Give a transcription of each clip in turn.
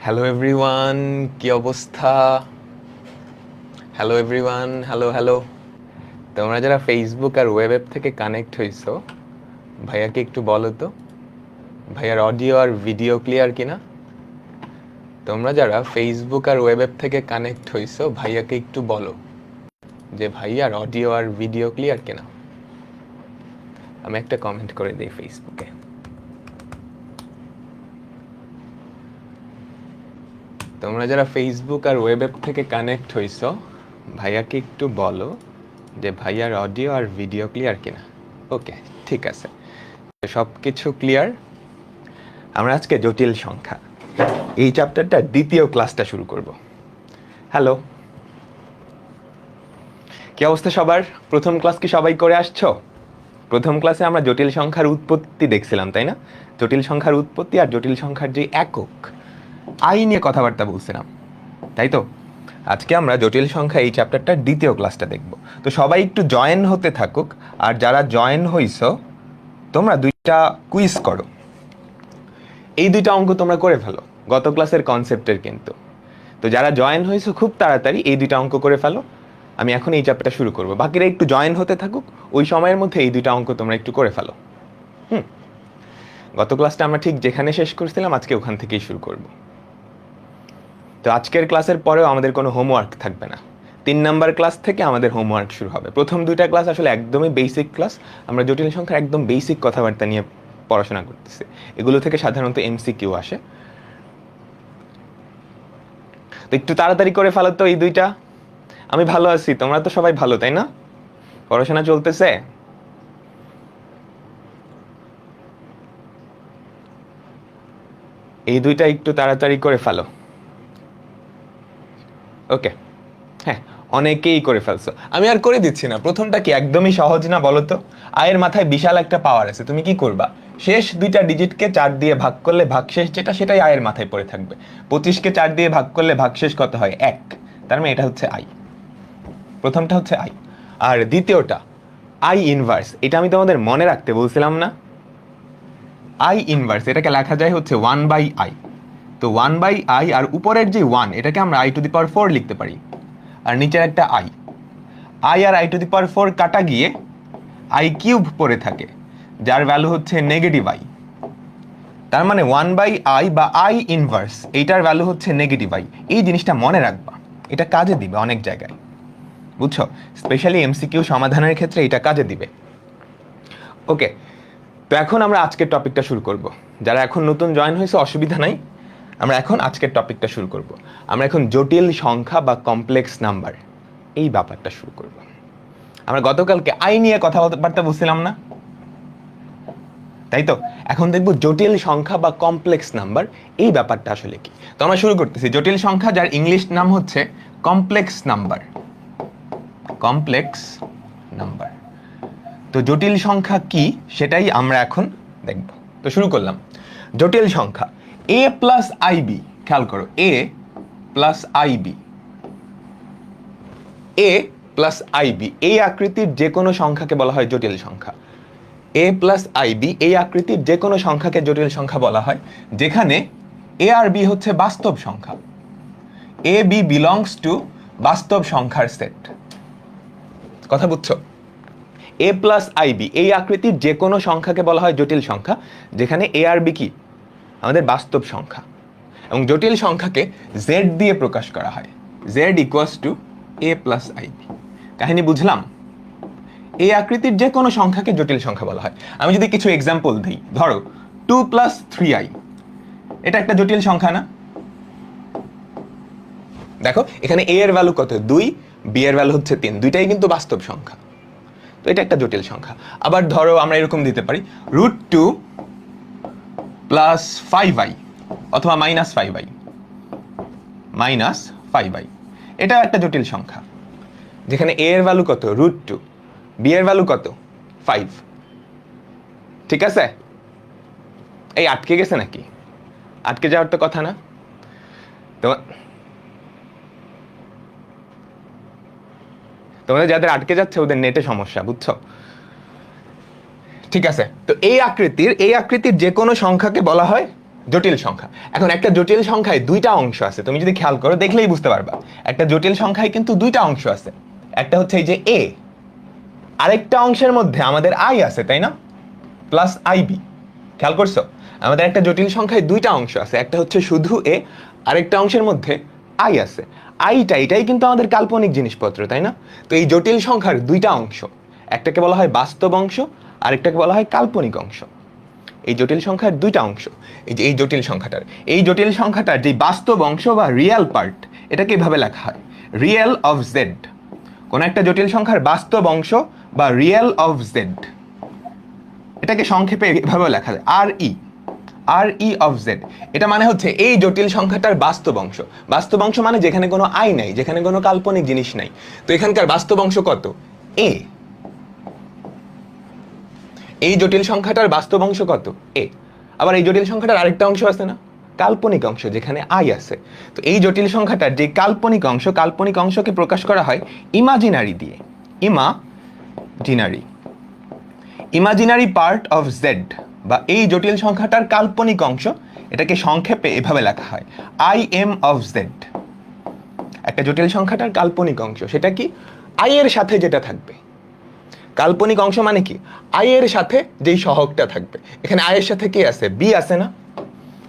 Hello everyone, কি অবস্থা? Hello everyone, hello hello. তোমরা যারা ফেসবুক আর ওয়েব অ্যাপ থেকে কানেক্ট হইছো, ভাইয়াকে একটু বলো তো, ভাইয়ার অডিও আর ভিডিও ক্লিয়ার কিনা? তোমরা যারা ফেসবুক আর ওয়েব অ্যাপ থেকে কানেক্ট হইছো, ভাইয়াকে একটু বলো যে ভাইয়ার অডিও আর ভিডিও ক্লিয়ার কিনা। আমি একটা কমেন্ট করে দিই ফেসবুকে। তোমরা যারা ফেসবুক আর ওয়েব অ্যাপ থেকে কানেক্ট হইছো, ভাইয়াকে একটু বলো যে ভাইয়ার অডিও আর ভিডিও ক্লিয়ার কিনা। ওকে, ঠিক আছে, সব কিছু ক্লিয়ার। আমরা আজকে জটিল সংখ্যা এই চ্যাপ্টারটা দ্বিতীয় ক্লাসটা শুরু করব। হ্যালো, কি অবস্থা সবার? প্রথম ক্লাস কি সবাই করে আসছো? প্রথম ক্লাসে আমরা জটিল সংখ্যার উৎপত্তি দেখছিলাম, তাই না? জটিল সংখ্যার উৎপত্তি আর জটিল সংখ্যার যে একক আই নিয়ে কথাবার্তা বলছিলাম, তাই তো? আজকে আমরা জটিল সংখ্যা এই চ্যাপ্টারটার দ্বিতীয় ক্লাসটা দেখব। তো সবাই একটু জয়েন হতে থাকুক, আর যারা জয়েন হইছো তোমরা দুইটা কুইজ করো। এই দুইটা অঙ্ক তোমরা করে ফেলো, গত ক্লাসের কনসেপ্টের কিন্তু। তো যারা জয়েন হয়েছো খুব তাড়াতাড়ি এই দুইটা অঙ্ক করে ফেলো। আমি এখন এই চ্যাপ্টারটা শুরু করব, বাকিরা একটু জয়েন হতে থাকুক, ওই সময়ের মধ্যে এই দুইটা অঙ্ক তোমরা একটু করে ফেলো। গত ক্লাসটা আমরা ঠিক যেখানে শেষ করছিলাম আজকে ওখান থেকেই শুরু করব। তো আজকের ক্লাসের পরেও আমাদের কোনো হোমওয়ার্ক থাকবে না। 3 নাম্বার ক্লাস থেকে আমাদের হোমওয়ার্ক শুরু হবে। প্রথম দুইটা ক্লাস আসলে একদমই বেসিক ক্লাস, আমরা জটিল সংখ্যার একদম বেসিক কথাবার্তা নিয়ে পড়াশোনা করতেছি। এগুলো থেকে সাধারণত এমসিকিউ আসে। তো একটু তাড়াতাড়ি করে ফেলো তো এই দুইটা। আমি ভালো আছি, তোমরা তো সবাই ভালো, তাই না? পড়াশোনা চলতেছে? এই দুইটা একটু তাড়াতাড়ি করে ফেলো। ওকে, হ্যাঁ, অনেকেই করে ফেলছো, আমি আর করে দিচ্ছি না। প্রথমটা কি একদমই সহজ না বলো তো? আয়ের মাথায় বিশাল একটা পাওয়ার আছে, তুমি কি করবা? শেষ দুইটা ডিজিটকে 4 দিয়ে ভাগ করলে ভাগশেষ যেটা সেটাই আয়ের মাথায় পড়ে থাকবে। 25কে 4 দিয়ে ভাগ করলে ভাগশেষ কত হয়? 1। তার মানে এটা হচ্ছে আই। প্রথমটা হচ্ছে আই। আর দ্বিতীয়টা আই ইনভার্স, এটা আমি তোমাদের মনে রাখতে বলছিলাম না? আই ইনভার্স এটাকে লেখা যায় হচ্ছে 1/i। তো 1/i আর উপরের যে 1 এটাকে আমরা i⁴ লিখতে পারি, আর নিচের একটা আই। আই আর i⁴ কাটা গিয়ে i³ পড়ে থাকে, যার ভ্যালু হচ্ছে নেগেটিভ আই। তার মানে 1/i বা আই ইনভার্স এইটার ভ্যালু হচ্ছে নেগেটিভ আই। এই জিনিসটা মনে রাখবা, এটা কাজে দিবে অনেক জায়গায়, বুঝছো? স্পেশালি এমসিকিউ সমাধানের ক্ষেত্রে এটা কাজে দিবে। ওকে, তো এখন আমরা আজকের টপিকটা শুরু করব। যারা এখন নতুন জয়েন হয়েছে অসুবিধা নাই, আমরা এখন আজকের টপিকটা শুরু করব। আমরা এখন জটিল সংখ্যা বা কমপ্লেক্স নাম্বার এই ব্যাপারটা শুরু করব। আমরা গতকালকে আই নিয়ে কথাবার্তা বলছিলাম না, তাই তো? এখন দেখব জটিল সংখ্যা বা কমপ্লেক্স নাম্বার এই ব্যাপারটা আসলে কি। তো আমরা শুরু করতেছি জটিল সংখ্যা, যার ইংলিশ নাম হচ্ছে কমপ্লেক্স নাম্বার। Complex number. তো জটিল সংখ্যা কি সেটাই আমরা এখন দেখব। তো শুরু করলাম। জটিল সংখ্যা a প্লাস আইবি, খেয়াল করো, a plus i b. a plus i b এই আকৃতির যে কোনো সংখ্যাকে বলা হয় জটিল সংখ্যা। a প্লাস আইবি এই আকৃতির যে কোনো সংখ্যাকে জটিল সংখ্যা বলা হয়, যেখানে a আর b হচ্ছে বাস্তব সংখ্যা। a b বিলংস টু বাস্তব সংখ্যার সেট। কথা বুঝছো? a প্লাস আইবি এই আকৃতির যে কোনো সংখ্যাকে বলা হয় জটিল সংখ্যা, যেখানে a আর b কি আমাদের বাস্তব সংখ্যা। এবং জটিল সংখ্যাকে z দিয়ে প্রকাশ করা হয়, z equals to a plus i b. কাহিনী বুঝলাম? এই আকৃতির যে কোনো সংখ্যাকে জটিল সংখ্যা বলা হয়। আমি যদি কিছু এক্সাম্পল দিই, ধরো 2 প্লাস 3i, এটা একটা জটিল সংখ্যা না? দেখো এখানে a এর ভ্যালু কত? 2, b এর ভ্যালু হচ্ছে 3, দুইটাই কিন্তু বাস্তব সংখ্যা। তো এটা একটা জটিল সংখ্যা। আবার ধরো আমরা এরকম দিতে পারি √2 প্লাস 5i অথবা মাইনাস 5i, মাইনাস 5i, এটা একটা জটিল সংখ্যা, যেখানে a এর ভ্যালু কত? √2, b এর ভ্যালু কত? 5। ঠিক আছে? এই আটকে গেছে নাকি? আটকে যাওয়ার তো কথা না। তোমাদের যাদের আটকে যাচ্ছে ওদের নেটে সমস্যা, বুঝছো? ঠিক আছে, তো এই আকৃতির যে কোনো সংখ্যাকে বলা হয় জটিল সংখ্যা। এখন একটা জটিল সংখ্যায় দুইটা অংশ আছে, তুমি যদি খেয়াল করো দেখলেই বুঝতে পারবা। একটা জটিল সংখ্যায় কিন্তু দুইটা অংশ আছে, একটা হচ্ছে এই যে এ, আরেকটা অংশের মধ্যে আমাদের আই আছে, তাই না, প্লাস আইবি। খেয়াল করছো, আমাদের একটা জটিল সংখ্যায় দুইটা অংশ আছে, একটা হচ্ছে শুধু এ, আরেকটা অংশের মধ্যে আই আছে। এটাই কিন্তু আমাদের কাল্পনিক জিনিসপত্র, তাই না? তো এই জটিল সংখ্যার দুইটা অংশ, একটাকে বলা হয় বাস্তব অংশ, আরেকটাকে বলা হয় কাল্পনিক অংশ। এই জটিল সংখ্যার দুইটা অংশ, এই জটিল সংখ্যাটার যে বাস্তব অংশ বা রিয়েল পার্ট, এটাকে এভাবে লেখা হয় রিয়েল অফ জেড। কোন একটা জটিল সংখ্যার বাস্তব অংশ বা রিয়েল অফ জেড, এটাকে সংক্ষেপে এভাবে লেখা যায় আর ই অফ জেড। এটা মানে হচ্ছে এই জটিল সংখ্যাটার বাস্তব অংশ। বাস্তব অংশ মানে যেখানে কোনো আই নাই, যেখানে কোনো কাল্পনিক জিনিস নাই। তো এখানকার বাস্তব অংশ কত? এ। এই জটিল সংখ্যাটার বাস্তব অংশ কত? এ। আবার এই জটিল সংখ্যাটার আরেকটা অংশ আছে না, কাল্পনিক অংশ, যেখানে আই আছে। তো এই জটিল সংখ্যাটার যে কাল্পনিক অংশকে প্রকাশ করা হয় ইমাজিনারি দিয়ে, ইমাজিনারি পার্ট অফ জেড, বা এই জটিল সংখ্যাটার কাল্পনিক অংশ, এটাকে সংক্ষেপে এভাবে লেখা হয় আই এম অফ জেড। একটা জটিল সংখ্যাটার কাল্পনিক অংশ, সেটা কি? আই এর সাথে যেটা থাকবে। কাল্পনিক অংশ মানে কি? আই এর সাথে যেই সহগটা থাকবে। এখানে আই এর সাথে কি আছে? বি আছে না?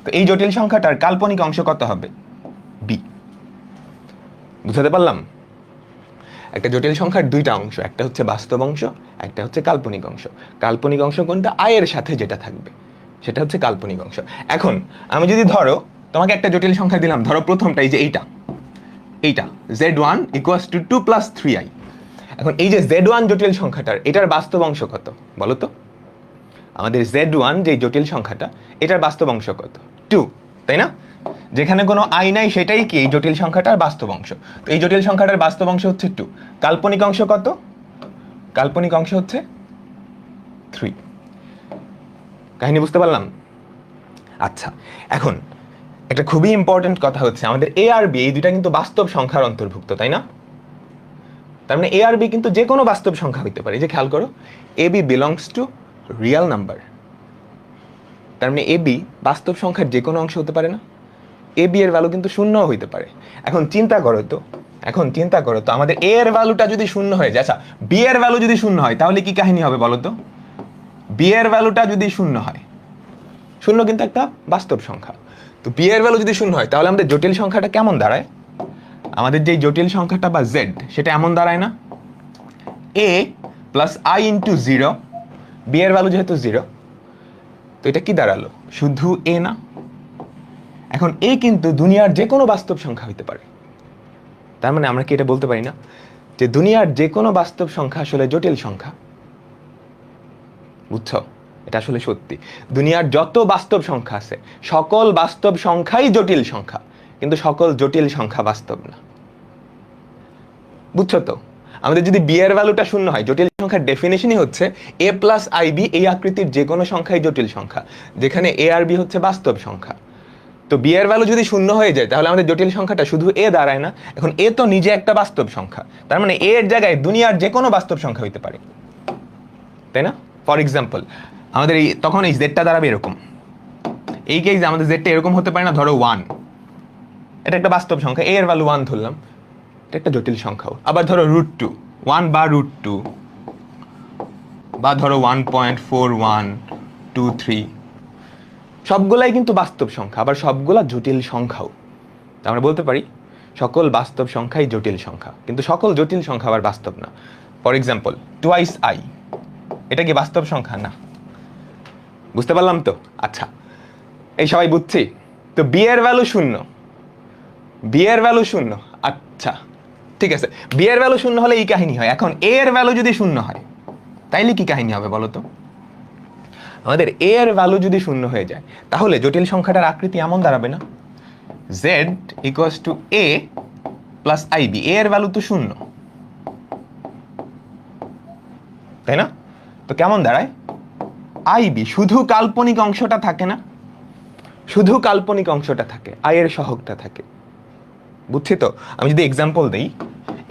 তো এই জটিল সংখ্যাটার কাল্পনিক অংশ কত হবে? বি। বুঝাতে পারলাম? একটা জটিল সংখ্যার দুইটা অংশ, একটা হচ্ছে বাস্তব অংশ, একটা হচ্ছে কাল্পনিক অংশ। কাল্পনিক অংশ কোনটা? আই এর সাথে যেটা থাকবে, সেটা হচ্ছে কাল্পনিক অংশ। এখন আমি যদি ধরো তোমাকে একটা জটিল সংখ্যা দিলাম, ধরো প্রথমটা এই যে এইটা z1 = 2 + 3i। এখন এই যে z1 জটিল সংখ্যাটার, এটার বাস্তব অংশ কত বলো তো? আমাদের z1 যে জটিল সংখ্যাটা, এটার বাস্তব অংশ কত? 2, তাই না? যেখানে কোনো আই নাই সেটাই কি এই জটিল সংখ্যাটার বাস্তব অংশ। তো এই জটিল সংখ্যাটার বাস্তব অংশ হচ্ছে 2। কাল্পনিক অংশ কত? কাল্পনিক অংশ হচ্ছে 3। কাহিনী বুঝতে পারলাম? আচ্ছা, এখন একটা খুবই ইম্পর্টেন্ট কথা হচ্ছে, আমাদের এ আর বি এই দুইটা কিন্তু বাস্তব সংখ্যার অন্তর্ভুক্ত, তাই না? তার মানে এ আর বি কিন্তু যে কোনো বাস্তব সংখ্যা হইতে পারে। যে খেয়াল করো, A B belongs to real number. তার মানে এ বি বাস্তব সংখ্যার যে কোনো অংশ হতে পারে না? এ বি এর ভ্যালু কিন্তু শূন্য হইতে পারে। এখন চিন্তা করো তো আমাদের এ এর ভ্যালুটা যদি শূন্য হয়ে যায়, আচ্ছা বি এর ভ্যালু যদি শূন্য হয় তাহলে কি কাহিনী হবে বলো তো? বি এর ভ্যালুটা যদি শূন্য হয়, শূন্য কিন্তু একটা বাস্তব সংখ্যা, তো বি এর ভ্যালু যদি শূন্য হয় তাহলে আমাদের জটিল সংখ্যাটা কেমন দাঁড়ায়? আমাদের যে জটিল সংখ্যাটা বা জেড, সেটা এমন দাঁড়ায় না? এ প্লাস আই ইন্টু 0, বি এর ভ্যালু যেহেতু 0, তো এটা কি দাঁড়ালো? শুধু এ না? এখন এ কিন্তু দুনিয়ার যে কোনো বাস্তব সংখ্যা হইতে পারে। তার মানে আমরা কি এটা বলতে পারি না যে দুনিয়ার যে কোনো বাস্তব সংখ্যা আসলে জটিল সংখ্যা? বুঝছো? এটা আসলে সত্যি। দুনিয়ার যত বাস্তব সংখ্যা আছে, সকল বাস্তব সংখ্যাই জটিল সংখ্যা, কিন্তু সকল জটিল সংখ্যা বাস্তব না। বুঝছো তো? আমাদের যদি বি এর ভ্যালুটা শূন্য হয়, জটিল সংখ্যার ডেফিনেশনই হচ্ছে এ প্লাস আই বি এই আকৃতির যে কোনো সংখ্যাই জটিল সংখ্যা, যেখানে এ আর বি হচ্ছে বাস্তব সংখ্যা। তো বি এর ভ্যালু যদি শূন্য হয়ে যায় তাহলে আমাদের জটিল সংখ্যাটা শুধু এ দাঁড়ায় না। এখন এ তো নিজে একটা বাস্তব সংখ্যা, তার মানে এ এর জায়গায় দুনিয়ার যে কোনো বাস্তব সংখ্যা হইতে পারে, তাই না? ফর এক্সাম্পল, আমাদের তখন এই জেডটা দাঁড়াবে এরকম। এই কেস আমাদের জেডটা এরকম হতে পারে না? ধরো 1, এটা একটা বাস্তব সংখ্যা, এ এর ভ্যালু 1 ধরলাম, এটা একটা জটিল সংখ্যাও। আবার ধরো √2, 1 বা √2, বা ধরো 1.4123, সবগুলাই কিন্তু বাস্তব সংখ্যা, আবার সবগুলা জটিল সংখ্যাও। আমরা বলতে পারি সকল বাস্তব সংখ্যাই জটিল সংখ্যা, কিন্তু সকল জটিল সংখ্যা আবার বাস্তব না। ফর এক্সাম্পল, 2i, এটা কি বাস্তব সংখ্যা? না। বুঝতে পারলাম তো? আচ্ছা, এই সবাই বুঝছি তো? বি এর ভ্যালু শূন্য, আচ্ছা ঠিক আছে, বি এর ভ্যালু শূন্য হলে এই কাহিনী হয়। এখন এ এর ভ্যালু যদি শূন্য হয় তাইলে কি কাহিনী হবে বলো তো? আমাদের এ এর ভ্যালু যদি শূন্য হয়ে যায় তাহলে জটিল সংখ্যাটার আকৃতি এমন দাঁড়াবে না? z = a প্লাস আইবি, এ এর ভ্যালু তো শূন্য, তাই না? তো কেমন দাঁড়ায়? আইবি, শুধু কাল্পনিক অংশটা থাকে না? শুধু কাল্পনিক অংশটা থাকে, আই এর সহগটা থাকে। বুঝছি তো? আমি যদি এক্সাম্পল দেই,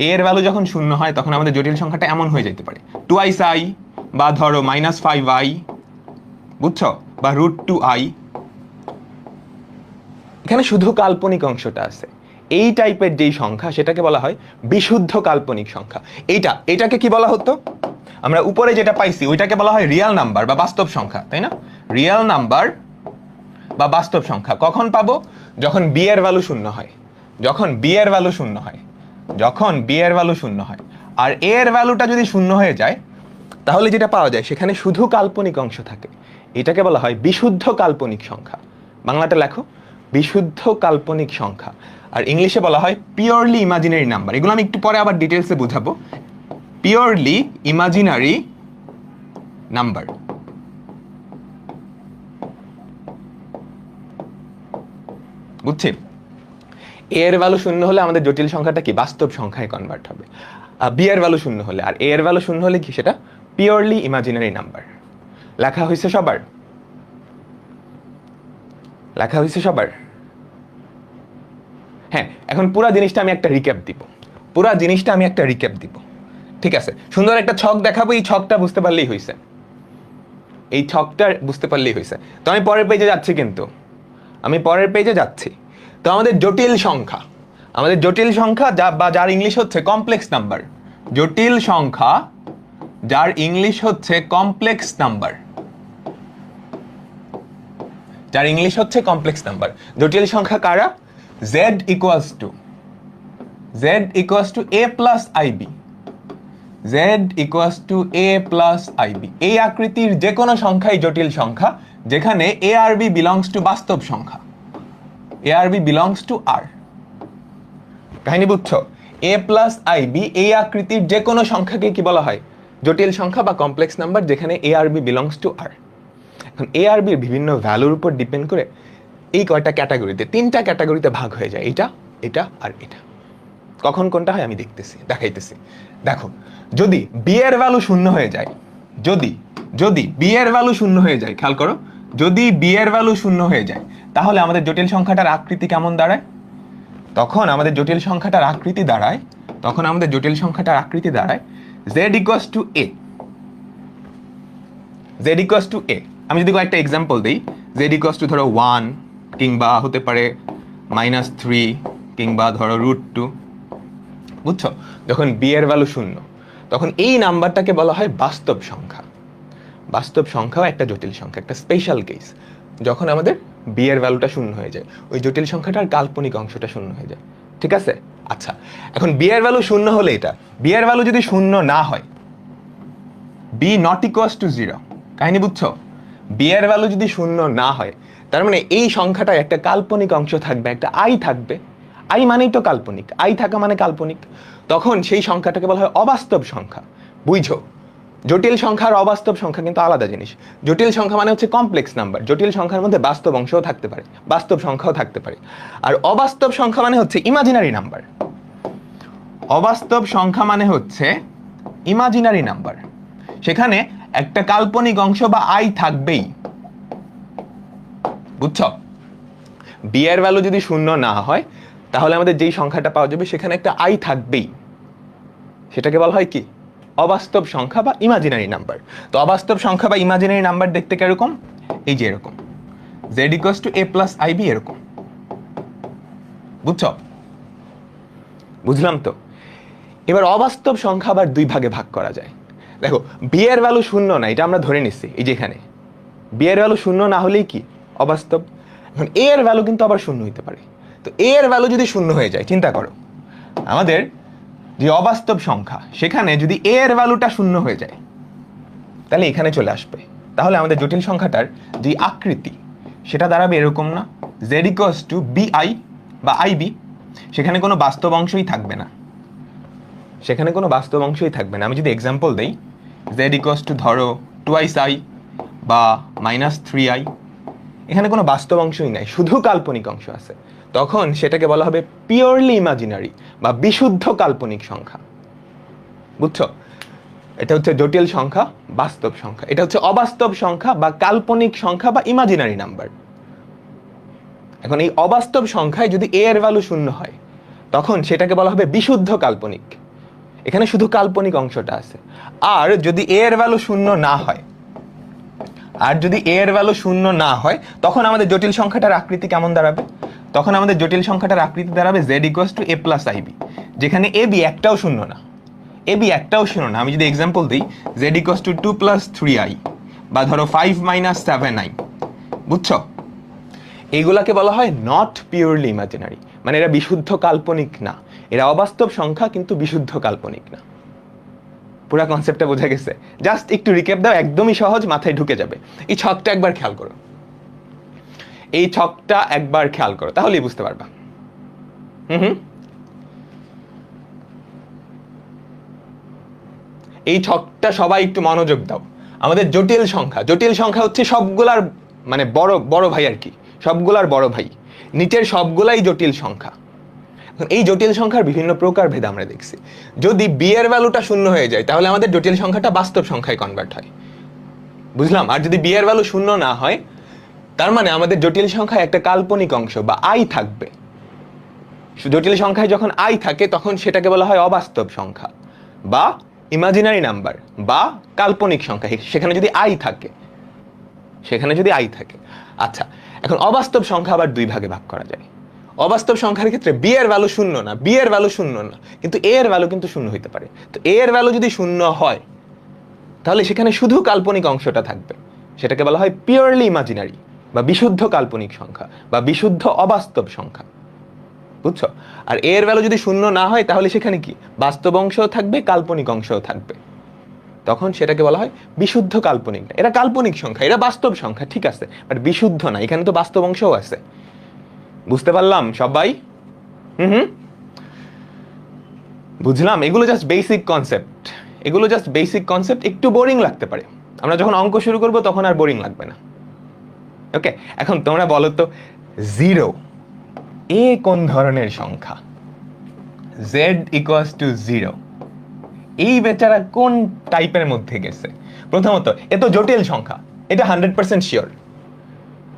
এ এর ভ্যালু যখন শূন্য হয় তখন আমাদের জটিল সংখ্যাটা এমন হয়ে যেতে পারে 2i, বা ধরো -5i, বুঝছো, বা √2i, এখানে শুধু কাল্পনিক অংশটা আছে। এই টাইপের যেই সংখ্যা সেটাকে বলা হয় বিশুদ্ধ কাল্পনিক সংখ্যা। এটাকে কি বলা হতো? আমরা উপরে যেটা পাইছি ওইটাকে বলা হয় রিয়েল নাম্বার বা বাস্তব সংখ্যা, তাই না? রিয়েল নাম্বার বা বাস্তব সংখ্যা কখন পাবো? যখন বি এর ভ্যালু শূন্য হয়। যখন বি এর ভ্যালু শূন্য হয়, যখন বি এর ভ্যালু শূন্য হয় আর এ এর ভ্যালুটা যদি শূন্য হয়ে যায়, তাহলে যেটা পাওয়া যায় সেখানে শুধু কাল্পনিক অংশ থাকে। এটাকে বলা হয় বিশুদ্ধ কাল্পনিক সংখ্যা। বাংলাটা লেখো, বিশুদ্ধ কাল্পনিক সংখ্যা। আর ইংলিশে বলা হয় পিওরলি ইমাজিনারি নাম্বার। এগুলো আমি একটু পরে আবার ডিটেলসে বুঝাবো। Purely imaginary number. বুঝছি? এর ভ্যালু শূন্য হলে আমাদের জটিল সংখ্যাটা কি বাস্তব সংখ্যায় কনভার্ট হবে। বি এর ভ্যালু শূন্য হলে, আর এ এর ভ্যালু শূন্য হলে কি সেটা পিওরলি ইমাজিনারি নাম্বার। লেখা হয়েছে সবার? লেখা হয়েছে সবার? হ্যাঁ, এখন পুরা জিনিসটা আমি একটা রিক্যাপ দিব। পুরা জিনিসটা আমি একটা রিক্যাপ দিব, ঠিক আছে? সুন্দর একটা ছক দেখাবো, এই ছকটা বুঝতে পারলেই হয়েছে। এই ছকটা বুঝতে পারলেই হয়েছে। তো আমি পরের পেজে যাচ্ছি, কিন্তু আমি পরের পেজে যাচ্ছি। তো আমাদের জটিল সংখ্যা, আমাদের জটিল সংখ্যা বা যার ইংলিশ হচ্ছে কমপ্লেক্স নাম্বার। জটিল সংখ্যা যার ইংলিশ হচ্ছে কমপ্লেক্স নাম্বার, যার ইংলিশ হচ্ছে কমপ্লেক্স নাম্বার। জটিল সংখ্যা কারা? z equals to a plus ib, z equals to a plus ib। এই আকৃতির যে কোনো সংখ্যাই জটিল সংখ্যা যেখানে a আর b belongs to বাস্তব সংখ্যা, a আর b belongs to r। কাহিনী বুঝছো? a plus ib এই আকৃতির যে কোনো সংখ্যাকে কি বলা হয়? জটিল সংখ্যা বা কমপ্লেক্স নাম্বার যেখানে a আর b belongs to r। এখন a আর b এর বিভিন্ন ভ্যালুর উপর ডিপেন্ড করে এই কয়টা ক্যাটাগরিতে, তিনটা ক্যাটাগরিতে ভাগ হয়ে যায়, এটা, এটা আর এটা। কখন কোনটা হয় আমি দেখাইতেছি। দেখো, যদি বি এর ভ্যালু শূন্য হয়ে যায়, যদি বি এর ভ্যালু শূন্য হয়ে যায়, খেয়াল করো, যদি বি এর ভ্যালু শূন্য হয়ে যায় তাহলে আমাদের জটিল সংখ্যাটার আকৃতি কেমন দাঁড়ায়? তখন আমাদের জটিল সংখ্যাটার আকৃতি দাঁড়ায় z equals to a। z equals to a। আমি যদি কয়েকটা এক্সাম্পল দিই, z equals to ধরো 1 কিংবা হতে পারে -3 কিংবা ধরো √2। বুঝছো? যখন বি এর ভ্যালু শূন্য তখন এই নাম্বারটাকে বলা হয় বাস্তব সংখ্যা। বাস্তব সংখ্যাও একটা জটিল সংখ্যা, একটা স্পেশাল কেস। যখন আমাদের বি এর ভ্যালুটা শূন্য হয়ে যায়, ওই জটিল সংখ্যাটার কাল্পনিক অংশটা শূন্য হয়ে যায়, ঠিক আছে? আচ্ছা, এখন বি এর ভ্যালু শূন্য হলে এটা, বি এর ভ্যালু যদি শূন্য না হয়, বি নট ইকুয়ালস টু 0। কাহিনী বুঝছো? বি এর ভ্যালু যদি শূন্য না হয় তার মানে এই সংখ্যাটায় একটা কাল্পনিক অংশ থাকবে, একটা আই থাকবে। আই মানেই তো কাল্পনিক, আই থাকা মানে কাল্পনিক। তখন সেই সংখ্যাটাকে বলা হয় অবাস্তব সংখ্যা। বুঝছো? জটিল সংখ্যা আর অবাস্তব সংখ্যা কিন্তু আলাদা জিনিস। জটিল সংখ্যা মানে হচ্ছে কমপ্লেক্স নাম্বার, জটিল সংখ্যার মধ্যে বাস্তব অংশও থাকতে পারে, বাস্তব সংখ্যাও থাকতে পারে। আর অবাস্তব সংখ্যা মানে হচ্ছে ইমাজিনারি নাম্বার। অবাস্তব সংখ্যা মানে হচ্ছে ইমাজিনারি নাম্বার, সেখানে একটা কাল্পনিক অংশ বা আই থাকবেই। বুঝছো? বি এর ভ্যালু যদি শূন্য না হয় তাহলে আমাদের যেই সংখ্যাটা পাওয়া যাবে সেখানে একটা আই থাকবেই। সেটাকে বলা হয় কি? অবাস্তব সংখ্যা বা ইমাজিনারি নাম্বার। তো অবাস্তব সংখ্যা বা ইমাজিনারি নাম্বার দেখতে কিরকম? এই যে এরকম, z equals to a plus ib, এরকম। বুঝছো? বুঝলাম তো? এবার অবাস্তব সংখ্যা আবার দুই ভাগে ভাগ করা যায়। দেখো, বি এর ভ্যালু শূন্য না, এটা আমরা ধরে নিচ্ছি। এই যে এখানে বি এর ভ্যালু শূন্য না হলেই কি? অবাস্তব। এখন এ এর ভ্যালু কিন্তু আবার শূন্য হতে পারে। তো এ এর ভ্যালু যদি শূন্য হয়ে যায়, চিন্তা করো, আমাদের যে অবাস্তব সংখ্যা সেখানে যদি এ এর ভ্যালুটা শূন্য হয়ে যায় তাহলে এখানে চলে আসবে। তাহলে আমাদের জটিল সংখ্যাটার যে আকৃতি সেটা দাঁড়াবে এরকম না? z equals to bi বা ib। সেখানে কোনো বাস্তব অংশই থাকবে না, সেখানে কোনো বাস্তব অংশই থাকবে না। আমি যদি এক্সাম্পল দেই, z equals to ধরো 2i বা -3i, এখানে কোনো বাস্তব অংশই নাই, শুধু কাল্পনিক অংশ আছে। তখন সেটাকে বলা হবে পিওরলি ইমাজিনারি বা বিশুদ্ধ কাল্পনিক সংখ্যা। বুঝছো? এটা হচ্ছে জটিল সংখ্যা, বাস্তব সংখ্যা। এটা হচ্ছে অবাস্তব সংখ্যা বা কাল্পনিক সংখ্যা বা ইমাজিনারি নাম্বার। এখন এই অবাস্তব সংখ্যায় যদি এ এর ভ্যালু শূন্য হয় তখন সেটাকে বলা হবে বিশুদ্ধ কাল্পনিক। এখানে শুধু কাল্পনিক অংশটা আছে। আর যদি এ এর ভ্যালু শূন্য না হয়, তখন আমাদের জটিল সংখ্যাটার আকৃতি কেমন দাঁড়াবে? তখন আমাদের জটিল সংখ্যাটার আকৃতি দাঁড়াবে z equals to a plus i b, যেখানে এ বি একটাও শূন্য না, এ বি একটাও শূন্য না। আমি যদি এক্সাম্পল দিই z equals two 2 plus 3i বা ধরো 5 মাইনাস 7i, বুঝছো? এইগুলাকে বলা হয় নট পিওরলি ইমাজিনারি, মানে এরা বিশুদ্ধ কাল্পনিক না, এরা অবাস্তব সংখ্যা কিন্তু বিশুদ্ধ কাল্পনিক না। পুরো কনসেপ্টটা বোঝা গেছে? জাস্ট একটু রিক্যাপ দাও, একদমই সহজ, মাথায় ঢুকে যাবে। এই ছকটা একবার খেয়াল করো, এই ছকটা একবার খেয়াল করো, তাহলেই বুঝতে পারবা। এই ছকটা সবাই একটু মনোযোগ দাও। আমাদের জটিল সংখ্যা হচ্ছে সবগুলার মানে বড় বড় ভাই আর কি, সবগুলার বড় ভাই, নিচের সবগুলাই জটিল সংখ্যা। এই জটিল সংখ্যার বিভিন্ন প্রকার ভেদ আমরা দেখছি। যদি বি এর ভ্যালুটা শূন্য হয়ে যায় তাহলে আমাদের জটিল সংখ্যাটা বাস্তব সংখ্যায় কনভার্ট হয়, বুঝলাম? আর যদি বি এর ভ্যালু শূন্য না হয় তার মানে আমাদের জটিল সংখ্যায় একটা কাল্পনিক অংশ বা আই থাকবে। জটিল সংখ্যায় যখন আই থাকে তখন সেটাকে বলা হয় অবাস্তব সংখ্যা বা ইমাজিনারি নাম্বার বা কাল্পনিক সংখ্যা, সেখানে যদি আই থাকে, সেখানে যদি আই থাকে। আচ্ছা, এখন অবাস্তব সংখ্যা আবার দুই ভাগে ভাগ করা যায়। অবাস্তব সংখ্যার ক্ষেত্রে বি এর ভ্যালু শূন্য না, বি এর ভ্যালু শূন্য না, কিন্তু এ এর ভ্যালু কিন্তু শূন্য হইতে পারে। তো এ এর ভ্যালু যদি শূন্য হয় তাহলে সেখানে শুধু কাল্পনিক অংশটা থাকবে, সেটাকে বলা হয় পিওরলি ইমাজিনারি বা বিশুদ্ধ কাল্পনিক সংখ্যা বা বিশুদ্ধ অবাস্তব সংখ্যা, বুঝছো? আর এ এর ভ্যালু যদি শূন্য না হয় তাহলে সেখানে কি বাস্তব অংশও থাকবে, কাল্পনিক অংশও থাকবে, তখন সেটাকে বলা হয় বিশুদ্ধ কাল্পনিক না। এরা কাল্পনিক সংখ্যা, এরা বাস্তব সংখ্যা, ঠিক আছে, বাট বিশুদ্ধ না, এখানে তো বাস্তব অংশও আছে। বুঝতে পারলাম সবাই? বুঝলাম। এগুলো জাস্ট বেসিক কনসেপ্ট, এগুলো জাস্ট বেসিক কনসেপ্ট, একটু বোরিং লাগতে পারে। আমরা যখন অঙ্ক শুরু করব তখন আর বোরিং লাগবে না। ওকে, এখন তোমরা বলো তো জিরো এ কোন ধরনের সংখ্যা? z ইকুয়ালস টু 0, এই বেচারা কোন টাইপের মধ্যে গেছে? প্রথমত এ তো জটিল সংখ্যা, এটা 100% শিওর,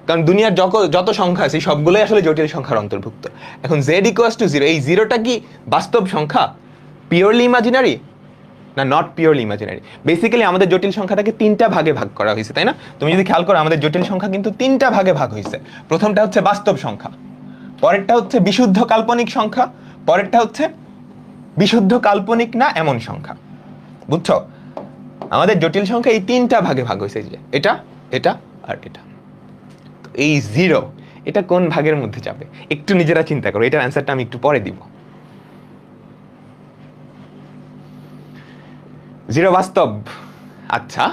কারণ দুনিয়ার যত সংখ্যা আছে সবগুলোই আসলে জটিল সংখ্যার অন্তর্ভুক্ত। এখন z ইকুয়ালস টু 0, এই জিরোটা কি বাস্তব সংখ্যা, পিওরলি ইমাজিনারি না নট পিওরলি ইমাজিনারি? বেসিক্যালি আমাদের জটিল সংখ্যাটাকে তিনটা ভাগে ভাগ করা হয়েছে, তাই না? তুমি যদি খেয়াল করো আমাদের জটিল সংখ্যা কিন্তু তিনটা ভাগে ভাগ হয়েছে। প্রথমটা হচ্ছে বাস্তব সংখ্যা, পরেরটা হচ্ছে বিশুদ্ধ কাল্পনিক সংখ্যা, পরেরটা হচ্ছে বিশুদ্ধ কাল্পনিক না এমন সংখ্যা, বুঝছো? আমাদের জটিল সংখ্যা এই তিনটা ভাগে ভাগ হয়েছে, যে এটা, এটা আর এটা। তো এই জিরো এটা কোন ভাগের মধ্যে যাবে একটু নিজেরা চিন্তা করো, এটার অ্যান্সারটা আমি একটু পরে দিব। জিরো বাস্তব? আচ্ছা,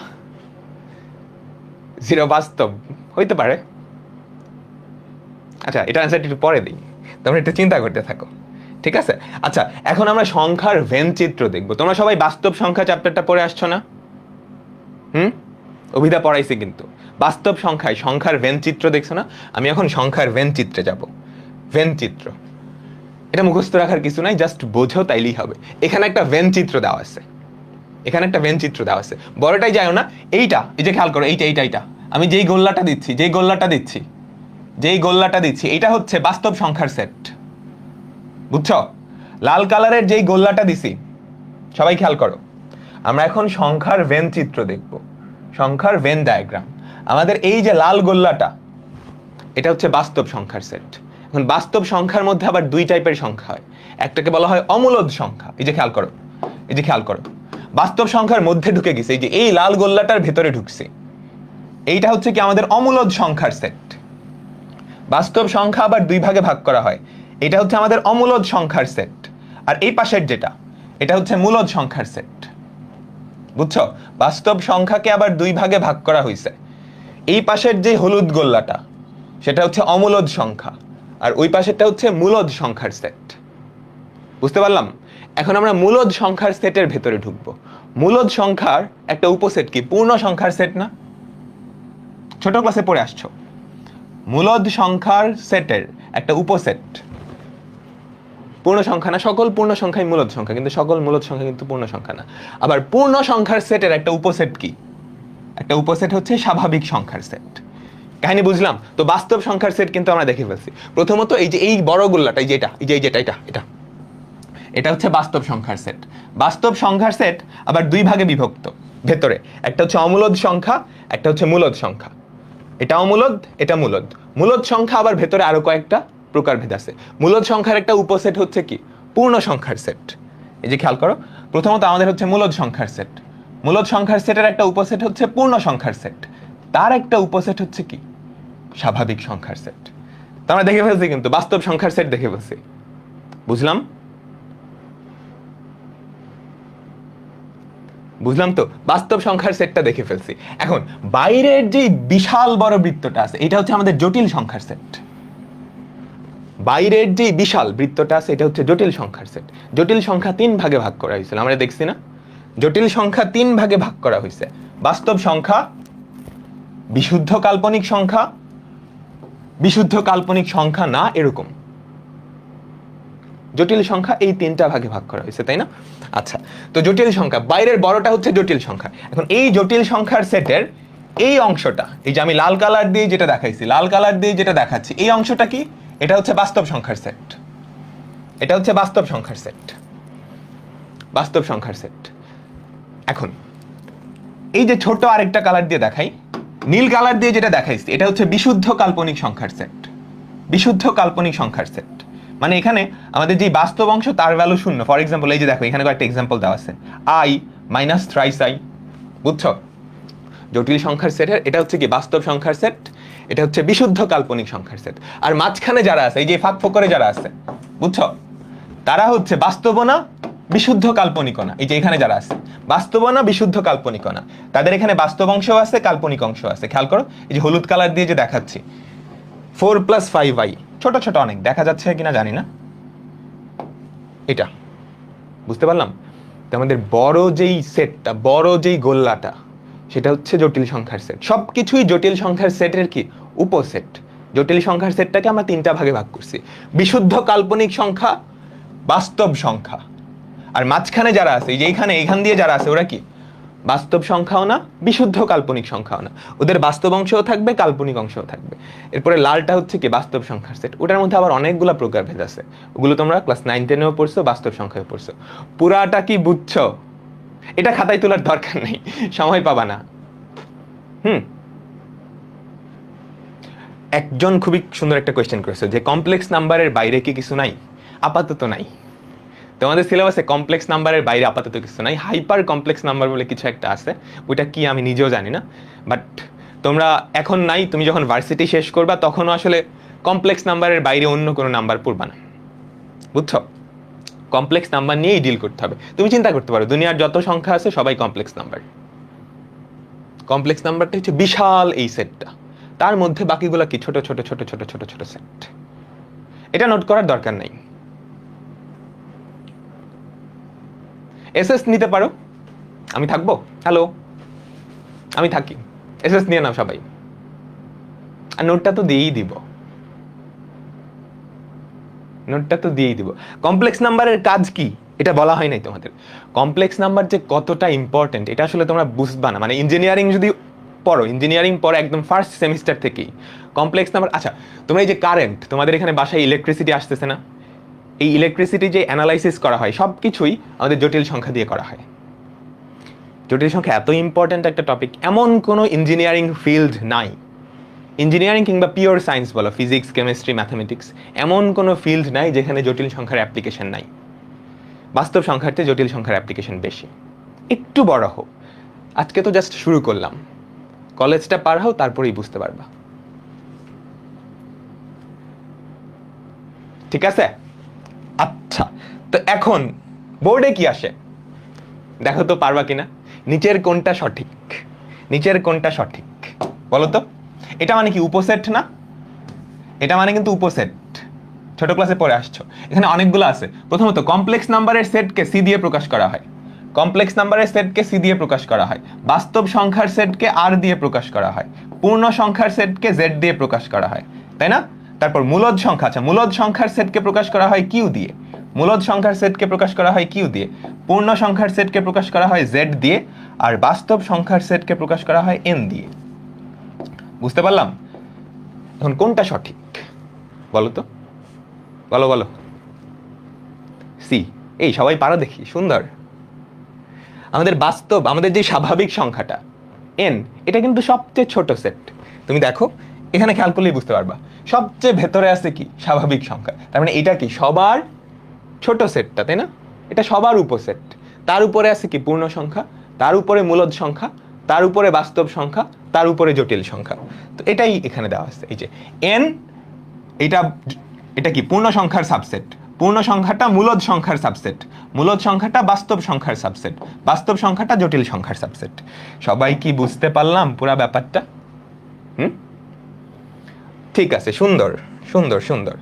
জিরো বাস্তব হইতে পারে। আচ্ছা, এটা অ্যান্সারটা একটু পরে দিই, তোমরা একটু চিন্তা করতে থাকো, ঠিক আছে? আচ্ছা, এখন আমরা সংখ্যার ভেন চিত্র দেখবো। তোমরা সবাই বাস্তব সংখ্যা চ্যাপ্টারটা পড়ে আসছো না? অভিধা পড়াইছে কিন্তু বাস্তব সংখ্যায় সংখ্যার ভেন চিত্র দেখছো না? আমি এখন সংখ্যার ভেন চিত্রে যাব। ভেন চিত্র এটা মুখস্থ রাখার কিছু নাই, জাস্ট বোঝো তাইলেই হবে। এখানে একটা ভেন চিত্র দেওয়া আছে, এখানে একটা ভেন চিত্র দেওয়া আছে, বড়টাই যাও না, এইটা, এই যে খেয়াল করো, এইটা আমি যেই গোল্লাটা দিচ্ছি, এটা হচ্ছে বাস্তব সংখ্যার সেট, বুঝছো? লাল কালারের যেই গোল্লাটা দিছি, সবাই খেয়াল করো, আমরা এখন সংখ্যার ভেন চিত্র দেখব, সংখ্যার ভেন ডায়াগ্রাম। আমাদের এই যে লাল গোল্লাটা, এটা হচ্ছে বাস্তব সংখ্যার সেট। এখন বাস্তব সংখ্যার মধ্যে আবার দুই টাইপের সংখ্যা হয়, একটাকে বলা হয় অমূলদ সংখ্যা, এই যে খেয়াল করো, বাস্তব সংখ্যার মধ্যে ঢুকে গেছে, এই যে এই লাল গোল্লাটার ভেতরে ঢুকছে, এইটা হচ্ছে কি আমাদের অমূলদ সংখ্যার সেট। বাস্তব সংখ্যা আবার দুই ভাগে ভাগ করা হয়, এটা হচ্ছে আমাদের অমূলদ সংখ্যার সেট, আর এই পাশের যেটা, এটা হচ্ছে মূলদ সংখ্যার সেট, বুঝছো? বাস্তব সংখ্যাকে আবার দুই ভাগে ভাগ করা হয়েছে, এই পাশের যে হলুদ গোল্লাটা সেটা হচ্ছে অমূলদ সংখ্যা, আর ওই পাশেরটা হচ্ছে মূলদ সংখ্যার সেট, বুঝতে পারলাম? এখন আমরা মূলদ সংখ্যার সেটের ভেতরে ঢুকবো। মূলদ সংখ্যার একটা উপসেট কি? পূর্ণ সংখ্যার সেট না? ছোট ক্লাসে পড়ে আসছো। মূলদ সংখ্যার সেটের একটা উপসেট, পূর্ণ সংখ্যা না, সকল পূর্ণ সংখ্যাই মূলদ সংখ্যা, কিন্তু সকল মূলদ সংখ্যা কিন্তু পূর্ণ সংখ্যা না। আবার পূর্ণ সংখ্যার সেটের একটা উপসেট কি? একটা উপসেট হচ্ছে স্বাভাবিক সংখ্যার সেট। কাহিনী বুঝলাম তো? বাস্তব সংখ্যার সেট কিন্তু আমরা দেখে ফেলছি। প্রথমত এই যে এই বড় গোল্লাটা, এই যে এটা হচ্ছে বাস্তব সংখ্যার সেট। বাস্তব সংখ্যার সেট আবার দুই ভাগে বিভক্ত ভেতরে, একটা হচ্ছে অমূলদ সংখ্যা, একটা হচ্ছে মূলদ সংখ্যা। এটা অমূলদ, এটা মূলদ। মূলদ সংখ্যা আবার ভেতরে আরো কয়েকটা প্রকারভেদ আছে। মূলদ সংখ্যার একটা উপসেট হচ্ছে কি পূর্ণ সংখ্যার সেট। এই যে খেয়াল করো, প্রথমত আমাদের হচ্ছে মূলদ সংখ্যার সেট, মূলদ সংখ্যার সেটের একটা উপসেট হচ্ছে পূর্ণ সংখ্যার সেট, তার একটা উপসেট হচ্ছে কি স্বাভাবিক সংখ্যার সেট। তো আমরা দেখে ফেলছি কিন্তু বাস্তব সংখ্যার সেট দেখে ফেলছি, বুঝলাম? বুঝলাম তো, বাস্তব সংখ্যার সেটটা দেখে ফেলছি। এখন বাইরের যে বিশাল বড় বৃত্তটা আছে এটা হচ্ছে আমাদের জটিল সংখ্যার সেট। বাইরের যে বিশাল বৃত্তটা আছে এটা হচ্ছে জটিল সংখ্যার সেট। জটিল সংখ্যা 3 ভাগে ভাগ করা হয়েছিল, আমরা দেখছি না? জটিল সংখ্যা 3 ভাগে ভাগ করা হয়েছে, বাস্তব সংখ্যা, বিশুদ্ধ কাল্পনিক সংখ্যা, বিশুদ্ধ কাল্পনিক সংখ্যা না, এরকম জটিল সংখ্যা এই 3টা ভাগে ভাগ করা হয়েছে, তাই না? আচ্ছা, তো জটিল সংখ্যা বাইরের বড়টা হচ্ছে জটিল সংখ্যা। এখন এই জটিল সংখ্যার সেটের এই অংশটা, এই যে আমি লাল কালার দিয়ে যেটা দেখাইছি, লাল কালার দিয়ে যেটা দেখাচ্ছি, এই অংশটা কি? এটা হচ্ছে বাস্তব সংখ্যার সেট। এটা হচ্ছে বাস্তব সংখ্যার সেট, বাস্তব সংখ্যার সেট। এখন এই যে ছোট আরেকটা কালার দিয়ে দেখাই, নীল কালার দিয়ে যেটা দেখাইছি, এটা হচ্ছে বিশুদ্ধ কাল্পনিক সংখ্যার সেট। বিশুদ্ধ কাল্পনিক সংখ্যার সেট মানে এখানে আমাদের যে বাস্তব অংশ তার ভ্যালু 0। ফর এক্সাম্পল এই যে দেখো এখানে কয়েকটা এক্সাম্পল দেওয়া আছে, i মাইনাস থ্রাইস i, বুঝছো? জটিল সংখ্যার সেটের এটা হচ্ছে কি বাস্তব সংখ্যার সেট, এটা হচ্ছে বিশুদ্ধ কাল্পনিক সংখ্যার সেট। আর মাঝখানে যারা আছে, এই যে ফাঁক ফোকরে যারা আছে, বুঝছো, তারা হচ্ছে বাস্তব না বিশুদ্ধ কাল্পনিক না। এই যে এখানে যারা আছে বাস্তব না বিশুদ্ধ কাল্পনিক না, তাদের এখানে বাস্তব অংশ আছে, কাল্পনিক অংশ আছে। খেয়াল করো এই যে হলুদ কালার দিয়ে যে দেখাচ্ছি 4 + 5i, ছোট ছোট অনেক, দেখা যাচ্ছে কিনা জানি না, এটা বুঝতে পারলাম? তো আমাদের বড় যেই সেটটা, বড় যেই গোল্লাটা, সেটা হচ্ছে জটিল সংখ্যার সেট। সবকিছুই জটিল সংখ্যার সেটের কি উপসেট। জটিল সংখ্যার সেটটাকে আমরা 3টা ভাগে ভাগ করছি, বিশুদ্ধ কাল্পনিক সংখ্যা, বাস্তব সংখ্যা, আর মাঝখানে যারা আছে, এই যে এইখান দিয়ে যারা আছে, ওরা কি বাস্তব সংখ্যাও না বিশুদ্ধ কাল্পনিক সংখ্যাও না, ওদের বাস্তব অংশও থাকবে, কাল্পনিক অংশও থাকবে। এরপরে লালটা হচ্ছে কি বাস্তব সংখ্যার সেট, ওটার মধ্যে আবার অনেকগুলো প্রকারভেদ আছে, ওগুলো তোমরা ক্লাস 9-10-এও পড়ছো, বাস্তব সংখ্যায় পড়ছো। পুরাটা কি বুঝছো? এটা খাতায় তোলার দরকার নেই, সময় পাবা না। একজন খুবই সুন্দর একটা কোয়েশ্চেন করেছে যে কমপ্লেক্স নাম্বারের বাইরে কি কিছু নাই? আপাতত নাই, তোমাদের সিলেবাসে কমপ্লেক্স নাম্বারের বাইরে আপাতত কিছু নাই। হাইপার কমপ্লেক্স নাম্বার বলে কিছু একটা আছে, ওইটা কি আমি নিজেও জানি না, বাট তোমরা এখন নাই, তুমি যখন ভার্সিটি শেষ করবা তখনও আসলে কমপ্লেক্স নাম্বারের বাইরে অন্য কোনো নাম্বার পড়বা না, বুঝছো? কমপ্লেক্স নাম্বার নিয়েই ডিল করতে হবে। তুমি চিন্তা করতে পারো দুনিয়ার যত সংখ্যা আছে সবাই কমপ্লেক্স নাম্বার। কমপ্লেক্স নাম্বারটা হচ্ছে বিশাল এই সেটটা, তার মধ্যে বাকিগুলো কি ছোট ছোট ছোট ছোট ছোট ছোট সেট। এটা নোট করার দরকার নাই। এসএস নিতে পারো, আমি থাকবো। হ্যালো, আমি থাকি, এসএস নিয়ে নাও সবাই, আর নোটটা তো দিয়েই দিব, নোটটা তো দিয়েই দিব। কমপ্লেক্স নাম্বারের কাজ কি এটা বলা হয় নাই তোমাদের। কমপ্লেক্স নাম্বার যে কতটা ইম্পর্টেন্ট এটা আসলে তোমরা বুঝবা না, মানে ইঞ্জিনিয়ারিং যদি পড়ো, ইঞ্জিনিয়ারিং পড়ো একদম ফার্স্ট সেমিস্টার থেকেই কমপ্লেক্স নাম্বার। আচ্ছা, তোমরা এই যে কারেন্ট, তোমাদের এখানে বাসায় ইলেকট্রিসিটি আসতেছে না, এই ইলেকট্রিসিটি যে অ্যানালাইসিস করা হয় সব কিছুই আমাদের জটিল সংখ্যা দিয়ে করা হয়। জটিল সংখ্যা এত ইম্পর্টেন্ট একটা টপিক, এমন কোনো ইঞ্জিনিয়ারিং ফিল্ড নাই, ইঞ্জিনিয়ারিং কিংবা পিওর সায়েন্স বলো, ফিজিক্স, কেমিস্ট্রি, ম্যাথামেটিক্স, এমন কোনো ফিল্ড নাই যেখানে জটিল সংখ্যার অ্যাপ্লিকেশন নাই। বাস্তব সংখ্যার চেয়ে জটিল সংখ্যার অ্যাপ্লিকেশন বেশি। একটু বড় হোক, আজকে তো জাস্ট শুরু করলাম, কলেজটা পার হও তারপরেই বুঝতে পারবা, ঠিক আছে? আচ্ছা, তো এখন বোর্ডে কি আসে দেখো তো পারবা কিনা। নিচের কোনটা সঠিক, নিচের কোনটা সঠিক বলো তো? এটা মানে কি উপসেট না? এটা মানে কিন্তু উপসেট, ছোট ক্লাসে পড়ে আসছো। এখানে অনেকগুলো আছে। প্রথমত কমপ্লেক্স নাম্বারের সেটকে সি দিয়ে প্রকাশ করা হয়, কমপ্লেক্স নাম্বারের সেটকে সি দিয়ে প্রকাশ করা হয়, বাস্তব সংখ্যার সেটকে আর দিয়ে প্রকাশ করা হয়, পূর্ণ সংখ্যার সেটকে জেড দিয়ে প্রকাশ করা হয়, তাই না? তারপর মূলদ সংখ্যা, আচ্ছা মূলদ সংখ্যার সেটকে প্রকাশ করা হয় কিউ দিয়ে, মূলদ সংখ্যার সেটকে প্রকাশ করা হয় কিউ দিয়ে, পূর্ণ সংখ্যার সেটকে প্রকাশ করা হয় জেড দিয়ে, আর বাস্তব সংখ্যার সেটকে প্রকাশ করা হয় এন দিয়ে। বুঝতে পারলাম? এখন কোনটা সঠিক বলো তো, বলো বলো। সি, এই সবাই পারো দেখি, সুন্দর। আমাদের বাস্তব, আমাদের যে স্বাভাবিক সংখ্যাটা এন, এটা কিন্তু সবচেয়ে ছোট সেট। তুমি দেখো এখানে খেয়াল করলেই বুঝতে পারবা সবচেয়ে ভেতরে আছে কি স্বাভাবিক সংখ্যা, তার মানে এটা কি সবার ছোট সেটটা, তাই না? এটা সবার উপসেট। তার উপরে আছে কি পূর্ণ সংখ্যা, তার উপরে মূলদ সংখ্যা, তার উপরে বাস্তব সংখ্যা, তার উপরে জটিল সংখ্যা। তো এটাই এখানে দেওয়া আছে, এই যে n, এটা এটা কি পূর্ণ সংখ্যার সাবসেট, পূর্ণ সংখ্যাটা মূলদ সংখ্যার সাবসেট, মূলদ সংখ্যাটা বাস্তব সংখ্যার সাবসেট, বাস্তব সংখ্যাটা জটিল সংখ্যার সাবসেট। সবাই কি বুঝতে পারলাম পুরো ব্যাপারটা? ঠিক আছে, সুন্দর সুন্দর সুন্দর।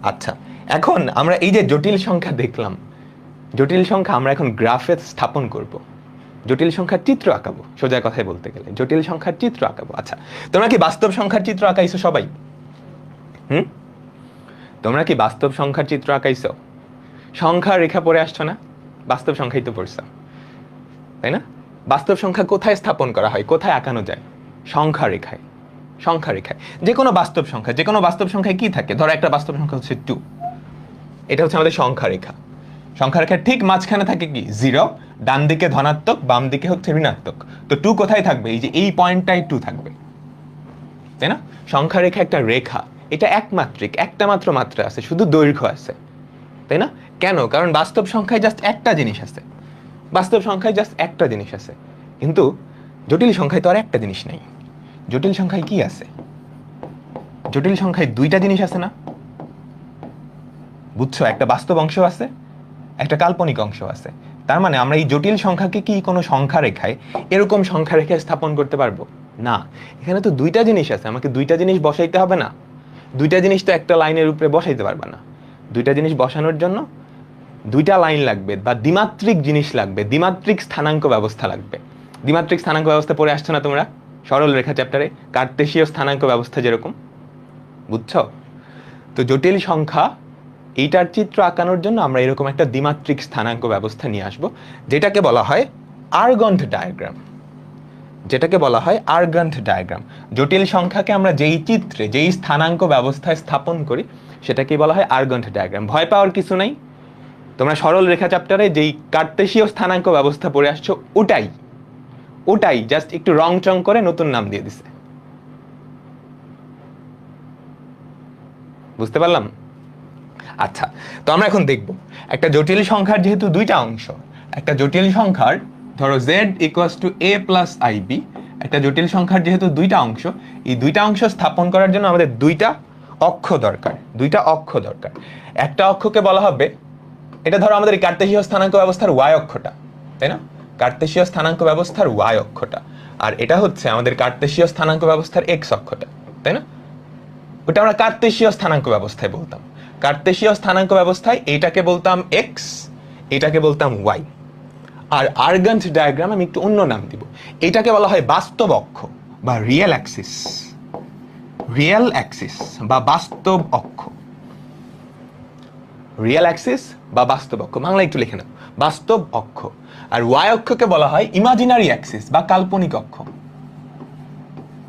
আচ্ছা, এখন আমরা এই যে জটিল সংখ্যা দেখলাম, জটিল সংখ্যা আমরা এখন গ্রাফে স্থাপন করব, জটিল সংখ্যার চিত্র আঁকাবো, সোজা কথায় বলতে গেলে জটিল সংখ্যার চিত্র আঁকাবো। আচ্ছা, তোমরা কি বাস্তব সংখ্যার চিত্র আঁকাইছো সবাই? তোমরা কি বাস্তব সংখ্যার চিত্র আঁকাইছো? সংখ্যার রেখা পড়ে আসছো না? বাস্তব সংখ্যাই তো পড়ছো, তাই না? বাস্তব সংখ্যা কোথায় স্থাপন করা হয়, কোথায় আঁকানো যায়? সংখ্যা রেখায়। সংখ্যা রেখায় যে কোনো বাস্তব সংখ্যা, যে কোনো বাস্তব সংখ্যায় কি থাকে? ধরো একটা বাস্তব সংখ্যা হচ্ছে 2, এটা হচ্ছে আমাদের সংখ্যা রেখা। সংখ্যা রেখার ঠিক মাঝখানে থাকে কি 0, ডান দিকে ধনাত্মক, বাম দিকে হচ্ছে ঋণাত্মক। তো 2 কোথায় থাকবে? এই যে এই পয়েন্টটাই 2 থাকবে, তাই না? সংখ্যা রেখা একটা রেখা, এটা একমাত্রিক, একটা মাত্র মাত্রা আছে, শুধু দৈর্ঘ্য আছে, তাই না? কেন? কারণ বাস্তব সংখ্যায় জাস্ট একটা জিনিস আছে, বাস্তব সংখ্যায় জাস্ট একটা জিনিস আছে, কিন্তু জটিল সংখ্যায় তো আর একটা জিনিস নেই। জটিল সংখ্যায় কি আছে? জটিল সংখ্যায় দুইটা জিনিস আছে না? বুঝছো? একটা বাস্তব অংশ আছে, একটা কাল্পনিক অংশ আছে। তার মানে আমরা এই জটিল সংখ্যাকে কি কোনো সংখ্যা রেখায় এরকম সংখ্যা রেখায় স্থাপন করতে পারবো না? এখানে তো দুইটা জিনিস আছে, আমাকে দুইটা জিনিস বসাইতে হবে না? দুইটা জিনিস তো একটা লাইনের উপরে বসাইতে পারবা না। দুইটা জিনিস বসানোর জন্য দুইটা লাইন লাগবে, বা দ্বিমাত্রিক জিনিস লাগবে, দ্বিমাত্রিক স্থানাঙ্ক ব্যবস্থা লাগবে। দ্বিমাত্রিক স্থানাঙ্ক ব্যবস্থা পড়ে আসছো না তোমরা সরল রেখা চ্যাপ্টারে? কার্তেশীয় স্থানাঙ্ক ব্যবস্থা যেরকম, বুঝছো? তো জটিল সংখ্যা এইটার চিত্র আঁকানোর জন্য আমরা এরকম একটা দ্বিমাত্রিক স্থানাঙ্ক ব্যবস্থা নিয়ে আসব, যেটাকে বলা হয় আর্গন্ট ডায়াগ্রাম, যেটাকে বলা হয় আর্গন্ট ডায়াগ্রাম। জটিল সংখ্যাকে আমরা যেই চিত্রে, যেই স্থানাঙ্ক ব্যবস্থায় স্থাপন করি সেটাকে বলা হয় আর্গন্ট ডায়াগ্রাম। ভয় পাওয়ার কিছু নাই, তোমরা সরল রেখা চ্যাপ্টারে যেই কার্তেশীয় স্থানাঙ্ক ব্যবস্থা পড়ে আসছো ওটাই, ওটাই জাস্ট একটু রং চং করে নতুন নাম দিয়ে দিছে। বুঝতে পারলাম? আচ্ছা, তো আমরা এখন দেখব একটা জটিল সংখ্যার যেহেতু দুইটা অংশ, একটা জটিল সংখ্যার ধরো z = a + ib, একটা জটিল সংখ্যার যেহেতু দুইটা অংশ, এই দুইটা অংশ স্থাপন করার জন্য আমাদের দুইটা অক্ষ দরকার, দুইটা অক্ষ দরকার। একটা অক্ষকে বলা হবে, এটা ধরো আমাদের কার্তেশীয় স্থানাঙ্ক ব্যবস্থার y অক্ষটা, তাই না? কার্তেশীয় স্থানাঙ্ক ব্যবস্থার y অক্ষটা, আর এটা হচ্ছে আমাদের কার্তেশীয় স্থানাঙ্ক ব্যবস্থার x অক্ষটা, তাই না? ওটা আমরা কার্তেশীয় স্থানাঙ্ক ব্যবস্থায় বলতাম। কার্তেশীয় স্থানাঙ্ক ব্যবস্থায় এইটাকে বলতাম x, এটাকে বলতাম y। আর আর্গন্ট ডায়াগ্রাম আমি একটু অন্য নাম দিব, এটাকে বলা হয় বাস্তব অক্ষ বা রিয়েল অ্যাক্সিস, রিয়েল অ্যাক্সিস বা বাস্তব অক্ষ, রিয়েল অ্যাক্সিস বা বাস্তব অক্ষ, বাংলা একটু লিখে নাও, বাস্তব অক্ষ। আর y অক্ষকে বলা হয় ইমাজিনারি অ্যাক্সিস বা কাল্পনিক অক্ষ,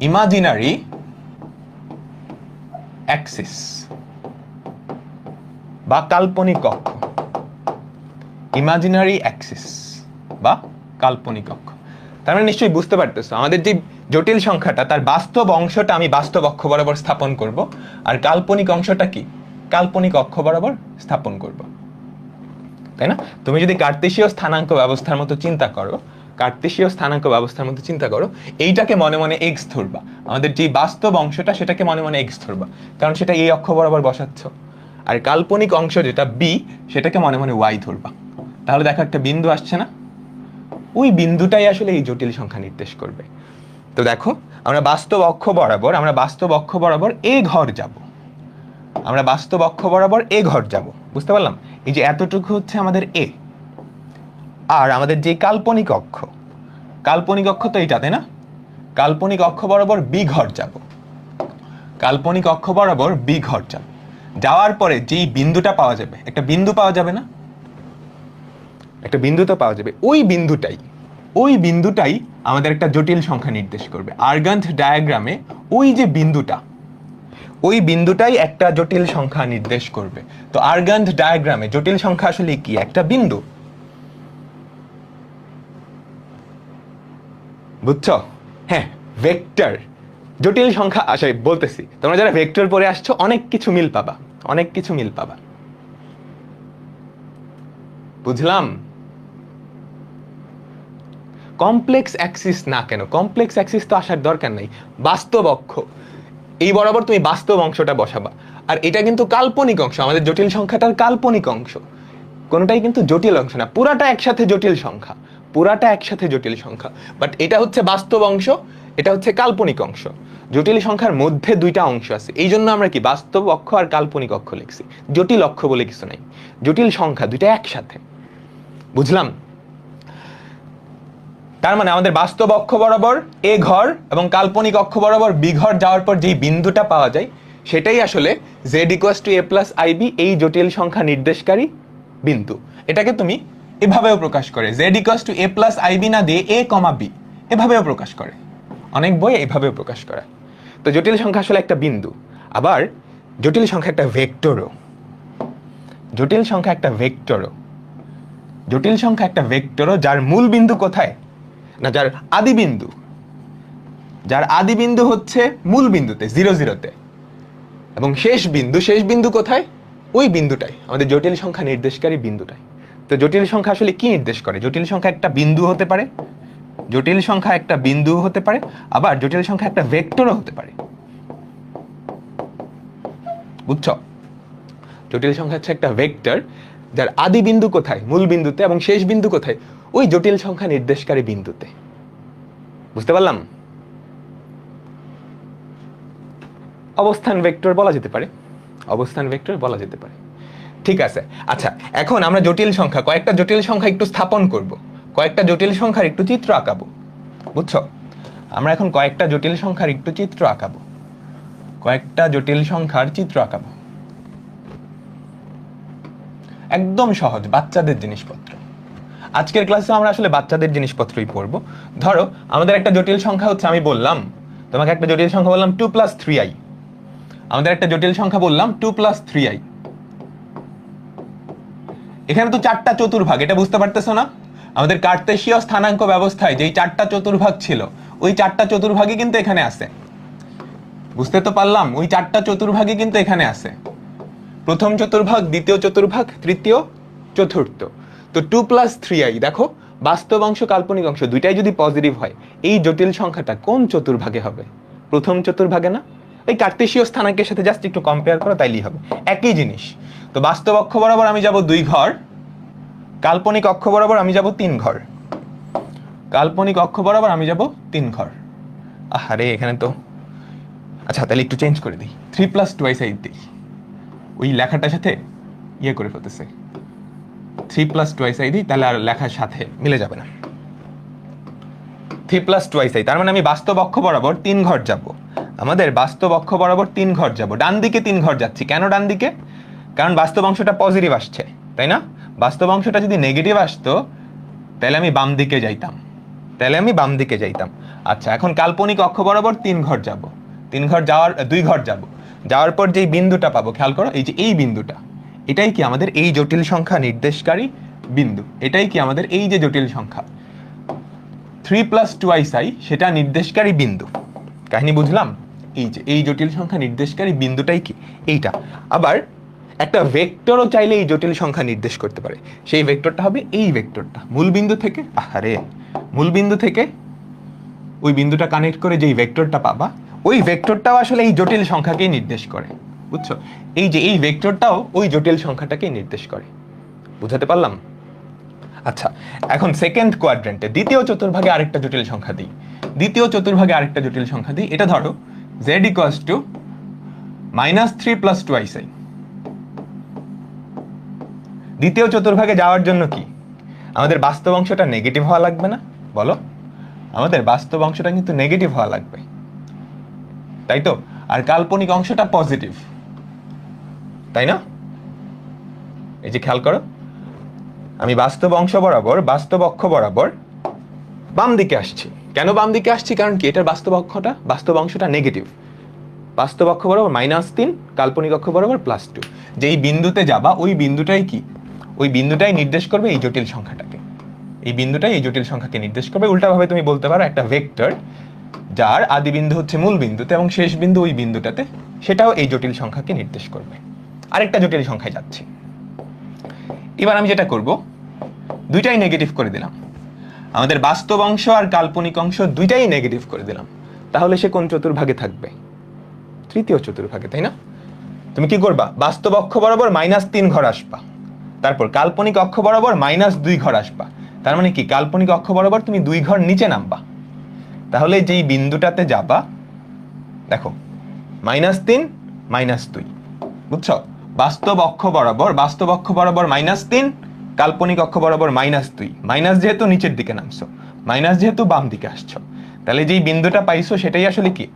ইমাজিনারি অ্যাক্সিস বা কাল্পনিক অক্ষ, ইমাজিনারি অ্যাক্সিস বা কাল্পনিক অক্ষ। তার মানে নিশ্চয়ই বুঝতে পারতেছো আমাদের যে জটিল সংখ্যাটা তার বাস্তব অংশটা আমি বাস্তব অক্ষ বরাবর স্থাপন করব, আর কাল্পনিক অংশটা কি কাল্পনিক অক্ষ বরাবর স্থাপন করব, তাই না? তুমি যদি কার্তেশীয় স্থানাঙ্ক ব্যবস্থার মতো চিন্তা করো, কার্তেশীয় স্থানাঙ্ক ব্যবস্থার মতো চিন্তা করো, এইটাকে মনে মনে x ধরবা, আমাদের যে বাস্তব অংশটা সেটাকে মনে মনে x ধরবা, কারণ সেটা এই অক্ষ বরাবর বসাচ্ছ। আর কাল্পনিক অংশ যেটা b, সেটাকে মনে মনে y ধরবা। তাহলে দেখো একটা বিন্দু আসছে না? ওই বিন্দুটাই আসলে এই জটিল সংখ্যা নির্দেশ করবে। তো দেখো আমরা বাস্তব অক্ষ বরাবর, আমরা বাস্তব অক্ষ বরাবর a ঘর যাব, আমরা বাস্তব অক্ষ বরাবর a ঘর যাব, বুঝতে পারলাম? এই যে এতটুকু হচ্ছে আমাদের a, আর আমাদের যে কাল্পনিক অক্ষ, কাল্পনিক অক্ষ তো এইটা, তাই না? কাল্পনিক অক্ষ বরাবর b ঘর যাব, কাল্পনিক অক্ষ বরাবর b ঘর যাব। যাওয়ার পরে যেই বিন্দুটা পাওয়া যাবে, একটা বিন্দু পাওয়া যাবে না? একটা বিন্দু তো পাওয়া যাবে, ওই বিন্দুটাই, ওই বিন্দুটাই আমাদের একটা জটিল সংখ্যা নির্দেশ করবে। আর্গন্ট ডায়াগ্রামে ওই যে বিন্দুটা, ওই বিন্দুটাই একটা জটিল সংখ্যা নির্দেশ করবে। তো আর্গন্ট ডায়াগ্রামে জটিল সংখ্যা আসলে কি? একটা বিন্দু, বুঝছো? হ্যাঁ, ভেক্টর, জটিল সংখ্যা বলতেছি, তোমরা যারা ভেক্টর পড়ে আসছো অনেক কিছু মিল পাবা, অনেক কিছু মিল পাবা। বুঝলাম? কমপ্লেক্স অ্যাক্সিস না কেন, কমপ্লেক্স অ্যাক্সিস তো আসার দরকার নাই, বাস্তব অক্ষ এই বরাবর তুমি বাস্তব অংশটা বসাবা। আর এটা কিন্তু কাল্পনিক অংশ, আমাদের জটিল সংখ্যাটার কাল্পনিক অংশ, কোনোটাই কিন্তু জটিল অংশ না, পুরাটা একসাথে জটিল সংখ্যা, পুরাটা একসাথে জটিল সংখ্যা। বাট এটা হচ্ছে বাস্তব অংশ, এটা হচ্ছে কাল্পনিক অংশ। জটিল সংখ্যার মধ্যে দুইটা অংশ আছে, এই জন্য আমরা কি বাস্তব অক্ষ আর কাল্পনিক অক্ষ লিখছি, জটিল অক্ষ বলে কিছু নাই, জটিল সংখ্যা দুইটা একসাথে। বুঝলাম? তার মানে আমাদের বাস্তব অক্ষ বরাবর এ ঘর এবং কাল্পনিক অক্ষ বরাবর বি ঘর যাওয়ার পর যেই বিন্দুটা পাওয়া যায় সেটাই আসলে z = a + ib এই জটিল সংখ্যা নির্দেশকারী বিন্দু। এটাকে তুমি এভাবেও প্রকাশ করে, z = a + ib না দিয়ে a, b এভাবেও প্রকাশ করে, অনেক বই এভাবেও প্রকাশ করে। তো জটিল সংখ্যা আসলে একটা বিন্দু, আবার জটিল সংখ্যা একটা ভেক্টরও, জটিল সংখ্যা একটা ভেক্টরও, জটিল সংখ্যা একটা ভেক্টরও যার মূল বিন্দু কোথায় না, যার আদি বিন্দু, যার আদি বিন্দু হচ্ছে মূল বিন্দুতে 0, 0-তে, এবং শেষ বিন্দু কোথায়, ওই বিন্দুটাই আমাদের জটিল সংখ্যা নির্দেশকারী বিন্দুটাই। তো জটিল সংখ্যা আসলে কি নির্দেশ করে? জটিল সংখ্যা একটা বিন্দু হতে পারে, জটিল সংখ্যা একটা বিন্দু হতে পারে, আবার জটিল সংখ্যা একটা ভেক্টরও হতে পারে। বুঝছো? জটিল সংখ্যা হচ্ছে একটা ভেক্টর যার আদি বিন্দু কোথায়, মূল বিন্দুতে, এবং শেষ বিন্দু কোথায়, ওই জটিল সংখ্যা নির্দেশকারী বিন্দুতে। বুঝতে পারলাম? অবস্থান ভেক্টর বলা যেতে পারে, অবস্থান ভেক্টর বলা যেতে পারে। ঠিক আছে, আচ্ছা এখন আমরা জটিল সংখ্যা, কয়েকটা জটিল সংখ্যা একটু স্থাপন করব, কয়েকটা জটিল সংখ্যার একটু চিত্র আঁকাবো। বুঝছো? আমরা এখন কয়েকটা জটিল সংখ্যার একটু চিত্র আঁকাবো, কয়েকটা জটিল সংখ্যার চিত্র আঁকাবো। একদম সহজ, বাচ্চাদের জিনিসপত্র। আজকের ক্লাসে আমরা আসলে বাচ্চাদের জিনিসপত্রই পড়ব। ধরো আমাদের একটা জটিল সংখ্যা হচ্ছে, আমি বললাম তোমাকে একটা জটিল সংখ্যা বললাম 2 + 3i, আমাদের একটা জটিল সংখ্যা বললাম 2 + 3i। এখানে তো চারটা চতুর্ভাগ, এটা বুঝতে পারতেছো না? আমাদের কার্তেশীয় স্থানাঙ্ক ব্যবস্থায় যেই চারটা চতুর্ভাগ ছিল, ওই চারটা চতুর্ভাগই কিন্তু এখানে আছে। বুঝতে তো পারলাম? ওই চারটা চতুর্ভাগই কিন্তু এখানে আছে, প্রথম চতুর্ভাগ, দ্বিতীয় চতুর্ভাগ, তৃতীয়, চতুর্থ। তো 2 + 3i, দেখো বাস্তব অংশ কাল্পনিক অংশ দুইটাই যদি পজিটিভ হয়, এই জটিল সংখ্যাটা কোন চতুর্ভাগে হবে? প্রথম চতুর্ভাগে না? এই কার্তেশীয় স্থানাঙ্কের সাথে জাস্ট একটু কম্পেয়ার করো, তাইলেই হবে, একই জিনিস। তো বাস্তব অক্ষ বরাবর আমি যাব 2 ঘর, কাল্পনিক অক্ষ বরাবর আমি যাব 3 ঘর, কাল্পনিক অক্ষ বরাবর আমি যাব 3 ঘর। আরে এখানে তো, আচ্ছা তাহলে একটু চেঞ্জ করে দিই, 3 + 2i দিই, ওই লেখাটার সাথে ইয়ে করে ফেলতেছে, 3 + 2i দিই, তাহলে আর লেখার সাথে মিলে যাবে না। 3 + 2i, তার মানে আমি বাস্তব অক্ষ বরাবর 3 ঘর যাব, আমাদের বাস্তব অক্ষ বরাবর 3 ঘর যাব, ডান দিকে 3 ঘর যাচ্ছি। কেন ডান দিকে? কারণ বাস্তব অংশটা পজিটিভ আসছে, তাই না? বাস্তব অংশটা যদি নেগেটিভ আসতো তাহলে আমি বাম দিকে যাইতাম, তাহলে আমি বাম দিকে যাইতাম। আচ্ছা এখন কাল্পনিক অক্ষ বরাবর 3 ঘর যাব, 3 ঘর যাওয়ার 2 ঘর যাব, যাওয়ার পর যেই বিন্দুটা পাবো, খেয়াল করো এই যে এই বিন্দুটা, এটাই কি আমাদের এই জটিল সংখ্যা নির্দেশকারী বিন্দু, এটাই কি আমাদের এই যে জটিল সংখ্যা 3 + 2i, সেটা নির্দেশকারী বিন্দু। কাহিনী বুঝলাম? এই যে এই জটিল সংখ্যা নির্দেশকারী বিন্দুটাই কি এইটা। আবার একটা ভেক্টরও চাইলে এই জটিল সংখ্যা নির্দেশ করতে পারে, সেই ভেক্টরটা হবে এই ভেক্টরটা, মূল বিন্দু থেকে, মূল বিন্দু থেকে ওই বিন্দুটা কানেক্ট করে যেই ভেক্টরটা পাবা, ওই ভেক্টরটাও আসলে এই জটিল সংখ্যাকেই নির্দেশ করে। বুঝছো? এই যে এই ভেক্টরটাও ওই জটিল সংখ্যাটাকেই নির্দেশ করে। বুঝাতে পারলাম? আচ্ছা এখন সেকেন্ড কোয়াড্রেন্টে দ্বিতীয় চতুর্ভাগে আরেকটা জটিল সংখ্যা দিই, দ্বিতীয় চতুর্ভাগে আরেকটা জটিল সংখ্যা দিই। এটা ধরো z = -3 + 2i। দ্বিতীয় চতুর্ভাগে যাওয়ার জন্য কি আমাদের বাস্তব অংশটা নেগেটিভ হওয়া লাগবে না? বলো, আমাদের বাস্তব অংশটা কিন্তু নেগেটিভ হওয়া লাগবে, তাই তো? আর কাল্পনিক অংশটা পজিটিভ, তাই না? এই যে খেয়াল করো, আমি বাস্তব অংশ বরাবর, বাস্তব অক্ষ বরাবর বাম দিকে আসছি। কেন বাম দিকে আসছি? কারণ কি এটার বাস্তব অংশটা নেগেটিভ, বাস্তব অক্ষ বরাবর -3, কাল্পনিক অক্ষ বরাবর +2। যেই বিন্দুতে যাবা ওই বিন্দুটাই কি, ওই বিন্দুটাই নির্দেশ করবে এই জটিল সংখ্যাটাকে, এই বিন্দুটাই এই জটিল সংখ্যাকে নির্দেশ করবে। উল্টাভাবে তুমি বলতে পারো একটা ভেক্টর যার আদি বিন্দু হচ্ছে মূল বিন্দুতে এবং শেষ বিন্দু ওই বিন্দুটাতে, সেটাও এই জটিল সংখ্যাকে নির্দেশ করবে। আরেকটা জটিল সংখ্যায় যাচ্ছি। এবার আমি যেটা করব, দুইটাই নেগেটিভ করে দিলাম, আমাদের বাস্তব অংশ আর কাল্পনিক অংশ দুইটাই নেগেটিভ করে দিলাম। তাহলে সে কোন চতুর্ভাগে থাকবে? তৃতীয় চতুর্ভাগে, তাই না? তুমি কি করবা? বাস্তব অক্ষ বরাবর -3 ঘর আসবা, তারপর কাল্পনিক অক্ষ বরাবর -2 ঘর আসবা। তার মানে কি, কাল্পনিক অক্ষ বরাবর তুমি 2 ঘর নিচে নামবা। তাহলে যেই বিন্দুটাতে যাবা, দেখো -3 -2, বুঝছো? বাস্তব অক্ষ বরাবর -3, কাল্পনিক অক্ষ বরাবর -2, মাইনাস যেহেতু নিচের দিকে নামছো, মাইনাস যেহেতু বাম দিকে আসছো, তাহলে যেই বিন্দুটা পাইছো সেটাই আসলে কি,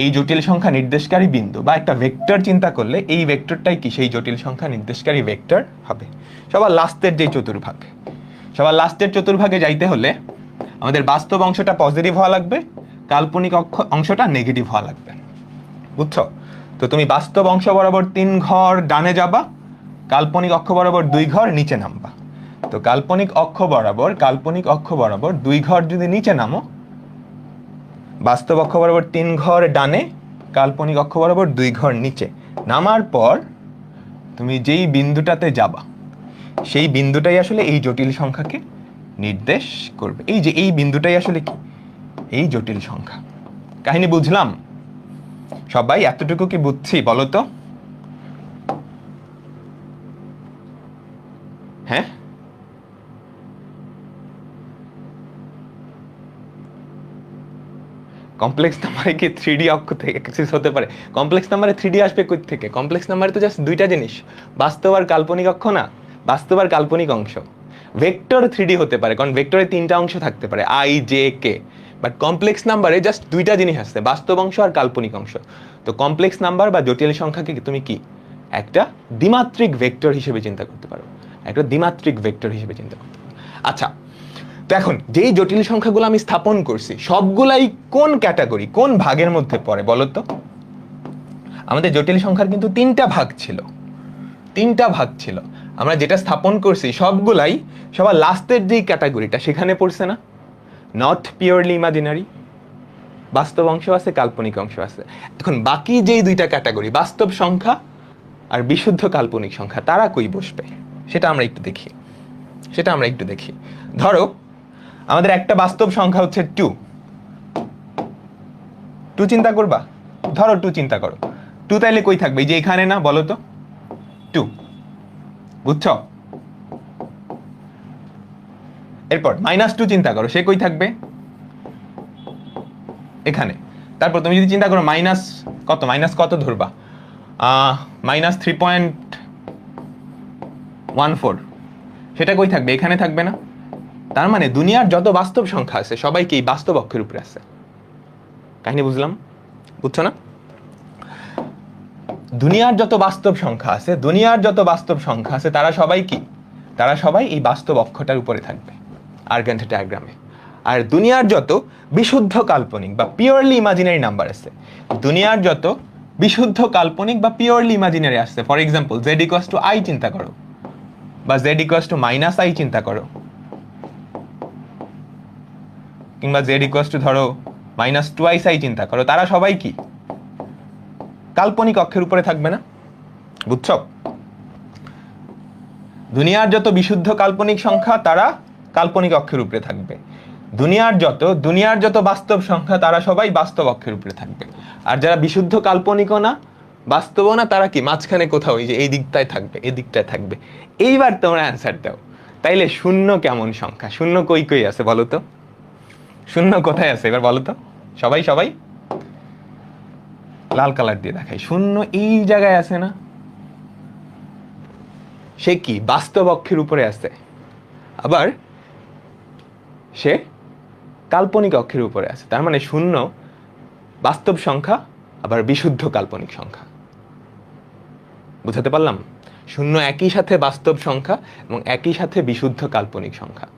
এই জটিল সংখ্যা নির্দেশকারী বিন্দু। বা একটা ভেক্টর চিন্তা করলে এই ভেক্টরটাই কি সেই জটিল সংখ্যা নির্দেশকারী ভেক্টর হবে। সবার লাস্টের যে চতুর্ভাগ, সবার লাস্টের চতুর্ভাগে যাইতে হলে আমাদের বাস্তব অংশটা পজিটিভ হওয়া লাগবে, কাল্পনিক অংশটা নেগেটিভ হওয়া লাগবে, বুঝছো? তো তুমি বাস্তব অংশ বরাবর 3 ঘর ডানে যাবা, কাল্পনিক অক্ষ বরাবর 2 ঘর নিচে নামবা। তো কাল্পনিক অক্ষ বরাবর 2 ঘর যদি নিচে নামো, বাস্তব অক্ষ বরাবর 3 ঘর ডানে, কাল্পনিক অক্ষ বরাবর 2 ঘর নিচে নামার পর তুমি যেই বিন্দুটাতে যাবা, সেই বিন্দুটাই আসলে এই জটিল সংখ্যাকে নির্দেশ করবে। এই যে এই বিন্দুটাই আসলে কি, এই জটিল সংখ্যা। কাহিনী বুঝলাম সবাই? এতটুকু কি বুঝছি বলো তো? হ্যাঁ, কমপ্লেক্স নাম্বারে কি 3D অক্ষ থেকে অ্যাক্সেস হতে পারে? কমপ্লেক্স নাম্বারে 3D আসবে কই থেকে? কমপ্লেক্স নাম্বারে তো জাস্ট দুইটা জিনিস, বাস্তব আর কাল্পনিক অক্ষ না, বাস্তব আর কাল্পনিক অংশ। ভেক্টর 3D হতে পারে, কারণ ভেক্টরে 3টা অংশ থাকতে পারে, I J K, but complex নাম্বারে জাস্ট দুইটা জিনিস আসছে, বাস্তব অংশ আর কাল্পনিক অংশ। তো কমপ্লেক্স নাম্বার বা জটিল সংখ্যাকে তুমি কি একটা দ্বিমাত্রিক ভেক্টর হিসেবে চিন্তা করতে পারো, একটা দ্বিমাত্রিক ভেক্টর হিসেবে চিন্তা করতে পারো। আচ্ছা, তো এখন যেই জটিল সংখ্যাগুলো আমি স্থাপন করছি সবগুলাই কোন ক্যাটাগরি, কোন ভাগের মধ্যে পড়ে বলো তো? আমাদের জটিল সংখ্যার কিন্তু 3টা ভাগ ছিল, 3টা ভাগ ছিল। আমরা যেটা স্থাপন করছি সবগুলাই সবার লাস্টের যেই ক্যাটাগরিটা সেখানে পড়ছে না? নট পিওরলি ইমাজিনারি, বাস্তব অংশ আছে, কাল্পনিক অংশ আছে। এখন বাকি যেই দুইটা ক্যাটাগরি, বাস্তব সংখ্যা আর বিশুদ্ধ কাল্পনিক সংখ্যা, তারা কই বসবে সেটা আমরা একটু দেখি। ধরো আমাদের একটা বাস্তব সংখ্যা হচ্ছে 2 চিন্তা করবা, ধরো 2 চিন্তা করো। 2 তাইলে কই থাকবে? এই যে এখানে না, বলো তো 2, বুঝছো? এরপর -2 চিন্তা করো, সে কই থাকবে? এখানে। তারপর তুমি যদি চিন্তা করো মাইনাস কত ধরবা, -3.14, সেটা কই থাকবে? এখানে থাকবে না? তার মানে দুনিয়ার যত বাস্তব সংখ্যা আছে সবাই কি বাস্তব অক্ষের উপরে আছে। কাহিনী বুঝছো না? দুনিয়ার যত বাস্তব সংখ্যা আছে তারা সবাই কি, তারা সবাই এই বাস্তব অক্ষটার উপরে থাকবে আর্গান ডায়াগ্রামে। আর দুনিয়ার যত বিশুদ্ধ কাল্পনিক বা পিওরলি ইমাজিনারি নাম্বার আছে, দুনিয়ার যত বিশুদ্ধ কাল্পনিক বা পিওরলি ইমাজিনারি আসছে, ফর এক্সাম্পল z = i চিন্তা করো, বা z = -i চিন্তা করো, কিংবা z ধরো -2i চিন্তা করো, তারা সবাই কি কাল্পনিক অক্ষের উপরে থাকবে না? বুঝছো? দুনিয়ার যত বিশুদ্ধ কাল্পনিক সংখ্যা তারা কাল্পনিক অক্ষের উপরে থাকবে, দুনিয়ার যত বাস্তব সংখ্যা তারা সবাই বাস্তব অক্ষের উপরে থাকবে। আর যারা বিশুদ্ধ কাল্পনিকও না বাস্তবও না, তারা কি মাঝখানে কোথাও এই দিকটায় থাকবে। এইবার তোমরা অ্যান্সার দাও, তাইলে শূন্য কেমন সংখ্যা? শূন্য কই আছে বলো তো? শূন্য কোথায় আছে এবার বলো তো? সবাই লাল কালার দিয়ে দেখাই। শূন্য এই জায়গায় আছে না? সে কি বাস্তব অক্ষের উপরে আছে, আবার সে কাল্পনিক অক্ষের উপরে আছে। তার মানে শূন্য বাস্তব সংখ্যা, আবার বিশুদ্ধ কাল্পনিক সংখ্যা। বুঝাতে পারলাম? শূন্য একই সাথে বাস্তব সংখ্যা এবং একই সাথে বিশুদ্ধ কাল্পনিক সংখ্যা।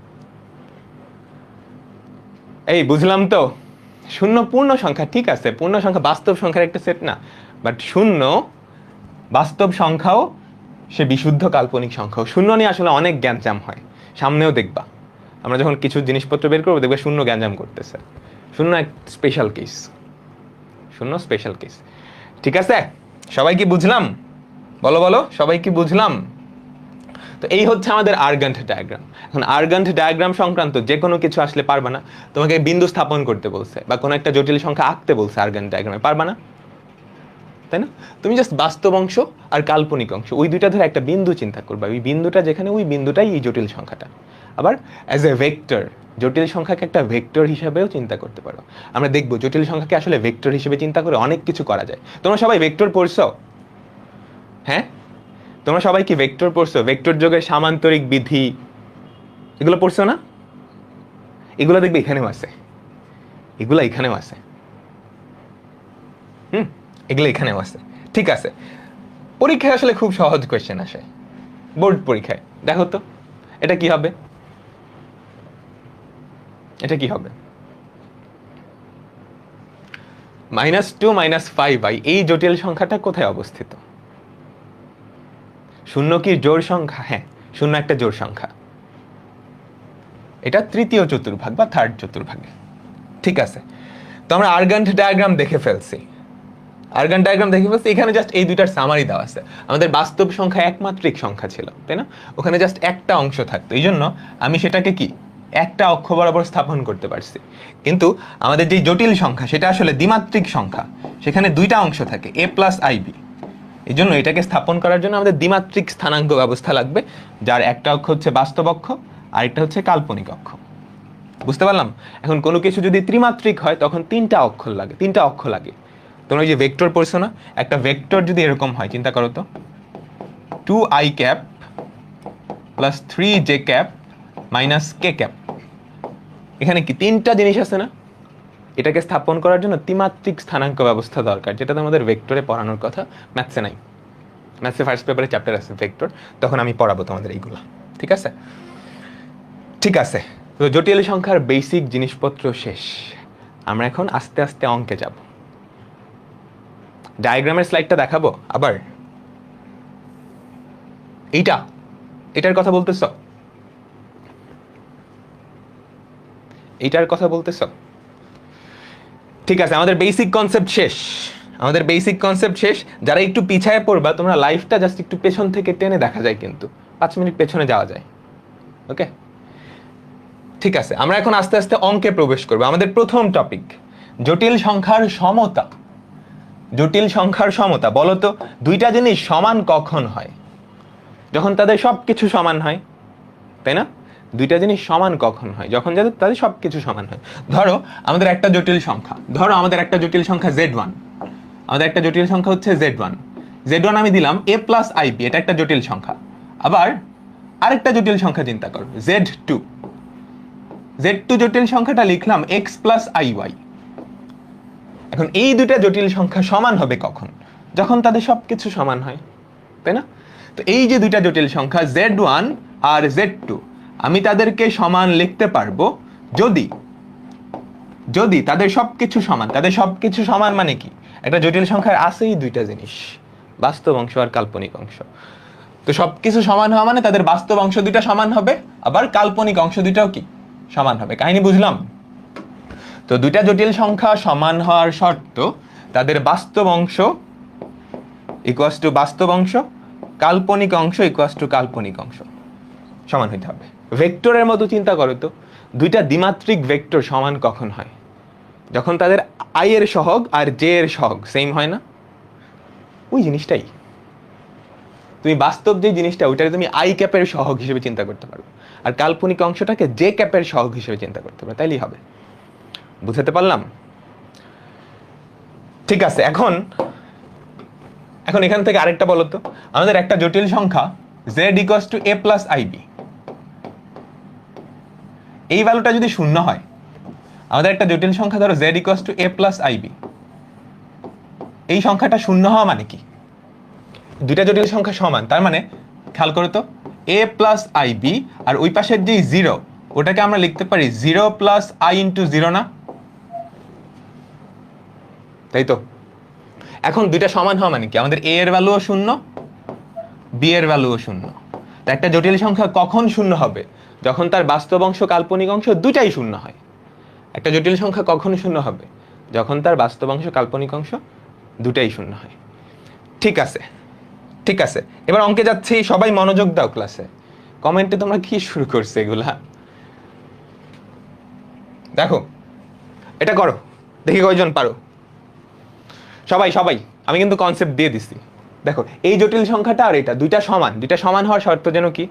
এই বুঝলাম তো? শূন্য পূর্ণ সংখ্যা, ঠিক আছে, পূর্ণ সংখ্যা বাস্তব সংখ্যার একটা সেট না, বাট শূন্য বাস্তব সংখ্যাও, সে বিশুদ্ধ কাল্পনিক সংখ্যাও। শূন্য নিয়ে আসলে অনেক গ্যাঞ্জাম হয়, সামনেও দেখবা আমরা যখন কিছু জিনিসপত্র বের করবো দেখবে শূন্য গ্যাঞ্জাম করতেছে। শূন্য এক স্পেশাল কেস, শূন্য স্পেশাল কেস। ঠিক আছে, সবাই কি বুঝলাম? বলো বলো, সবাই কি বুঝলাম? তো এই হচ্ছে আমাদের আর্গান্ট ডায়াগ্রাম। এখন আর্গান্ট ডায়াগ্রাম সংক্রান্ত যে কোনো কিছু আসলে পারবা না, তোমাকে বিন্দু স্থাপন করতে বলছে বা কোনো একটা জটিল সংখ্যা আঁকতে বলছে আর্গান্ট ডায়াগ্রামে, পারবা না, তাই না? তুমি জাস্ট বাস্তব অংশ আর কাল্পনিক অংশ ওই দুইটা ধরে একটা বিন্দু চিন্তা করবা, ওই বিন্দুটা যেখানে, ওই বিন্দুটাই এই জটিল সংখ্যাটা। আবার অ্যাজ এ ভেক্টর, জটিল সংখ্যাকে একটা ভেক্টর হিসাবেও চিন্তা করতে পারো। আমরা দেখবো জটিল সংখ্যাকে আসলে ভেক্টর হিসেবে চিন্তা করে অনেক কিছু করা যায়। তোমরা সবাই ভেক্টর পড়ছো? হ্যাঁ, তোমরা সবাই কি ভেক্টর পড়ছো? ভেক্টর যোগের সামান্তরিক বিধি এগুলো পড়ছো না? এগুলো দেখবে এখানেও আছে, এগুলো এখানেও আছে, এগুলো এখানেও আছে। ঠিক আছে, পরীক্ষায় আসলে খুব সহজ কোয়েশ্চেন আসে, বোর্ড পরীক্ষায়। দেখো তো এটা কি হবে, এটা কি হবে? -2 -5i এই জটিল সংখ্যাটা কোথায় অবস্থিত? শূন্য কি জোড় সংখ্যা? হ্যাঁ, শূন্য একটা জোড় সংখ্যা। এটা তৃতীয় চতুর্ভাগ বা থার্ড চতুর্ভাগে। ঠিক আছে, তো আমরা আর্গান্ট ডায়াগ্রাম দেখে ফেলছি, আর্গান ডায়াগ্রাম দেখে ফেলছি। এখানে জাস্ট এই দুইটার সামারি দেওয়া আছে। আমাদের বাস্তব সংখ্যা একমাত্রিক সংখ্যা ছিল, তাই না? ওখানে জাস্ট একটা অংশ থাকতো, এই জন্য আমি সেটাকে কি একটা অক্ষ বরাবর স্থাপন করতে পারছি। কিন্তু আমাদের যে জটিল সংখ্যা সেটা আসলে দ্বিমাত্রিক সংখ্যা, সেখানে দুইটা অংশ থাকে, a প্লাস আইবি। এই জন্য এটাকে স্থাপন করার জন্য আমাদের দ্বিমাত্রিক স্থানাঙ্ক ব্যবস্থা লাগবে, যার একটা অক্ষ হচ্ছে বাস্তব অক্ষ, আরেকটা হচ্ছে কাল্পনিক অক্ষ। বুঝতে পারলাম? এখন কোনো কিছু যদি ত্রিমাত্রিক হয় তখন তিনটা অক্ষর লাগে, তিনটা অক্ষ লাগে। তোমরা ওই যে ভেক্টর পড়ছো না, একটা ভেক্টর যদি এরকম হয়, চিন্তা করো তো, 2i cap plus 3j cap minus k cap. এখানে কি তিনটা জিনিস আছে না? এটাকে স্থাপন করার জন্য ত্রিমাত্রিক স্থানাঙ্ক ব্যবস্থা দরকার, যেটা তোমাদের ভেক্টরে পড়ানোর কথা, ম্যাথসে নাই। ম্যাথসে ফার্স্ট পেপারে চ্যাপ্টার আছে ভেক্টর, তখন আমি পড়াবো তোমাদের এইগুলা। ঠিক আছে, ঠিক আছে। তো জটিল সংখ্যার বেসিক জিনিসপত্র শেষ, আমরা এখন আস্তে আস্তে অঙ্কে যাব। ডায়াগ্রামের স্লাইডটা দেখাবো আবার, এটার কথা বলতেছ, এইটার কথা বলতেছ? ঠিক আছে, আমাদের বেসিক কনসেপ্ট শেষ, আমাদের বেসিক কনসেপ্ট শেষ। যারা একটু পিছায় পড়বা, তোমরা লাইফটা জাস্ট একটু পেছন থেকে টেনে দেখা যায়, কিন্তু 5 মিনিট পেছনে যাওয়া যায়। ওকে, ঠিক আছে, আমরা এখন আস্তে আস্তে অঙ্কে প্রবেশ করবো। আমাদের প্রথম টপিক জটিল সংখ্যার সমতা। জটিল সংখ্যার সমতা, বলতো দুইটা জিনিস সমান কখন হয়? যখন তাদের সবকিছু সমান হয়, তাই না? দুইটা জিনিস সমান কখন হয়? যখন তাদের সবকিছু সমান হয়। ধরো আমাদের একটা জটিল সংখ্যা, ধরো আমাদের একটা জটিল সংখ্যা z1, আমাদের একটা জটিল সংখ্যা হচ্ছে z1, z1 আমি দিলাম a প্লাস আইবি, এটা একটা জটিল সংখ্যা। আবার আরেকটা জটিল সংখ্যা চিন্তা করো, z2, z2 জটিল সংখ্যাটা লিখলাম x প্লাস আইওয়াই। এখন এই দুইটা জটিল সংখ্যা সমান হবে কখন? যখন তাদের সবকিছু সমান হয়, তাই না? তো এই যে দুইটা জটিল সংখ্যা z1 আর z2, আমি তাদেরকে সমান লিখতে পারবো যদি যদি তাদের সবকিছু সমান। তাদের সবকিছু সমান মানে কি? একটা জটিল সংখ্যার আছেই দুইটা জিনিস, বাস্তব অংশ আর কাল্পনিক অংশ। তো সবকিছু সমান হওয়া মানে তাদের বাস্তব অংশ দুইটা সমান হবে, আবার কাল্পনিক অংশ দুইটাও কি সমান হবে। কাহিনী বুঝলাম? তো দুইটা জটিল সংখ্যা সমান হওয়ার শর্ত তাদের বাস্তব অংশ ইকুয়াস টু বাস্তব অংশ, কাল্পনিক অংশ ইকুয়াস টু কাল্পনিক অংশ সমান হইতে হবে। ভেক্টরের মতো চিন্তা করো তো, দুইটা দ্বিমাত্রিক ভেক্টর সমান কখন হয়? যখন তাদের আই এর সহগ আর জে এর সহগ সেম হয় না? ওই জিনিসটাই তুমি বাস্তব যে জিনিসটা, ওইটাকে তুমি আই ক্যাপের সহগ হিসেবে চিন্তা করতে পারো, আর কাল্পনিক অংশটাকে জে ক্যাপের সহগ হিসেবে চিন্তা করতে পারো, তাইলেই হবে। বুঝতে পারলাম? ঠিক আছে, এখন এখান থেকে আরেকটা বলো তো, আমাদের একটা জটিল সংখ্যা z equals to a plus i b, এই ভ্যালুটা যদি শূন্য হয়, আমাদের একটা জটিল সংখ্যা ধরো z equals to a plus i b, এই সংখ্যাটা শূন্য হওয়া মানে কি? দুইটা জটিল সংখ্যা সমান, তার মানে খেয়াল করো তো, a প্লাস আইবি আর ওই পাশের যে জিরো, ওটাকে আমরা লিখতে পারি 0 প্লাস আই ইন্টু 0 না? তাই তো? এখন দুইটা সমান হওয়া মানে কি? আমাদের a এর ভ্যালুও শূন্য, b এর ভ্যালুও শূন্য। তো একটা জটিল সংখ্যা কখন শূন্য হবে? যখন তার বাস্তব অংশ কাল্পনিক অংশ দুইটাই শূন্য হয়। একটা জটিল সংখ্যা কখন শূন্য হবে? যখন তার বাস্তব অংশ কাল্পনিক অংশ দুটাই শূন্য হয়। ঠিক আছে, ঠিক আছে, এবার অঙ্কে যাচ্ছি, সবাই মনোযোগ দাও ক্লাসে। কমেন্টে তোমরা কি শুরু করছে এগুলা? দেখো, এটা করো, দেখি কয়জন পারো। সবাই সবাই, আমি কিন্তু কনসেপ্ট দিয়ে দিছি। দেখো, এই জটিল সংখ্যাটা আর এটা দুইটা সমান, দুইটা সমান হওয়ার শর্ত যেন কি?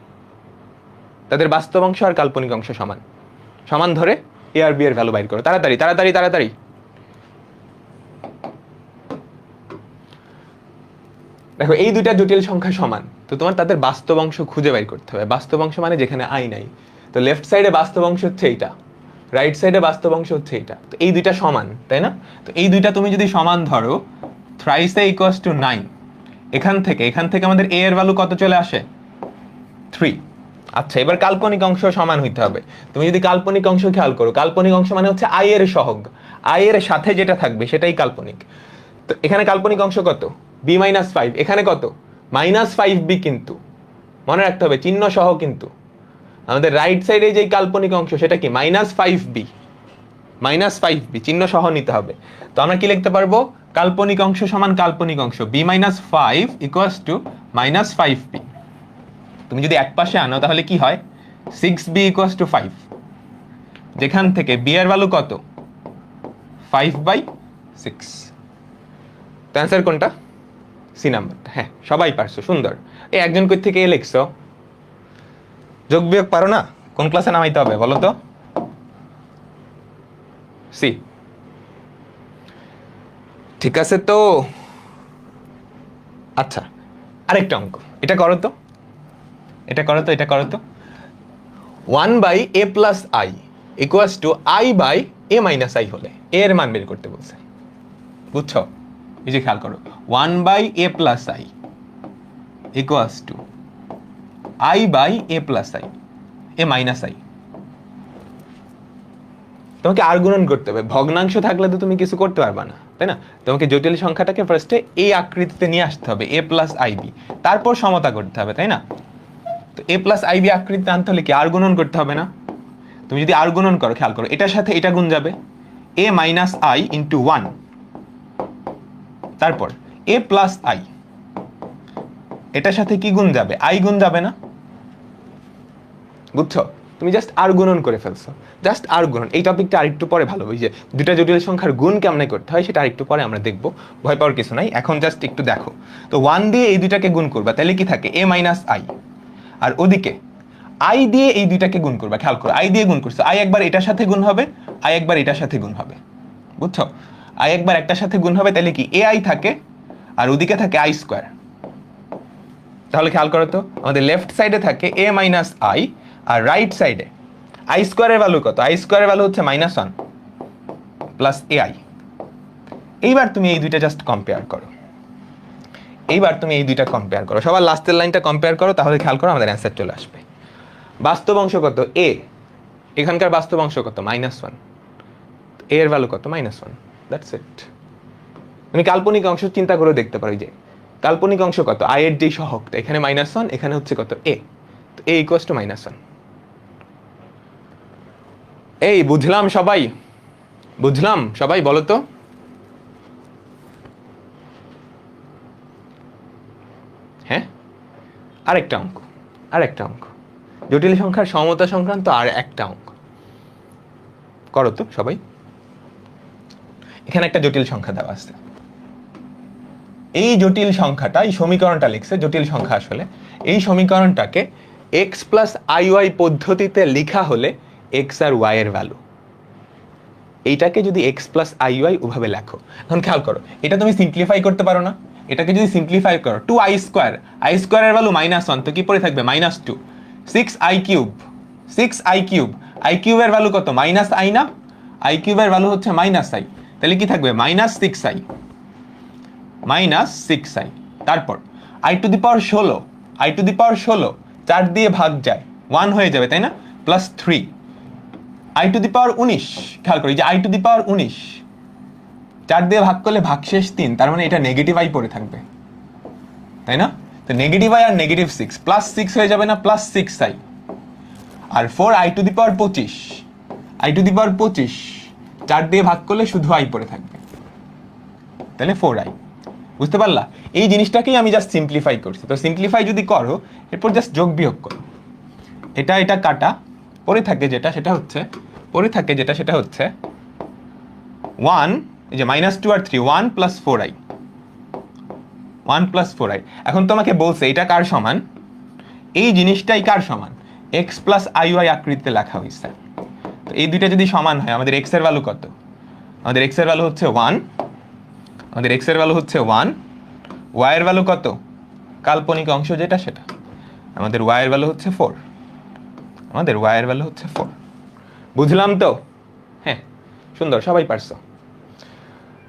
তাদের বাস্তব অংশ আর কাল্পনিক অংশ সমান। সমান ধরে এ আর বি এর ভ্যালু বাইর করো, তাড়াতাড়ি তাড়াতাড়ি তাড়াতাড়ি। দেখো, এই দুইটা জটিল সংখ্যা সমান, তো তোমার তাদের বাস্তব অংশ খুঁজে বাইর করতে হবে। বাস্তব অংশ মানে যেখানে আই নাই। তো লেফট সাইডে বাস্তব অংশ হচ্ছে এইটা, রাইট সাইডে বাস্তব অংশ হচ্ছে এইটা। তো এই দুইটা সমান, তাই না? তো এই দুইটা তুমি যদি সমান ধরো, থ্রাইস এ ইকুয়ালস টু 9, এখান থেকে আমাদের এ এর ভ্যালু কত চলে আসে? 3। আচ্ছা, এবার কাল্পনিক অংশ সমান হইতে হবে। তুমি যদি কাল্পনিক অংশ খেয়াল করো, কাল্পনিক অংশ মানে হচ্ছে আই এর সহগ, আই এর সাথে যেটা থাকবে সেটাই কাল্পনিক। তো এখানে কাল্পনিক অংশ কত? b-5। এখানে কত? -5b। কিন্তু মনে রাখতে হবে চিহ্ন সহ, কিন্তু আমাদের রাইট সাইডে যে কাল্পনিক অংশ সেটা কি? -5b, -5b চিহ্ন সহ নিতে হবে। তো আমরা কি লিখতে পারবো? কাল্পনিক অংশ সমান কাল্পনিক অংশ, b-5 ইকুয়ালস টু -5b। তুমি যদি এক পাশে আনো তাহলে কি হয়? 6b equals to 5। যেখান থেকে b এর ভ্যালু কত? 5/6। তো অ্যান্সার কোনটা? সি নাম্বারটা। হ্যাঁ, সবাই পারছো, সুন্দর। এই একজন কই থেকে এ লিখছো? যোগ বিয়োগ পারো না? কোন ক্লাসে নামাইতে হবে বলো তো? সি। ঠিক আছে, তো আচ্ছা, আরেকটা অঙ্ক, এটা করো তো, এটা করো তো, এটা করো তো। 1/a+i ইকুয়ালস টু i/a-i হলে এ এর মান বের করতে বলছে, বুঝছো? এই যে খেয়াল করো, 1/a+i equals to i/a+i, a-i। তোমাকে আর গুণন করতে হবে। ভগ্নাংশ থাকলে তো তুমি কিছু করতে পারবে না, তাই না? তোমাকে জটিল সংখ্যাটাকে ফার্স্টে এই আকৃতিতে নিয়ে আসতে হবে, a+ib, তারপর সমতা করতে হবে, তাই না? তো a+ib আকৃতিতে আনতে হলে কি আর গুণন করতে হবে না? তুমি যদি আর গুণন করো, খেয়াল করো, এটার সাথে এটা গুণ যাবে, a-i ইন্টু 1, তারপর a+i, এটার সাথে কি গুণ যাবে? i গুণ যাবে না? বুঝছো? তুমি জাস্ট আর গুণন করে ফেলছো, জাস্ট আর গুণন। এই টপিকটা আরেকটু পরে ভালো, ওই যে দুটা জটিল সংখ্যার গুণ কেমনে করতে হয় সেটা আরেকটু পরে আমরা দেখবো, ভয় পাওয়ার কিছু নাই, এখন জাস্ট একটু দেখো। তো 1 দিয়ে এই দুইটাকে গুণ করবা, তাহলে কি থাকে? a-i। আর ওদিকে i দিয়ে এই দুইটাকে গুণ করবা, খেয়াল করো, i দিয়ে গুণ করছো, i একবার এটার সাথে গুণ হবে, i একবার এটার সাথে গুণ হবে, বুঝছো? i একবার একটার সাথে গুণ হবে, তাহলে কি ai থাকে আর ওদিকে থাকে i স্কোয়ার। তাহলে খেয়াল করো তো, আমাদের লেফট সাইডে থাকে a-i আর রাইট সাইডে আই স্কোয়ারের ভ্যালু কত? আই স্কোয়ারের ভ্যালু হচ্ছে -1 প্লাস ai। এইবার তুমি এই দুইটা জাস্ট কম্পেয়ার করো, এইবার তুমি এই দুইটা কম্পেয়ার করো, সবার লাস্টের লাইনটা কম্পেয়ার করো, তাহলে খেয়াল করো আমাদের অ্যান্সার চলে আসবে। বাস্তব অংশ কত? a, এখানকার বাস্তব অংশ কত? -1, a এর ভ্যালু কত? -1, দ্যাটস ইট। তুমি কাল্পনিক অংশ চিন্তা করে দেখতে পারো, যে কাল্পনিক অংশ কত? i এর যে সহগটা, এখানে -1, এখানে হচ্ছে কত? a। তো a ইকুয়ালস টু -1। এই বুঝলাম সবাই? বুঝলাম সবাই? বলো তো। হ্যাঁ, আরেকটা অঙ্ক, আরেকটা অঙ্ক, জটিল সংখ্যার সমতা সংক্রান্ত আর একটা অঙ্ক করো তো সবাই। এখানে একটা জটিল সংখ্যা দেওয়া আছে, এই জটিল সংখ্যাটা, এই সমীকরণটা লিখছে জটিল সংখ্যা, আসলে এই সমীকরণটাকে x প্লাস iy পদ্ধতিতে লেখা হলে x আর y এর ভ্যালু, এইটাকে যদি x প্লাস iy ওভাবে লেখো। এখন খেয়াল করো, এটা তুমি সিম্পলিফাই করতে পারো না? এটাকে যদি সিম্পলিফাই করো, 2i স্কোয়ার, i স্কোয়ারের ভ্যালু -1, তো কি পড়ে থাকবে? -2। 6i cube, 6i cube, i কিউবের ভ্যালু কত? -i না? i কিউবের ভ্যালু হচ্ছে -i, তাহলে কি থাকবে? -6i, -6i। তারপর i to the power 16, i to the power 16 4 দিয়ে ভাগ যায় 1 হয়ে যাবে, তাই না? +3 i টু দি পাওয়ার 19, খেয়াল করি যে i টু দি পাওয়ার 19 4 দিয়ে ভাগ করলে ভাগশেষ 3, তার মানে এটা নেগেটিভ i পড়ে থাকবে, তাই না? তো নেগেটিভ i আর -6 +6 হয়ে যাবে না? +6i। আর 4i to the power 25, i to the power 25 4 দিয়ে ভাগ করলে শুধু i পড়ে থাকবে, তাহলে 4i। বুঝতে পারলা? এই জিনিসটাকেই আমি জাস্ট সিম্পলিফাই করছি। তো সিম্পলিফাই যদি করো, এরপর জাস্ট যোগ বিয়োগ করো, এটা কাটা, পড়ে থাকে যেটা সেটা হচ্ছে 1, এই যে -2 আর 3, 1 + 4i, 1 + 4i। এখন তোমাকে বলছে এটা কার সমান, এই জিনিসটাই কার সমান, x + iy আকৃতিতে লেখা হয়েছে। তো এই দুইটা যদি সমান হয়, আমাদের x এর ভ্যালু কত? আমাদের x এর ভ্যালু হচ্ছে 1, y এর ভ্যালু কত, কাল্পনিক অংশ যেটা সেটা, আমাদের y এর ভ্যালু হচ্ছে 4, বুঝলাম তো? হ্যাঁ, সুন্দর, সবাই পারছো।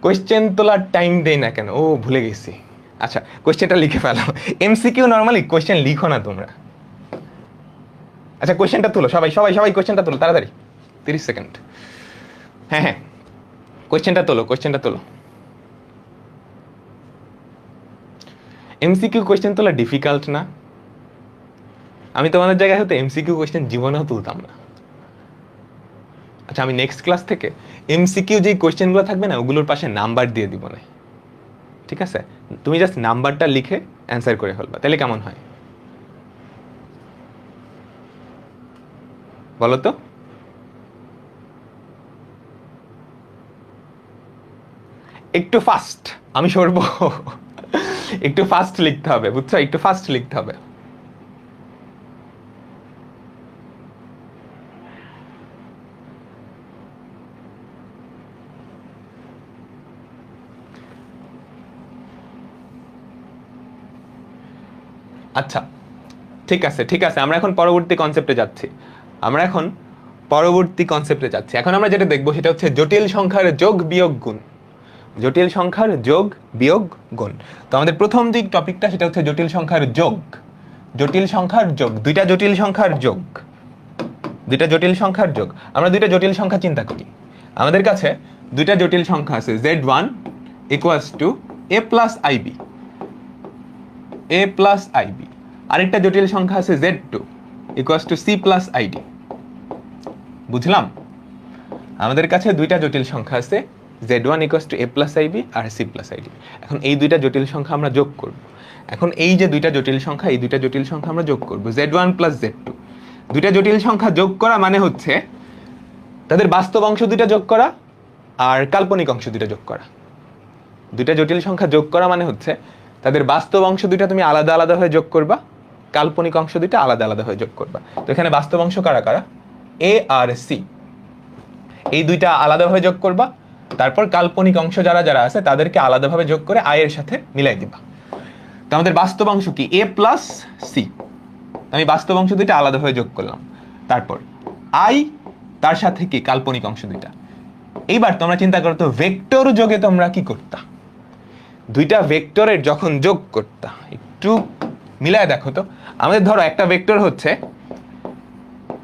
কোয়েশ্চেন তোলার টাইম দেই না কেন? ও ভুলে গেছি। আচ্ছা, কোয়েশ্চেনটা লিখে ফেলো। এমসিকিউ নরমালি কোয়েশ্চেন লিখো না তোমরা। আচ্ছা, কোয়েশ্চেনটা তুলো, সবাই কোয়েশ্চেনটা তুলো তাড়াতাড়ি, 30 সেকেন্ড। হ্যাঁ, কোয়েশ্চেনটা তোলো। এমসিকিউ কোয়েশ্চেন তোলা ডিফিকাল্ট না? আমি তোমাদের জায়গায় হয়তো এমসিকিউ কোয়েশ্চেন জীবনেও তুলতাম না। আচ্ছা, আমি নেক্সট ক্লাস থেকে এমসিকিউ যেই কোয়েশ্চেনগুলো থাকবে না, ওগুলোর পাশে নাম্বার দিয়ে দিব না, ঠিক আছে? তুমি জাস্ট নাম্বারটা লিখে অ্যান্সার করে ফেলবা, তাহলে কেমন হয় বলো তো? একটু ফাস্ট, আমি সরবো। একটু ফাস্ট লিখতে হবে, বুঝছো? একটু ফাস্ট লিখতে হবে। আচ্ছা, ঠিক আছে, আমরা এখন পরবর্তী কনসেপ্টে যাচ্ছি। এখন আমরা যেটা দেখবো সেটা হচ্ছে জটিল সংখ্যার যোগ বিয়োগ গুণ। তো আমাদের প্রথম যে টপিকটা সেটা হচ্ছে জটিল সংখ্যার যোগ। দুইটা জটিল সংখ্যার যোগ। আমরা দুইটা জটিল সংখ্যা চিন্তা করি। আমাদের কাছে দুইটা জটিল সংখ্যা আছে, z1 = a plus ib, আরেকটা জটিল সংখ্যা আছে z2 = c + id। বুঝলাম? আমাদের কাছে দুইটা জটিল সংখ্যা আছে, z1 = a plus ib R c plus id। এখন এই দুইটা জটিল সংখ্যা আমরা যোগ করব। এখন এই যে দুইটা জটিল সংখ্যা, এই দুইটা জটিল সংখ্যা আমরা যোগ করব, z1 + z2। দুইটা জটিল সংখ্যা যোগ করা মানে হচ্ছে তাদের বাস্তব অংশ দুইটা যোগ করা আর কাল্পনিক অংশ দুইটা যোগ করা। দুইটা জটিল সংখ্যা যোগ করা মানে হচ্ছে তাদের বাস্তব অংশ দুইটা তুমি আলাদা আলাদা হয়ে যোগ করবা, কাল্পনিক অংশ দুইটা আলাদা আলাদা হয়ে যোগ করবা। তো এখানে বাস্তব অংশ কারা কারা? a আর c, এই দুইটা আলাদাভাবে যোগ করবা। তারপর কাল্পনিক অংশ যারা যারা আছে তাদেরকে আলাদাভাবে যোগ করে i এর সাথে মিলাই দিবা। তো আমাদের বাস্তব অংশ কি? a plus c। আমি বাস্তব অংশ দুইটা আলাদাভাবে যোগ করলাম, তারপর i তার সাথে কি কাল্পনিক অংশ দুইটা। এইবার তোমরা চিন্তা করো তো, ভেক্টর যোগে তোমরা কি করতা? দুইটা ভেক্টরের যখন যোগ করতা, একটু মিলায় দেখো তো। আমাদের ধরো একটা ভেক্টর হচ্ছে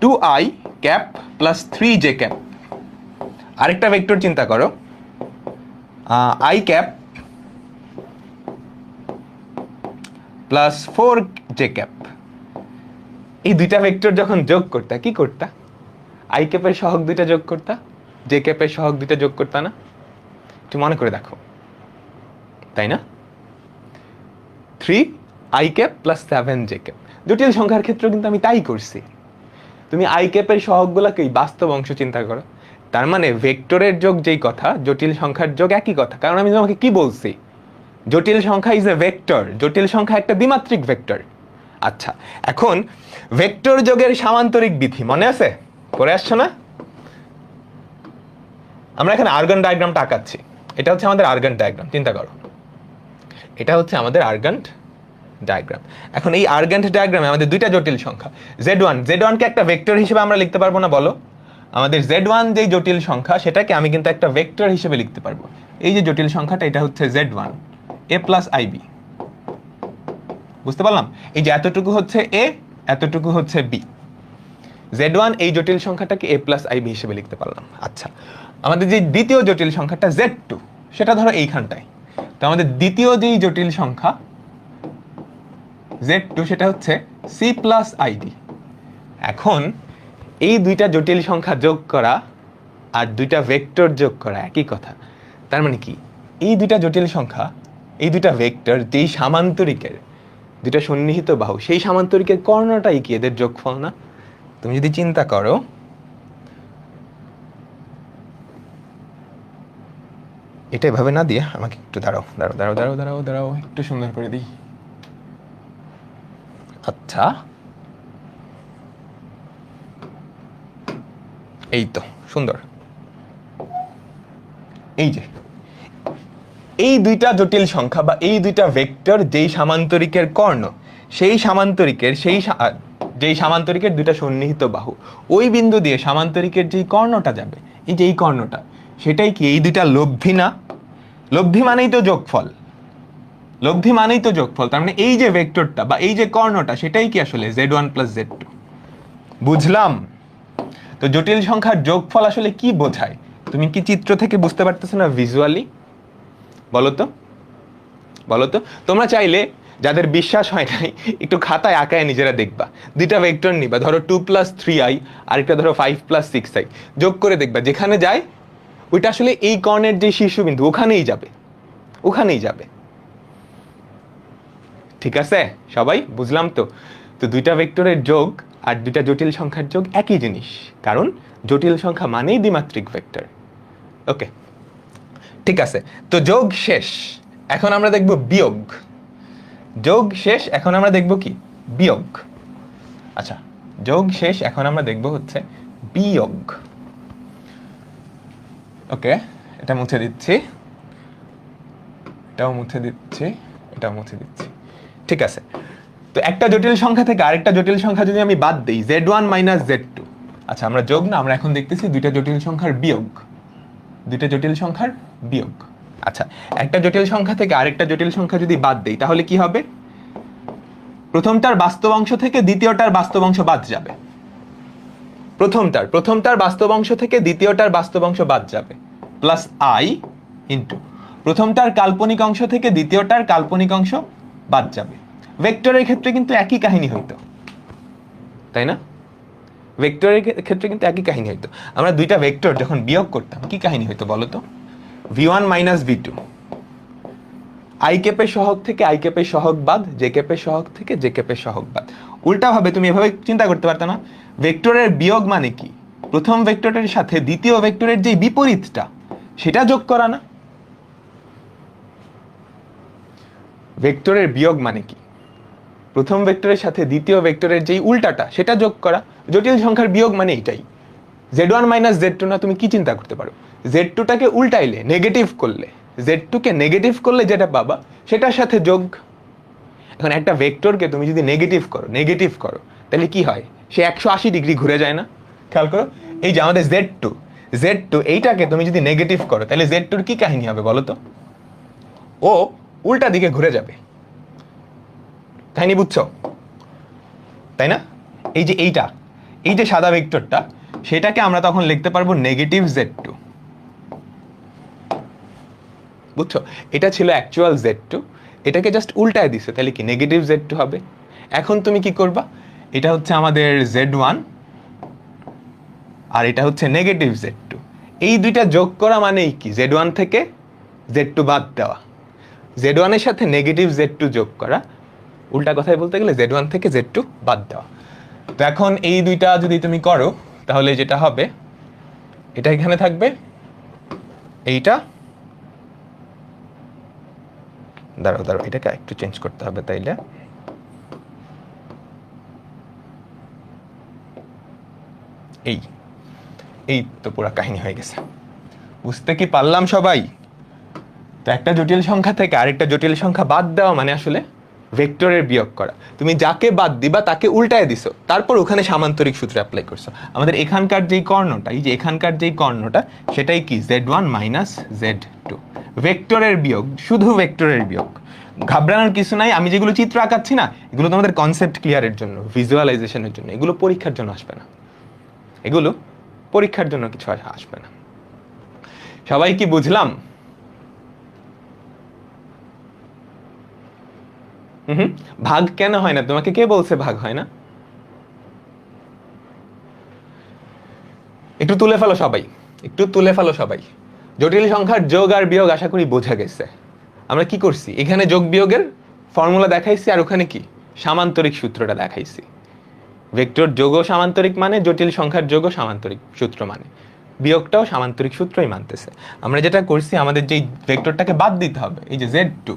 2i cap plus 3j cap, আরেকটা ভেক্টর চিন্তা করো i cap plus 4j cap. এই দুইটা ভেক্টর যখন যোগ করতা কি করতা? i ক্যাপের সহগ দুইটা যোগ করতা, j ক্যাপের সহগ দুইটা যোগ করতা না? একটু মনে করে দেখো, তাই না? 3i cap plus 7j cap. জটিল সংখ্যার ক্ষেত্রে কিন্তু আমি তাই করছি। তুমি i ক্যাপের সহগগুলোকেই বাস্তব অংশ চিন্তা করো। তার মানে ভেক্টরের যোগ যেই কথা, জটিল সংখ্যার যোগ একই কথা। কারণ আমি তোমাকে কি বলছি? জটিল সংখ্যা ইজ এ ভেক্টর, জটিল সংখ্যা একটা দ্বিমাত্রিক ভেক্টর। আচ্ছা, এখন ভেক্টর যোগের সামান্তরিক বিধি মনে আছে? করে আসছো না? আমরা এখানে আর্গান ডায়াগ্রামটা আঁকাচ্ছি। এটা হচ্ছে আমাদের আর্গান ডায়াগ্রাম, চিন্তা করো। এটা হচ্ছে আমাদের আর্গান্ট ডায়াগ্রাম। এখন এই আর্গান্ট ডায়াগ্রামে আমাদের দুইটা জটিল সংখ্যা, z1 কে একটা ভেক্টর হিসেবে আমরা লিখতে পারবো না বলো? আমাদের z1 যেই জটিল সংখ্যা সেটাকে আমি কিন্তু একটা ভেক্টর হিসেবে লিখতে পারবো। এই যে জটিল সংখ্যাটা, এটা হচ্ছে z1 a plus ib। বুঝতে পারলাম? এই যে এতটুকু হচ্ছে a, এতটুকু হচ্ছে b। z1 এই জটিল সংখ্যাটাকে a plus ib হিসেবে লিখতে পারলাম। আচ্ছা, আমাদের যে দ্বিতীয় জটিল সংখ্যাটা z2, সেটা ধরো এইখানটায়। তো আমাদের দ্বিতীয় যেই জটিল সংখ্যা z2 সেটা হচ্ছে c plus id। এখন এই দুইটা জটিল সংখ্যা যোগ করা আর দুইটা ভেক্টর যোগ করা একই কথা। তার মানে কি, এই দুইটা জটিল সংখ্যা, এই দুইটা ভেক্টর যেই সামান্তরিকের, দুইটা সন্নিহিত বাহু, সেই সামান্তরিকের কর্ণটাই কি এদের যোগফল না? তুমি যদি চিন্তা করো, এটা এভাবে না দিয়ে আমাকে একটু দাঁড়াও দাঁড়াও দাঁড়াও দাঁড়াও দাঁড়াও দাঁড়াও একটু সুন্দর করে দিই। আচ্ছা, এই তো সুন্দর। এই যে এই দুইটা জটিল সংখ্যা বা এই দুইটা ভেক্টর যেই সামান্তরিকের কর্ণ, সেই সামান্তরিকের যেই সামান্তরিকের দুইটা সন্নিহিত বাহু, ওই বিন্দু দিয়ে সামান্তরিকের যেই কর্ণটা যাবে, এই যে এই কর্ণটা, সেটাই কি এই দুইটা লব্ধি না? লব্ধি মানেই তো যোগফল, লব্ধি মানেই তো যোগফল। তার মানে এই যে ভেক্টরটা বা এই যে কর্ণটা, সেটাই কি আসলে z1 প্লাস z2। বুঝলাম? তো জটিল সংখ্যার যোগফল আসলে কি বোঝায়? তুমি কি চিত্র থেকে বুঝতে পারতেছো না ভিজুয়ালি? বলো তো, বলো তো। তোমরা চাইলে, যাদের বিশ্বাস হয় নাই, একটু খাতায় আঁকায় নিজেরা দেখবা। দুইটা ভেক্টর নিবা, ধরো 2 প্লাস 3i, আরেকটা ধরো 5 প্লাস 6i, যোগ করে দেখবা যেখানে যায় ওইটা আসলে এই কর্ণের যে শীর্ষবিন্দু, ওখানেই যাবে, ওখানেই যাবে। ঠিক আছে সবাই, বুঝলাম তো? তো দুইটা ভেক্টরের যোগ আর দুইটা জটিল সংখ্যার যোগ একই জিনিস, কারণ জটিল সংখ্যা মানেই দ্বিমাত্রিক ভেক্টর। ওকে, ঠিক আছে। তো যোগ শেষ, এখন আমরা দেখব বিয়োগ। যোগ শেষ, এখন আমরা দেখব কি? বিয়োগ। আচ্ছা, যোগ শেষ, এখন আমরা দেখব হচ্ছে বিয়োগ। ওকে, এটা মুছে দিচ্ছি, এটাও মুছে দিচ্ছি, এটাও মুছে দিচ্ছি। ঠিক আছে। তো একটা জটিল সংখ্যা থেকে আরেকটা জটিল সংখ্যা যদি আমি বাদ দিই, z1 মাইনাস z2, আচ্ছা আমরা যোগ না, আমরা এখন দেখতেছি দুইটা জটিল সংখ্যার বিয়োগ, দুইটা জটিল সংখ্যার বিয়োগ। আচ্ছা, একটা জটিল সংখ্যা থেকে আরেকটা জটিল সংখ্যা যদি বাদ দেই, তাহলে কি হবে? প্রথমটার বাস্তব অংশ থেকে দ্বিতীয়টার বাস্তব অংশ বাদ যাবে। প্রথমটার বাস্তব অংশ থেকে দ্বিতীয়টার বাস্তব অংশ বাদ যাবে, প্লাস i ইন্টু প্রথমটার কাল্পনিক অংশ থেকে দ্বিতীয়টার কাল্পনিক অংশ বাদ যাবে। ভেক্টরের ক্ষেত্রে কিন্তু একই কাহিনী হইতো, তাই না? ভেক্টরের ক্ষেত্রে কিন্তু একই কাহিনী হইতো। আমরা দুইটা ভেক্টর যখন বিয়োগ করতাম, কি কাহিনী হইতো বলো তো? v1 মাইনাস v2, আই ক্যাপের সহগ থেকে আই ক্যাপের সহগ বাদ, জে ক্যাপের সহগ থেকে জে ক্যাপের সহগ বাদ। উল্টাভাবে তুমি এভাবে চিন্তা করতে পারতো না? ভেক্টরের বিয়োগ মানে কি? প্রথম ভেক্টরের সাথে দ্বিতীয় ভেক্টরের যে বিপরীতটা, সেটা যোগ করা না? ভেক্টরের বিয়োগ মানে কি? প্রথম ভেক্টরের সাথে দ্বিতীয় ভেক্টরের যেই উল্টাটা, সেটা যোগ করা। জটিল সংখ্যার বিয়োগ মানে এটাই। z1 মাইনাস z2 না, তুমি কি চিন্তা করতে পারো? z2টাকে উল্টাইলে, নেগেটিভ করলে, z2কে নেগেটিভ করলে যেটা পাবা, সেটার সাথে যোগ। এখন একটা ভেক্টরকে তুমি যদি নেগেটিভ করো, তাহলে কি হয়? সে 180 ডিগ্রি ঘুরে যায় না? খেয়াল করো, এই যে আমাদের z2 এইটাকে তুমি যদি নেগেটিভ করো, তাহলে z2-র কি কাহিনী হবে বলো তো? ও উল্টা দিকে ঘুরে যাবে। কাহিনী বুঝছো, তাই না? এই যে এই যে সাদা ভেক্টরটা, সেটাকে আমরা তখন লিখতে পারবো নেগেটিভ z2। বুঝছো? এটা ছিল অ্যাকচুয়াল z2, এটাকে জাস্ট উল্টায় দিছে, তাহলে কি নেগেটিভ z2 হবে। এখন তুমি কি করবা? এটা হচ্ছে আমাদের z1 আর এটা হচ্ছে নেগেটিভ z2। এই দুইটা যোগ করা মানেই কি? z1 থেকে z2 বাদ দেওয়া, z1 এর সাথে নেগেটিভ z2 যোগ করা। উল্টা কথায় বলতে গেলে z1 থেকে z2 বাদ দেওয়া। তো এখন এই দুইটা যদি তুমি করো, তাহলে যেটা হবে, এটা এখানে থাকবে, এইটা, দাঁড়াও এটাকে একটু চেঞ্জ করতে হবে, তাইলে এই তো পুরো কাহিনী হয়ে গেছে। বুঝতে কি পারলাম সবাই? তো একটা জটিল সংখ্যা থেকে আরেকটা জটিল সংখ্যা বাদ দেওয়া মানে আসলে ভেক্টরের বিয়োগ করা। তুমি যাকে বাদ দিবা তাকে উল্টায় দিছো, তারপর ওখানে সামান্তরিক সূত্র অ্যাপ্লাই করছো। আমাদের এখানকার যেই কর্ণটা, এই যে এখানকার যেই কর্ণটা, সেটাই কি? z1 minus z2। ভেক্টরের বিয়োগ, শুধু ভেক্টরের বিয়োগ। ঘাবড়ানোর কিছু নাই। আমি যেগুলো চিত্র আঁকাচ্ছি না, এগুলো তোমাদের কনসেপ্ট ক্লিয়ারের জন্য, ভিজুয়ালাইজেশনের জন্য। এগুলো পরীক্ষার জন্য আসবে না, এগুলো পরীক্ষার জন্য কিছু আসবে না। সবাই কি বুঝলাম? ভাগ কেন হয় না? তোমাকে কে বলছে ভাগ হয় না? একটু তুলে ফেলো সবাই, একটু তুলে ফেলো সবাই। জটিল সংখ্যার যোগ আর বিয়োগ আশা করি বোঝা গেছে। আমরা কি করছি, এখানে যোগ বিয়োগের ফর্মুলা দেখাইছি আর ওখানে কি সামান্তরিক সূত্রটা দেখাইছি। ভেক্টর যোগও সামান্তরিক মানে, জটিল সংখ্যার যোগও সামান্তরিক সূত্র মানে, বিয়োগটাও সামান্তরিক সূত্রই মানতেছে। আমরা যেটা করছি, আমাদের যেই ভেক্টরটাকে বাদ দিতে হবে, এই যে Z2,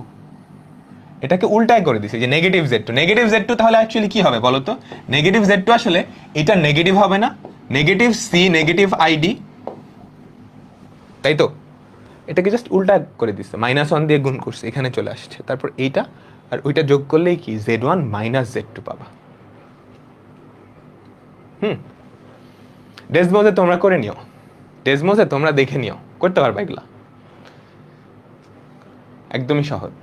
এটাকে উল্টায় করে দিছি, যে নেগেটিভ Z2। নেগেটিভ Z2 তাহলে অ্যাকচুয়ালি কি হবে বলো তো? নেগেটিভ Z2 আসলে এটা নেগেটিভ হবে না, নেগেটিভ সি নেগেটিভ আইডি, তাই তো? এটাকে জাস্ট উল্টা করে দিচ্ছে, -1 দিয়ে গুণ করছে, এখানে চলে আসছে, তারপর এইটা আর ওইটা যোগ করলেই কি Z1 - Z2 পাবা। ডেসমোজে তোমরা করে নিও, ডেসমোজে তোমরা দেখে নিও, করতে পারবা এগুলা, একদমই সহজ।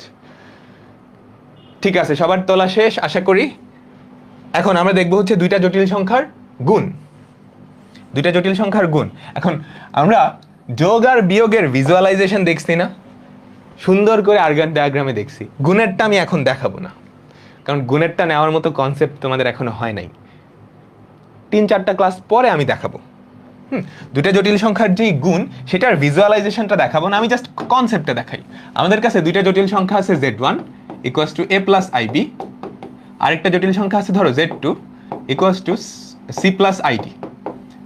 ঠিক আছে, সবার তোলা শেষ আশা করি। এখন আমরা দেখবো হচ্ছে দুইটা জটিল সংখ্যার গুণ, দুইটা জটিল সংখ্যার গুণ। এখন আমরা যোগ আর বিয়োগের ভিজুয়ালাইজেশন দেখছি না, সুন্দর করে আর্গান ডায়াগ্রামে দেখছি। গুণেরটা আমি এখন দেখাবো না, কারণ গুণেরটা নেওয়ার মতো কনসেপ্ট তোমাদের এখনো হয় নাই, 3-4টা ক্লাস পরে আমি দেখাবো। দুইটা জটিল সংখ্যার যেই গুণ সেটার ভিজুয়ালাইজেশনটা দেখাবো না, আমি জাস্ট কনসেপ্টটা দেখাই। আমাদের কাছে দুইটা জটিল সংখ্যা আছে, Z1 = a + ib, আরেকটা জটিল সংখ্যা আছে ধরো Z2 = c + id।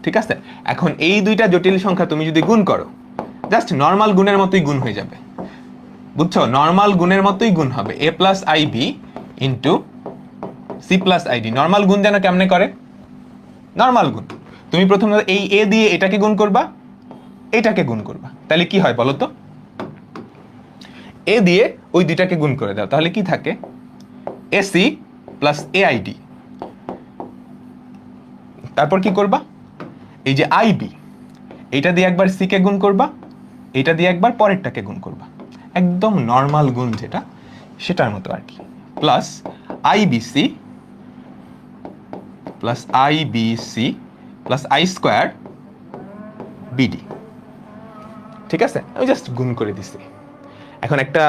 ঠিক আছে, এখন এই দুইটা জটিল সংখ্যা তুমি যদি গুণ করো, জাস্ট নর্মাল গুণের মতোই গুণ হয়ে যাবে, বুঝছো? নর্মাল গুণের মতোই গুণ হবে, a + ib * c + id। Normal গুণ যেন কেমনে করে? নর্মাল গুণ তুমি প্রথমে এই a দিয়ে এটাকে গুণ করবা, এটাকে গুণ করবা, তাহলে কি হয় বলো তো? a দিয়ে ওই দুইটাকে গুণ করে দাও, তাহলে কি থাকে? ac + aid। তারপর কি করবা? এই যে ib, এইটা দিয়ে একবার c কে গুণ করবা, এইটা দিয়ে একবার পরেরটাকে গুণ করবা, একদম নর্মাল গুণ যেটা সেটার মতো আর কি, plus ibc plus i² bd। ঠিক আছে, আমি জাস্ট গুণ করে দিছি। এখন একটা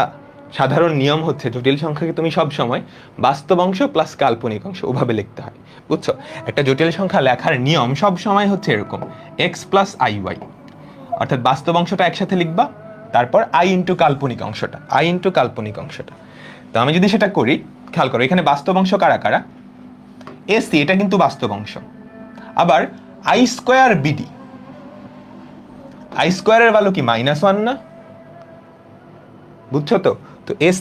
সাধারণ নিয়ম হচ্ছে, জটিল সংখ্যাকে তুমি সব সময় বাস্তব অংশ প্লাস কাল্পনিক অংশ ওভাবে লিখতে হয়, বুঝছো? একটা জটিল সংখ্যা লেখার নিয়ম সব সময় হচ্ছে এরকম, x + iy, অর্থাৎ বাস্তব অংশটা একসাথে লিখবা, তারপর i * কাল্পনিক অংশটা, তো আমি যদি সেটা করি, খেয়াল করো এখানে বাস্তব অংশ কারা কারা? ac, এটা কিন্তু বাস্তব অংশ, আবার i² bd, i² এর ভ্যালু কি -1 না? বুঝছো তো? তো ac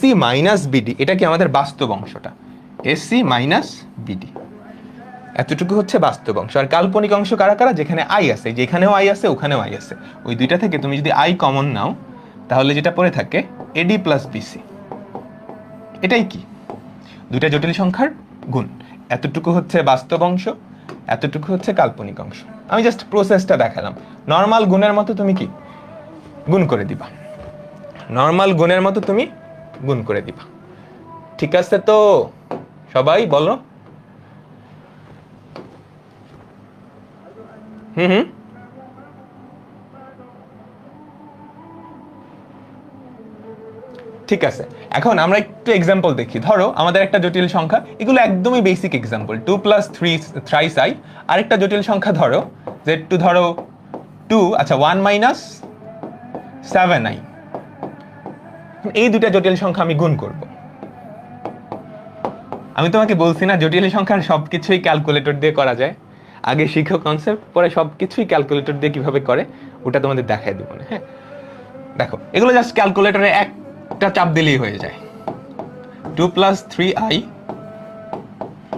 - bd এটা কি আমাদের বাস্তব অংশটা, ac - bd, এতটুকু হচ্ছে বাস্তব অংশ। আর কাল্পনিক অংশ কারা কারা? যেখানে i আছে, যেখানেও i আছে ওখানেও i আছে, ওই দুইটা থেকে তুমি যদি i কমন নাও, তাহলে যেটা পড়ে থাকে ad + bc। এটাই কি দুইটা জটিল সংখ্যার গুণ, এতটুকু হচ্ছে বাস্তব অংশ, এতটুকু হচ্ছে কাল্পনিক অংশ। আমি জাস্ট প্রসেসটা দেখালাম, নর্মাল গুণের মতো তুমি কি গুণ করে দিবা, নর্মাল গুণের মতো তুমি গুণ করে দিবা। ঠিক আছে তো, সবাই বলো। ঠিক আছে, এখন আমরা একটু এক্সাম্পল দেখি। ধরো আমাদের একটা জটিল সংখ্যা, এগুলো একদমই বেসিক এক্সাম্পল, 2 + 3 thrice i। আরেকটা জটিল সংখ্যা ধরো Z2, ধরো 2, আচ্ছা 1 - 7i। এই দুইটা জটিল সংখ্যা আমি গুণ করব। আমি তোমাকে বলছি না জটিল সংখ্যার সবকিছুই ক্যালকুলেটর দিয়ে করা যায়, আগে শিখো কনসেপ্ট, পরে সবকিছুই ক্যালকুলেটর দিয়ে কিভাবে করে ওটা তোমাদের দেখাই দেবো না। হ্যাঁ, দেখো এগুলো জাস্ট ক্যালকুলেটরে একটা চাপ দিলেই হয়ে যায়, 2 + 3i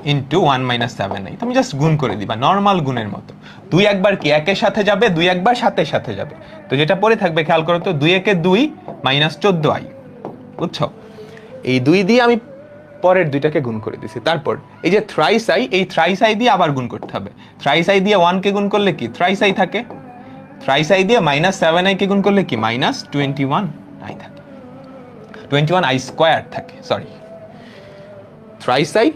* 1 - 7i। তুমি জাস্ট গুণ করে দিবা নর্মাল গুণের মতো, 2 একবার কি একের সাথে যাবে, 2 একবার 7-এর সাথে যাবে, তো যেটা পরে থাকবে খেয়াল করো তো, 2 একে 2 -14i, বুঝছো? এই 2 দিয়ে আমি পরের দুইটাকে গুণ করে দিছি, তারপর এই যে thrice i, এই thrice i দিয়ে আবার গুণ করতে হবে। thrice i দিয়ে 1 কে গুণ করলে কি thrice i থাকে, thrice i দিয়ে -7i কে গুণ করলে কি -21i থাকে, 21i² থাকে, সরি, thrice i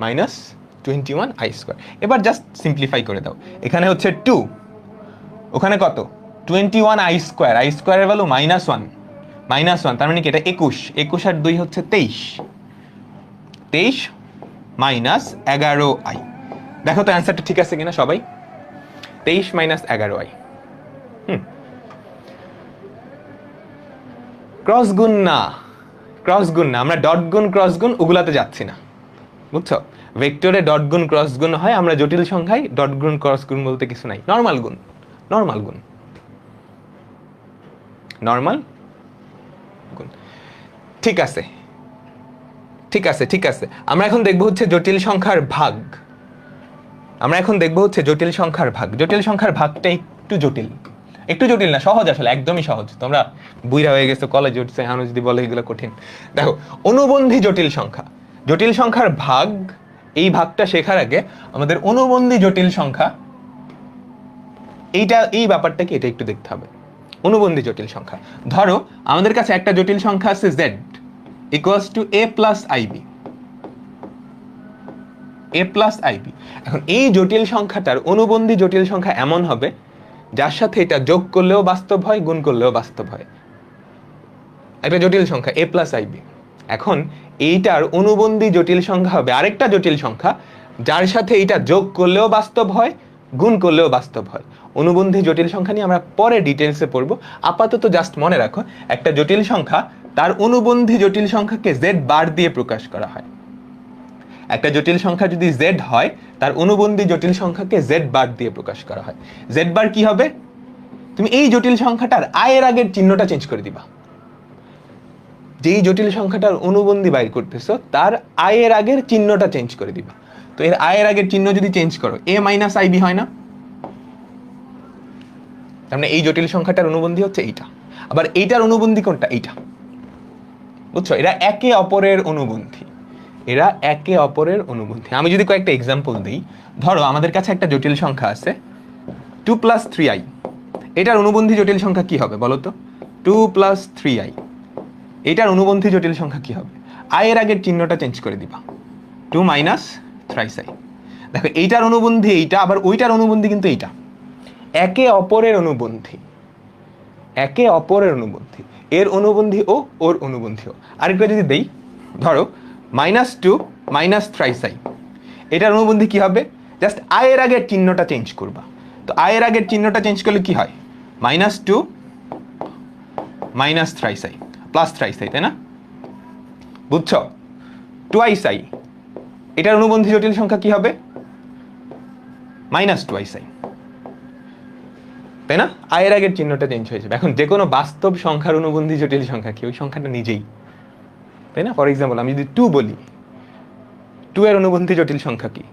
-21i²। এবার জাস্ট সিম্পলিফাই করে দাও, এখানে হচ্ছে 2, ওখানে কত 21i², i² এর ভ্যালু -1, তার মানে কি এটা 21 আর 2 হচ্ছে 23 -11i। দেখো তো অ্যান্সারটা ঠিক আছে কিনা সবাই, 23 - 11i। ক্রস গুণ না, আমরা ডট গুণ ক্রস গুণ ওগুলাতে যাচ্ছি না, বুঝছো? ভেক্টরে ডট গুণ ক্রস গুণ হয়, আমরা জটিল সংখ্যায় ডট গুণ ক্রস গুণ বলতে কিছু নাই, নর্মাল গুণ, নর্মাল গুণ, নর্মাল গুণ। ঠিক আছে, ঠিক আছে, ঠিক আছে। আমরা এখন দেখবো হচ্ছে জটিল সংখ্যার ভাগ। আমরা এখন দেখবো হচ্ছে জটিল সংখ্যার ভাগ। জটিল সংখ্যার ভাগটা একটু জটিল, একটু জটিল না, সহজ, আসলে একদমই সহজ। তোমরা বুইরা হয়ে গেছো, কলেজ উঠছে, এখন যদি বলে এগুলো কঠিন। দেখো, অনুবন্ধী জটিল সংখ্যা, জটিল সংখ্যার ভাগ, এই ভাগটা শেখার আগে আমাদের অনুবন্ধী জটিল সংখ্যা এইটা, এই ব্যাপারটা কি, এটা একটু দেখতে হবে। অনুবন্ধী জটিল সংখ্যা, ধরো আমাদের কাছে একটা জটিল সংখ্যা আছে z equals to a plus i b, a plus i b. এখন এই জটিল সংখ্যাটার অনুবন্ধী জটিল সংখ্যা এমন হবে যার সাথে এটা যোগ করলেও বাস্তব হয়, গুণ করলেও বাস্তব হয়। একটা জটিল সংখ্যা a প্লাস আইবি, এখন এইটার অনুবন্ধী জটিল সংখ্যা হবে আরেকটা জটিল সংখ্যা যার সাথে এটা যোগ করলেও বাস্তব হয়, গুণ করলেও বাস্তব হয়। অনুবন্ধী জটিল সংখ্যা নিয়ে আমরা পরে ডিটেলসে পড়বো, আপাতত জাস্ট মনে রাখো একটা জটিল সংখ্যা তার অনুবন্ধী জটিল সংখ্যাকে z বার দিয়ে প্রকাশ করা হয়। একটা জটিল সংখ্যা যদি z হয়, তার অনুবন্ধী জটিল সংখ্যাকে z বার দিয়ে প্রকাশ করা হয়। z বার কি হবে? তুমি এই জটিল সংখ্যাটার i এর আগের চিহ্নটা চেঞ্জ করে দিবা। যেই জটিল সংখ্যাটার অনুবন্ধী বাইর করতেছো তার i এর আগের চিহ্নটা চেঞ্জ করে দিবা। তো এর i এর আগের চিহ্ন যদি চেঞ্জ করো, a মাইনাস আইবি হয় না? তার মানে এই জটিল সংখ্যাটার অনুবন্ধী হচ্ছে এইটা, আবার এইটার অনুবন্ধী কোনটা? এইটা, বুঝছো? এরা একে অপরের অনুবন্ধী, এরা একে অপরের অনুবন্ধী। আমি যদি কয়েকটা এক্সাম্পল দিই, ধরো আমাদের কাছে একটা জটিল সংখ্যা আছে 2 প্লাস 3i, এটার অনুবন্ধী জটিল সংখ্যা কি হবে বলো তো? 2 প্লাস 3i, এটার অনুবন্ধী জটিল সংখ্যা কি হবে? i এর আগের চিহ্নটা চেঞ্জ করে দিবা, 2 মাইনাস থ্রাইস i। দেখো এইটার অনুবন্ধী এইটা, আবার ওইটার অনুবন্ধী কিন্তু এইটা, একে অপরের অনুবন্ধী, একে অপরের অনুবন্ধী। এর অনুবন্ধী ও, ওর অনুবন্ধী ও। আরেকটা যদি দেই, ধরো -2 মাইনাস থ্রাইস i, এটার অনুবন্ধী কি হবে? জাস্ট i এর আগের চিহ্নটা চেঞ্জ করবা। তো i এর আগের চিহ্নটা চেঞ্জ করলে কি হয়? -2 minus thrice i plus thrice i, তাই না? বুঝছো? টুয়াইস i, এটার অনুবন্ধী জটিল সংখ্যা কি হবে? -2i, তাই না? i এর আগের চিহ্নটা চেঞ্জ হয়ে যাবে। এখন যে কোনো বাস্তব সংখ্যার অনুবন্ধী জটিল সংখ্যা কি? ওই সংখ্যাটা নিজেই, তাই না? ফর এক্সাম্পল আমি যদি 2 বলি, 2 এর অনুবন্ধী জটিল সংখ্যা কি?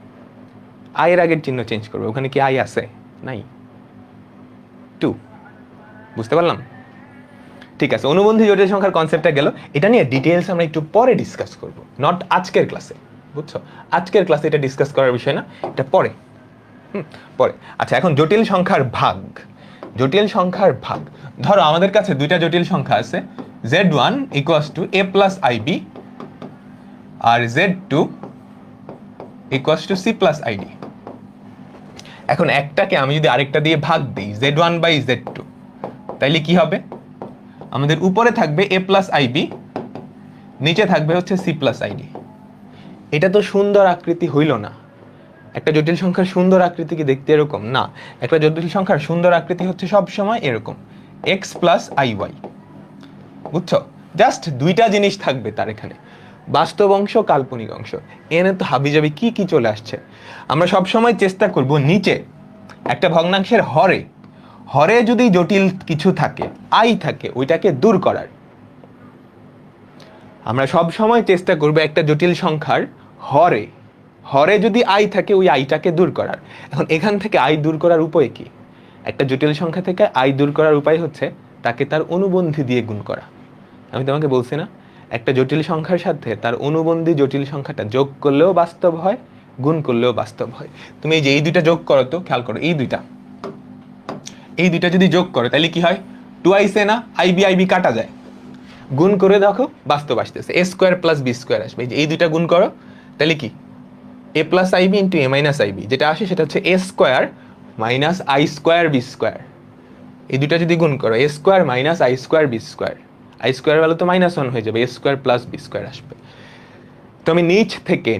i এর আগের চিহ্ন চেঞ্জ করবে, ওখানে কি i আছে? নাই, 2। বুঝতে পারলাম? ঠিক আছে, অনুবন্ধী জটিল সংখ্যার কনসেপ্টটা গেল। এটা নিয়ে ডিটেইলস আমরা একটু পরে ডিসকাস করব, নট আজকের ক্লাসে, বুঝছো? আজকের ক্লাসে এটা ডিসকাস করার বিষয় না, এটা পরে, পরে। আচ্ছা, এখন জটিল সংখ্যার ভাগ। জটিল সংখ্যার ভাগ, ধরো আমাদের কাছে দুইটা জটিল সংখ্যা আছে, z1 equals to a plus i b আর z2 equals to c plus i d. এখন একটাকে আমি যদি আরেকটা দিয়ে ভাগ দিই, z1 বাই z2, তাইলে কি হবে? আমাদের উপরে থাকবে a প্লাস আইবি, নিচে থাকবে হচ্ছে c প্লাস আইডি। এটা তো সুন্দর আকৃতি হইল না। একটা জটিল সংখ্যার সুন্দর আকৃতি কি দেখতে এরকম? না, একটা জটিল সংখ্যার সুন্দর আকৃতি হচ্ছে সব সময় এরকম, x প্লাস iy। বুঝছো? জাস্ট দুইটা জিনিস থাকবে তার এখানে, বাস্তব অংশ, কাল্পনিক অংশ। এনে তো হাবিজাবি কি কি চলে আসছে। আমরা সব সময় চেষ্টা করব নিচে একটা ভগ্নাংশের হরে, হরে যদি জটিল কিছু থাকে, i থাকে, ওইটাকে দূর করার। আমরা সব সময় চেষ্টা করব একটা জটিল সংখ্যার হরে, হরে যদি i থাকে, ওই iটাকে দূর করার। এখন এখান থেকে i দূর করার উপায় কি? একটা জটিল সংখ্যা থেকে i দূর করার উপায় হচ্ছে তাকে তার অনুবন্ধী দিয়ে গুণ করা। আমি তোমাকে বলছি না, একটা জটিল সংখ্যার সাথে তার অনুবন্ধী জটিল সংখ্যাটা যোগ করলেও বাস্তব হয়, গুণ করলেও বাস্তব হয়। তুমি এই যে এই দুইটা যোগ করো তো, খেয়াল করো, এই দুইটা যদি যোগ করো তাহলে কি হয়? 2i না, আইবি কাটা যায়, গুণ করে দেখো বাস্তব আসতেছে, a square plus b square আসবে। এই দুইটা গুণ করো, তাহলে কি? a plus i b into a minus i b, যেটা আসে সেটা হচ্ছে a square minus i square b square. এই দুইটা যদি গুণ করো, a square minus i square b square, i square value তো -1 হয়ে যাবে, a square plus b square আসবে। তো আমি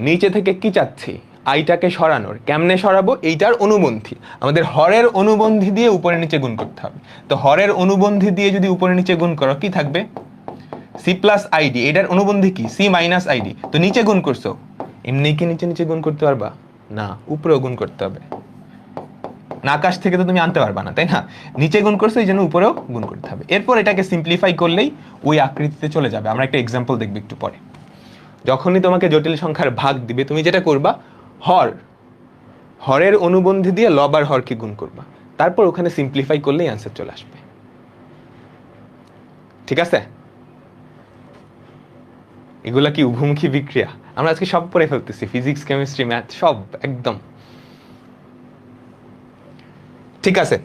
নিচে থেকে কি চাচ্ছি? আইটাকে সরানোর। কেমনে সরাবো? এইটার অনুবন্ধী, আমাদের হরের অনুবন্ধী দিয়ে উপরে নিচে গুণ করতে হবে। তো হরের অনুবন্ধী দিয়ে যদি উপরে নিচে গুণ করো, কি থাকবে? সি প্লাস আইডি, এটার অনুবন্ধী কি সি মাইনাস আইডি। তো নিচে গুণ করছো, এমনি কি নিচে নিচে গুণ করতে পারবা না, উপরেও গুণ করতে হবে না, আকাশ থেকে তো তুমি আনতে পারবা না, তাই না? নিচে গুণ করছো, এই জন্য উপরেও গুণ করতে হবে। এরপর এটাকে সিম্পলিফাই করলেই ওই আকৃতিতে চলে যাবে। আমরা একটা এক্সাম্পল দেখব একটু পরে। যখনই তোমাকে জটিল সংখ্যার ভাগ দিবে, তুমি যেটা করবা, হরের অনুবন্ধী দিয়ে লব আর হরকে গুণ করবা, তারপর ওখানে সিম্পলিফাই করলেই অ্যান্সার চলে আসবে। ঠিক আছে? এগুলা কি উভমুখী বিক্রিয়া? আমরা আজকে সব পড়ে ফেলতেছি, ফিজিক্স, কেমিস্ট্রি, ম্যাথ, সব একদম। ঠিক আছে,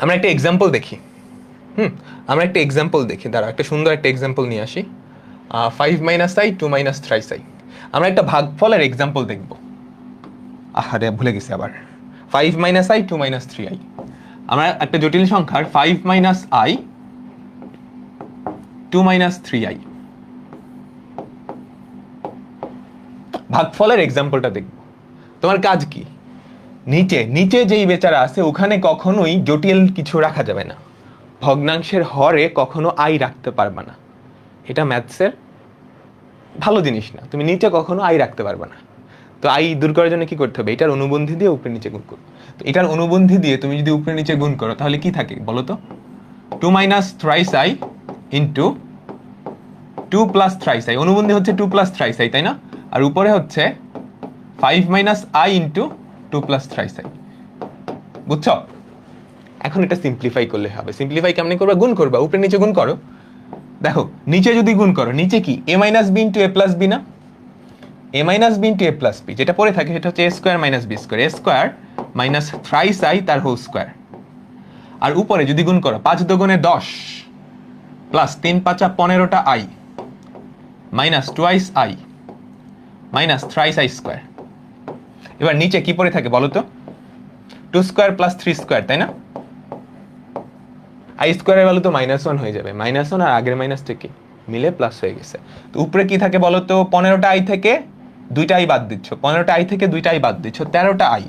আমরা একটা এক্সাম্পল দেখি। আমরা একটা এক্সাম্পল দেখি, দাঁড়া একটা সুন্দর একটা এক্সাম্পল নিয়ে আসি। 5 minus I 2 minus thrice I. আমরা একটা ভাগফলের এক্সাম্পল দেখব। আরে ভুলে গেছি আবার। 5 মাইনাস আই 2 মাইনাস 3i। আমরা একটা জটিল সংখ্যার 5 মাইনাস আই 2 মাইনাস 3i ভাগফলের এক্সাম্পলটা দেখব। তোমার কাজ কি? নিচে নিচে যেই বেচারা আছে ওখানে কখনোই জটিল কিছু রাখা যাবে না। ভগ্নাংশের হরে কখনো আই রাখতে পারবে না, এটা ম্যাথসের ভালো জিনিস না। তুমি নিচে কখনো আই রাখতে পারবে না। তো আই দূর করার জন্য কি করতে হবে? এটার অনুবন্ধী দিয়ে উপরে নিচে গুণ করো। তো এটার অনুবন্ধী দিয়ে তুমি যদি উপরে নিচে গুণ করো তাহলে কি থাকে বলো তো? 2 minus thrice i into 2 plus thrice i. অনুবন্ধী হচ্ছে 2 প্লাস থ্রাইস আই, তাই না? আর উপরে হচ্ছে 5 minus I into 2 plus thrice I. বুঝছো? এখন এটা সিম্পলিফাই করলে হবে। সিম্পলিফাই কেমনে করবা? গুণ করবা, উপরে নিচে গুণ করো। দেখো নিচে যদি গুণ করো, নিচে কি A minus B into A plus B না? A minus B into A plus B, যেটা পড়ে থাকে সেটা হচ্ছে A square minus B square, A square minus thrice i তার হোল স্কোয়ার। আর উপরে যদি গুণ করো 5 দুগুণে 10 প্লাস 3 5 15টা i minus twice i minus thrice i square. এবার নিচে কি পড়ে থাকে বলো তো? 2 স্কোয়ার প্লাস 3 স্কোয়ার, তাই না? আই স্কোয়ারের ভ্যালু তো -1 হয়ে যাবে। -1 আর আগের মাইনাসটা কি মিলে প্লাস হয়ে গেছে। তো উপরে কি থাকে বলো তো? 15টা আই থেকে 2টা আই বাদ দিচ্ছ, 15টা আই থেকে 2টা আই বাদ দিচ্ছ, 13টা আই।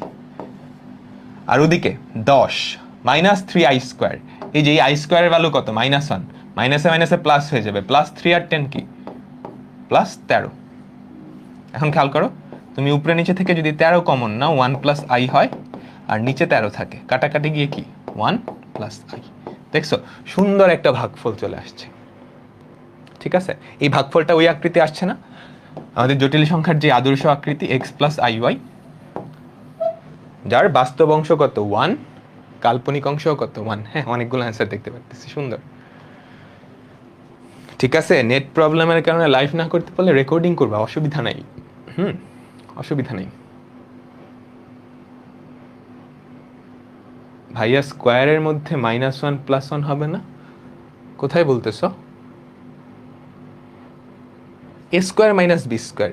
আর ওদিকে 10 মাইনাস 3 আই স্কোয়ার। এই যে এই আই স্কোয়ারের ভ্যালু কত? -1, মাইনাসে মাইনাসে প্লাস হয়ে যাবে, প্লাস 3 আর 10 কি প্লাস 13। এখন খেয়াল করো, তুমি উপরে নিচে থেকে যদি 13 কমন নাও 1 প্লাস আই হয়, আর নিচে 13 থাকে, কাটাকাটি গিয়ে কি 1 প্লাস আই। দেখছো সুন্দর একটা ভাগফল চলে আসছে। ঠিক আছে, এই ভাগফলটা ওই আকৃতি আসছে না আমাদের জটিল সংখ্যার যে আদর্শ আকৃতি x প্লাস আই ওয়াই, যার বাস্তব অংশ কত 1, কাল্পনিক অংশ কত 1। হ্যাঁ, অনেকগুলো অ্যান্সার দেখতে পাচ্ছি, সুন্দর। ঠিক আছে, নেট প্রবলেমের কারণে লাইভ না করতে পারলে রেকর্ডিং করবা, অসুবিধা নাই। অসুবিধা নেই। ভাইয়া স্কোয়ারের মধ্যে -1 +1 হবে না? কোথায় বলতেছ? এ স্কোয়ার মাইনাস বি স্কোয়ার,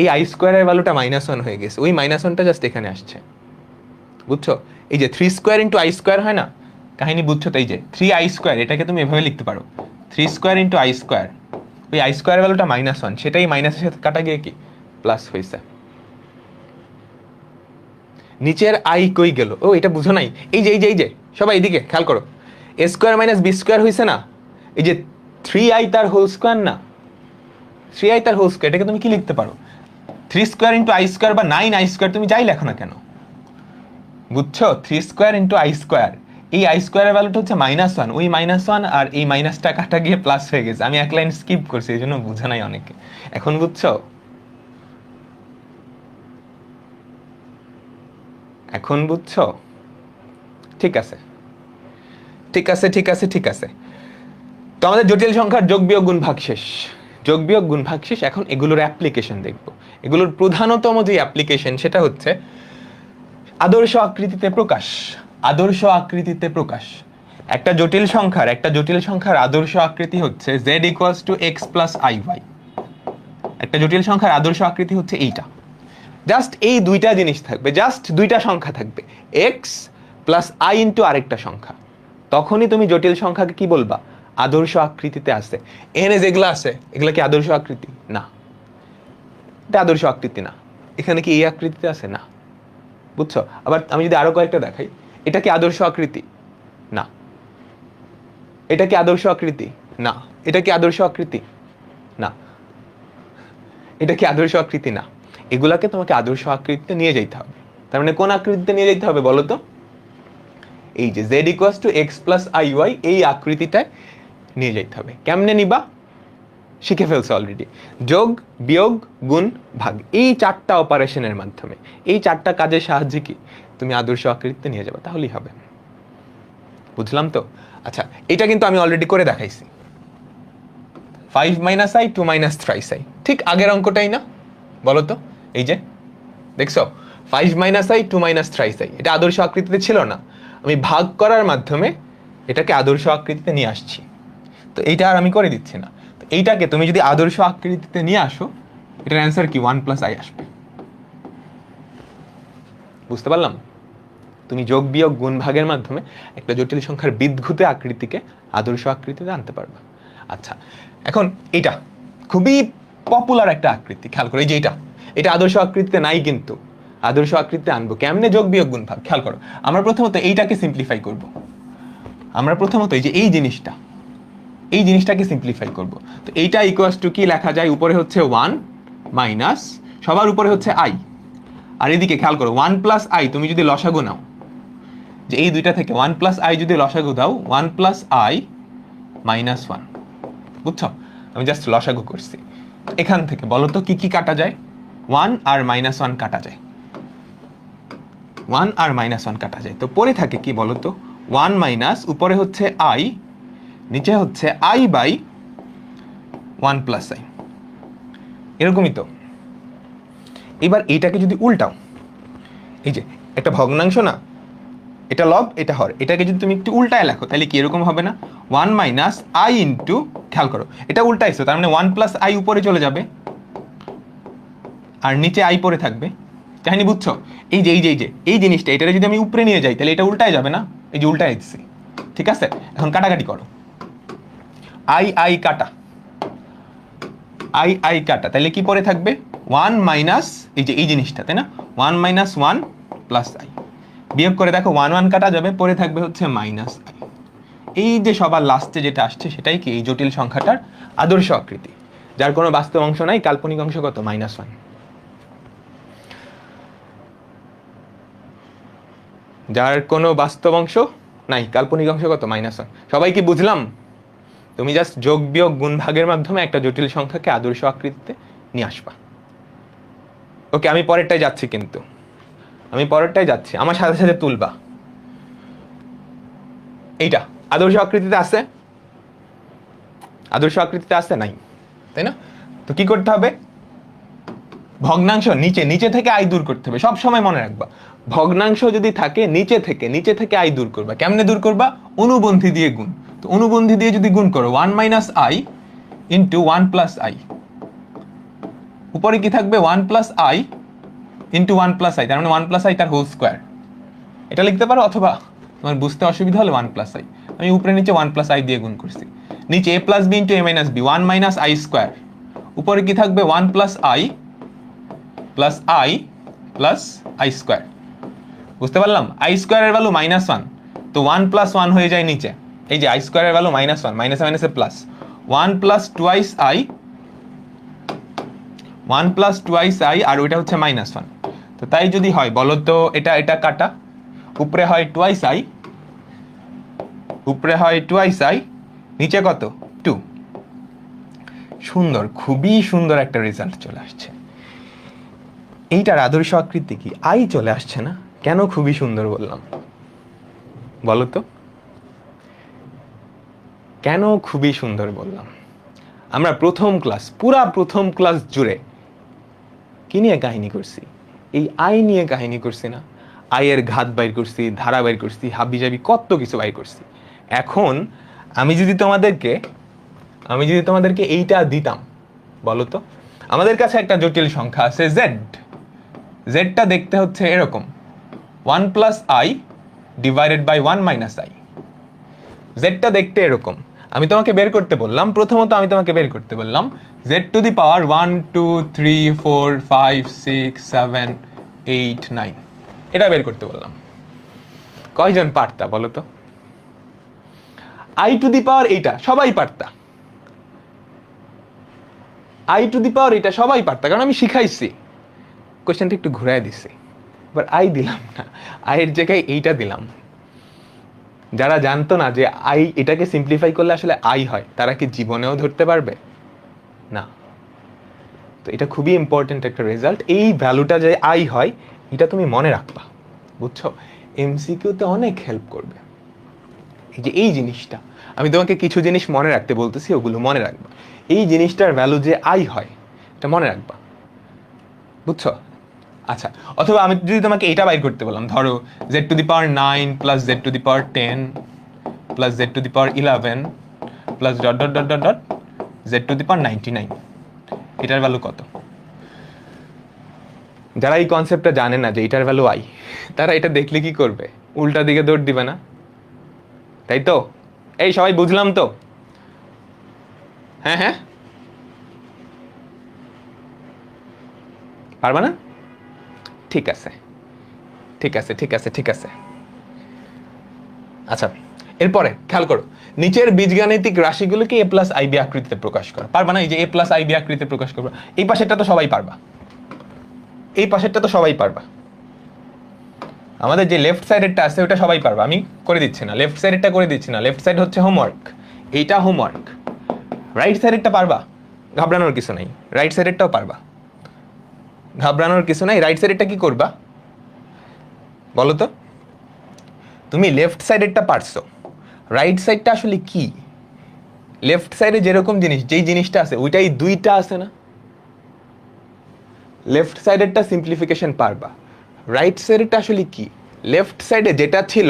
এই আই স্কোয়ারের ভ্যালুটা -1 হয়ে গেছে, ওই -1টা জাস্ট এখানে আসছে। বুঝছো? এই যে 3 স্কোয়ার ইন্টু আই স্কোয়ার হয় না, কাহিনী বুঝছো তো? এই যে 3 আই স্কোয়ার, এটাকে তুমি এভাবে লিখতে পারো 3 স্কোয়ার ইন্টু আই স্কোয়ার। ওই আই স্কোয়ারের ভ্যালুটা -1, সেটাই মাইনাসের সাথে কাটা গিয়ে কি প্লাস হয়েছে। নিচের আই কই গেল? ও এটা বুঝো নাই? এই যে এই যে এই যে সবাই এদিকে খেয়াল করো, এ স্কোয়ার মাইনাস বি স্কোয়ার হয়েছে না? এই যে 3i তার হোল স্কোয়ার না, 3i তার হোল স্কোয়ার, এটাকে তুমি কি লিখতে পারো? 3 স্কোয়ার ইন্টু আই স্কোয়ার বা 9i স্কোয়ার, তুমি যাই লেখো না কেন। বুঝছো? 3 স্কোয়ার ইন্টু আই স্কোয়ার, এই আই স্কোয়ারের ভ্যালুটা হচ্ছে -1, ওই -1 আর এই মাইনাসটা কাটা গিয়ে প্লাস হয়ে গেছে। আমি এক লাইন স্কিপ করছি, এই জন্য বুঝে নাই অনেকে। এখন বুঝছো? এখন বুঝছো? ঠিক আছে, ঠিক আছে, ঠিক আছে, ঠিক আছে। তো আমাদের জটিল সংখ্যার যোগ বিয়োগ গুণ ভাগ শেষ, যোগ বিয়োগ গুণ ভাগ শেষ। এখন এগুলোর অ্যাপ্লিকেশন দেখব। এগুলোর প্রধানতম যে অ্যাপ্লিকেশন সেটা হচ্ছে আদর্শ আকৃতিতে প্রকাশ। আদর্শ আকৃতিতে প্রকাশ, একটা জটিল সংখ্যার আদর্শ আকৃতি হচ্ছে z equals to x plus i y. একটা জটিল সংখ্যার আদর্শ আকৃতি হচ্ছে এইটা। জাস্ট এই দুইটা জিনিস থাকবে, জাস্ট দুইটা সংখ্যা থাকবে, x প্লাস আই ইন্টু আরেকটা সংখ্যা। তখনই তুমি জটিল সংখ্যাকে কি বলবা? আদর্শ আকৃতিতে আছে। এখানে যেগুলো আছে এগুলো কি আদর্শ আকৃতি? না, এটা আদর্শ আকৃতি না। এখানে কি এই আকৃতিতে আছে? না। বুঝছো? আবার আমি যদি আরো কয়েকটা দেখাই, এটা কি আদর্শ আকৃতি? না। এটা কি আদর্শ আকৃতি? না। এটা কি আদর্শ আকৃতি? না, এটা কি আদর্শ আকৃতি? না। এগুলাকে তোমাকে আদর্শ আকৃতিতে নিয়ে যেতে হবে। তার মানে কোন আকৃতিতে নিয়ে যেতে হবে বলো তো? এই যে z equals to x plus i y, এই আকৃতিটায় নিয়ে যেতে হবে। কেমনে নিবা? শিখে ফেলছো অলরেডি। যোগ, বিয়োগ, গুণ, ভাগ, এই 4টা অপারেশনের মাধ্যমে, এই 4টা কাজের সাহায্যে কি তুমি আদর্শ আকৃতিতে নিয়ে যাবে, তাহলেই হবে। বুঝলাম তো? আচ্ছা, এটা কিন্তু আমি অলরেডি করে দেখাইছি। 5 minus I 2 minus thrice I, ঠিক আগের অঙ্কটাই না? বলো তো। এই যে দেখছো, 5 minus I 2 minus thrice I, এটা আদর্শ আকৃতিতে ছিল না? আমি ভাগ করার মাধ্যমে এটাকে আদর্শ আকৃতিতে নিয়ে আসছি। তো এইটা আর আমি করে দিচ্ছি না। তো এইটাকে তুমি যদি আদর্শ আকৃতিতে নিয়ে আসো, এটার অ্যান্সার কি 1 প্লাস আই আসবে। বুঝতে পারলাম? তুমি যোগ, বিয়োগ, গুণ, ভাগের মাধ্যমে একটা জটিল সংখ্যার বিদঘুতে আকৃতিকে আদর্শ আকৃতিতে আনতে পারবে। আচ্ছা, এখন এটা খুবই পপুলার একটা আকৃতি, খেয়াল করো। এই যে এটা আদর্শ আকৃতিতে নাই, কিন্তু আদর্শ আকৃতিতে আনবো কেমনে? যোগ, বিয়োগ, গুণ, ভাগ। খেয়াল করো, আমরা প্রথমত এইটাকে সিম্পলিফাই করব। আমরা প্রথমত এই যে এই জিনিসটাকে সিম্পলিফাই করব। তো এইটা ইকুয়ালস টু কি লেখা যায়? উপরে হচ্ছে 1 মাইনাস, সবার উপরে হচ্ছে আই, আর এদিকে খেয়াল করো 1 প্লাস আই, তুমি যদি লসাগু নাও, যে এই দুইটা থেকে 1 প্লাস আই যদি লসাগু দাও, 1 প্লাস আই মাইনাস 1। বুঝছো? আমি জাস্ট লসাগু করছি। এখান থেকে বলো তো কি কি কাটা যায়? 1 আর মাইনাস 1 কাটা যায়, 1 আর মাইনাস 1 কাটা যায়। তো পরে থাকে কি বলো তো? 1 মাইনাস, উপরে হচ্ছে আই, নিচে হচ্ছে আই বাই 1 প্লাস আই। এরকমই তো। এবার এইটাকে যদি উল্টাও, এই যে একটা ভগ্নাংশ না, এটা লব, এটা হর, এটাকে যদি তুমি একটু উল্টায় লেখো, তাহলে কি এরকম হবে না? 1 মাইনাস আই ইন্টু, খেয়াল করো এটা উল্টাইছো, তার মানে 1 প্লাস আই উপরে চলে যাবে আর নিচে আই পরে থাকবে। কাহিনী বুঝছো? এই যে এই জিনিসটা, এটারে যদি আমি উপরে নিয়ে যাই, তাহলে এটা উল্টায় যাবে না? এই যে উল্টায় দিচ্ছি, ঠিক আছে? এখন কাটাকাটি করো, আই কাটা, আই কাটা, তাহলে কি পরে থাকবে? 1 মাইনাস এই জিনিসটা, তাই না? 1 মাইনাস 1 প্লাস আই, বিয়োগ করে দেখো 1 1 কাটা যাবে, পরে থাকবে হচ্ছে মাইনাস আই। এই যে সবার লাস্টে যেটা আসছে সেটাই কি এই জটিল সংখ্যাটার আদর্শ আকৃতি, যার কোনো বাস্তব অংশ নাই, কাল্পনিক অংশ কত? -1। যার কোনো বাস্তব অংশ নাই, কাল্পনিক অংশ কত? -1। সবাই কি বুঝলাম? তুমি জাস্ট যোগ, বিয়োগ, গুণ, ভাগের মাধ্যমে একটা জটিল সংখ্যাকে আদর্শ আকৃতিতে নিয়ে আসবা। ওকে, আমি পরেরটাই যাচ্ছি, কিন্তু আমি পরেরটাই যাচ্ছি, আমার সাথে সাথে তুলবা। এইটা আদর্শ আকৃতিতে আছে? আদর্শ আকৃতিতে আছে? নাই, তাই না? তো কি করতে হবে? ভগ্নাংশ নিচে থেকে আই দূর করতে হবে। সব সময় মনে রাখবা, ভগ্নাংশ যদি থাকে নিচে থেকে আই দূর করবা। কেমনে দূর করবা? অনুবন্ধী দিয়ে গুণ। তো অনুবন্ধী দিয়ে যদি গুণ করো, 1 minus I into 1 plus I, উপরে কি থাকবে? 1 plus I into 1 plus I, তার মানে 1 প্লাস আই তার হোল স্কোয়ার। এটা লিখতে পারো, অথবা তোমার বুঝতে অসুবিধা হলে 1 প্লাস আই, আমি উপরে নিচে 1 প্লাস আই দিয়ে গুণ করছি। নিচে A plus B into A minus B, 1 minus i square, উপরে কি থাকবে? 1 plus i plus i plus i square. বুঝতে পারলাম? আই স্কোয়ারের ভ্যালু -1, তো 1 প্লাস 1 হয়ে যায় নিচে। এই যে আই স্কোয়ারের ভ্যালু -1, মাইনাসে মাইনাসে plus, 1 plus twice i, 1 plus twice i, আর ওইটা হচ্ছে -1। তো তাই যদি হয় বলো তো, এটা কাটা, উপরে হয় টুয়াইস আই, উপরে হয় টুয়াইস আই, নিচে কত? 2। সুন্দর, খুবই সুন্দর একটা রেজাল্ট চলে আসছে। এইটার আদর্শ আকৃতি কি? আই চলে আসছে না? কেন খুবই সুন্দর বললাম বলো তো? কেন খুবই সুন্দর বললাম? আমরা পুরা প্রথম ক্লাস জুড়ে কি নিয়ে কাহিনী করছি? এই আই নিয়ে কাহিনী করছি না? আয়ের ঘাত বাইর করছি, ধারা বাইর করছি, হাবিজাবি কত কিছু বাইর করছি। এখন আমি যদি তোমাদেরকে এইটা দিতাম, বলো তো, আমাদের কাছে একটা জটিল সংখ্যা আছে জেডটা দেখতে হচ্ছে এরকম, 1 plus i divided by 1 minus i. জেডটা দেখতে এরকম। আমি তোমাকে বের করতে বললাম, প্রথমত আমি তোমাকে বের করতে বললাম জেড টু দি পাওয়ার 1 2 3 4 5 6 7 8 9, এটা বের করতে বললাম। কয়জন পারতা বলো তো? আই টু দি পাওয়ার এইটা সবাই পারতা, আই টু দি পাওয়ার এটা সবাই পারতো, কারণ আমি শিখাইছি। কোয়েশ্চেনটা একটু ঘুরাই দিছি, এবার আই দিলাম না, আইয়ের জায়গায় এইটা দিলাম। যারা জানতো না যে আই এটাকে সিম্পলিফাই করলে আসলে আই হয়, তারা কি জীবনেও ধরতে পারবে না? তো এটা খুবই ইম্পর্টেন্ট একটা রেজাল্ট। এই ভ্যালুটা যে আই হয় এটা তুমি মনে রাখবা, বুঝছো? এমসিকিউতে অনেক হেল্প করবে এই যে এই জিনিসটা। আমি তোমাকে কিছু জিনিস মনে রাখতে বলতেছি, ওগুলো মনে রাখবা। এই জিনিসটার ভ্যালু যে আই হয় এটা মনে রাখবা, বুঝছো? আচ্ছা, অথবা আমি যদি তোমাকে এটা বাইর করতে বললাম, ধরো Z to the power 9 plus Z to the power 10 plus Z to the power 11 plus dot dot dot dot dot Z to the power 99, এটার ভ্যালু কত? যারা এই কনসেপ্টটা জানে না যে এটার ভ্যালু আই, তারা এটা দেখলে কি করবে? উল্টা দিকে দৌড় দিবে না? তাই তো? এই সবাই বুঝলাম তো? হ্যাঁ হ্যাঁ, পারবা না? ঠিক আছে ঠিক আছে ঠিক আছে ঠিক আছে। আচ্ছা, এরপরে খেয়াল করো, নিচের বীজগাণিতিক রাশিগুলোকে এ প্লাস আইবি আকৃতিতে প্রকাশ করো। পারবা না? এই যে এ প্লাস আইবি আকৃতিতে প্রকাশ করবো, এই পাশেরটা তো সবাই পারবা, এই পাশেরটা তো সবাই পারবা। আমাদের যে লেফট সাইডেরটা আছে ওটা সবাই পারবা, আমি করে দিচ্ছি না। লেফট সাইডেরটা করে দিচ্ছি না, লেফট সাইড হচ্ছে হোমওয়ার্ক, এইটা হোমওয়ার্ক। রাইট সাইডেরটা পারবা, ঘাবড়ানোর কিছু নাই। রাইট সাইডেরটাও পারবা, ঘাবড়ানোর কিছু নাই। রাইট সাইডেরটা কি করবা বলো তো? তুমি লেফট সাইডেরটা পারছো, রাইট সাইডটা আসলে কি? লেফট সাইডে যেরকম জিনিস, যেই জিনিসটা আছে ওইটাই দুইটা আছে না? লেফট সাইডেরটা সিম্পলিফিকেশন পারবা। রাইট সাইডেরটা আসলে কি? লেফট সাইডে যেটা ছিল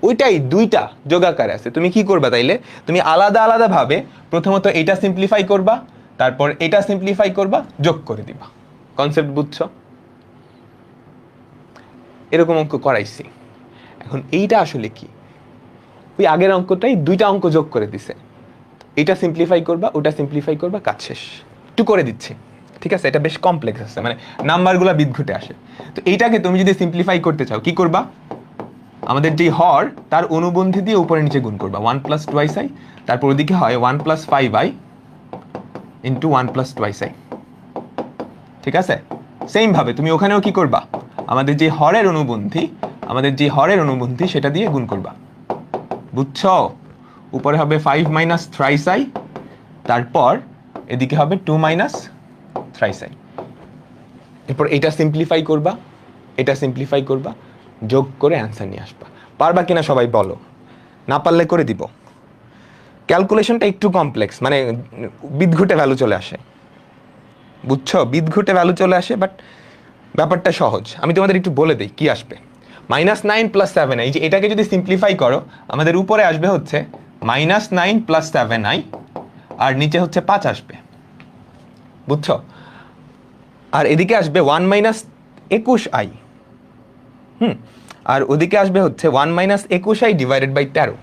ওইটাই দুইটা যোগাকারে আছে। তুমি কি করবা তাইলে? তুমি আলাদা আলাদা ভাবে প্রথমত এটা সিম্পলিফাই করবা, তারপর এটা সিম্পলিফাই করবা, যোগ করে দিবা। কনসেপ্ট বুঝছো? এরকম অঙ্ক করাইছি। এখন এইটা আসলে কি? ওই আগের অঙ্কটাই দুইটা অঙ্ক যোগ করে দিছে, এটা সিম্পলিফাই করবা, ওটা সিম্পলিফাই করবা, কাজ শেষ। একটু করে দিচ্ছি, ঠিক আছে? এটা বেশ কমপ্লেক্স আছে, মানে নাম্বারগুলো বিদঘুটে আসে। তো এইটাকে তুমি যদি সিম্পলিফাই করতে চাও কি করবা? আমাদের যে হর তার অনুবন্ধী দিয়ে উপরে নিচে গুণ করবা, 1 প্লাস টুয়াইস আই, তারপর ওদিকে হয় 1 plus 5i into 1 plus twice I, ঠিক আছে? সেম ভাবে তুমি ওখানেও কি করবা? আমাদের যে হরের অনুবন্ধী, সেটা দিয়ে গুণ করবা, বুঝছো? উপরে হবে 5 মাইনাস থ্রাইস আই, তারপর এদিকে হবে 2 মাইনাস থ্রাইস আই। এরপর এটা সিম্পলিফাই করবা, এটা সিম্পলিফাই করবা, যোগ করে অ্যান্সার নিয়ে আসবা। পারবা কিনা সবাই বলো? না পারলে করে দিব। ক্যালকুলেশনটা একটু কমপ্লেক্স, মানে বিদঘুটে ভ্যালু চলে আসে, বুঝছো? বিদঘুটে ভ্যালু চলে আসে, বাট ব্যাপারটা সহজ। আমি তোমাদের একটু বলে দিই কি আসবে। -9 প্লাস 7i, এই যে এটাকে যদি সিম্পলিফাই করো আমাদের উপরে আসবে হচ্ছে -9 প্লাস 7i, আর নিচে হচ্ছে 5 আসবে, বুঝছো? আর এদিকে আসবে 1 মাইনাস 21i, আর ওদিকে আসবে হচ্ছে 1 minus 21i divided by 13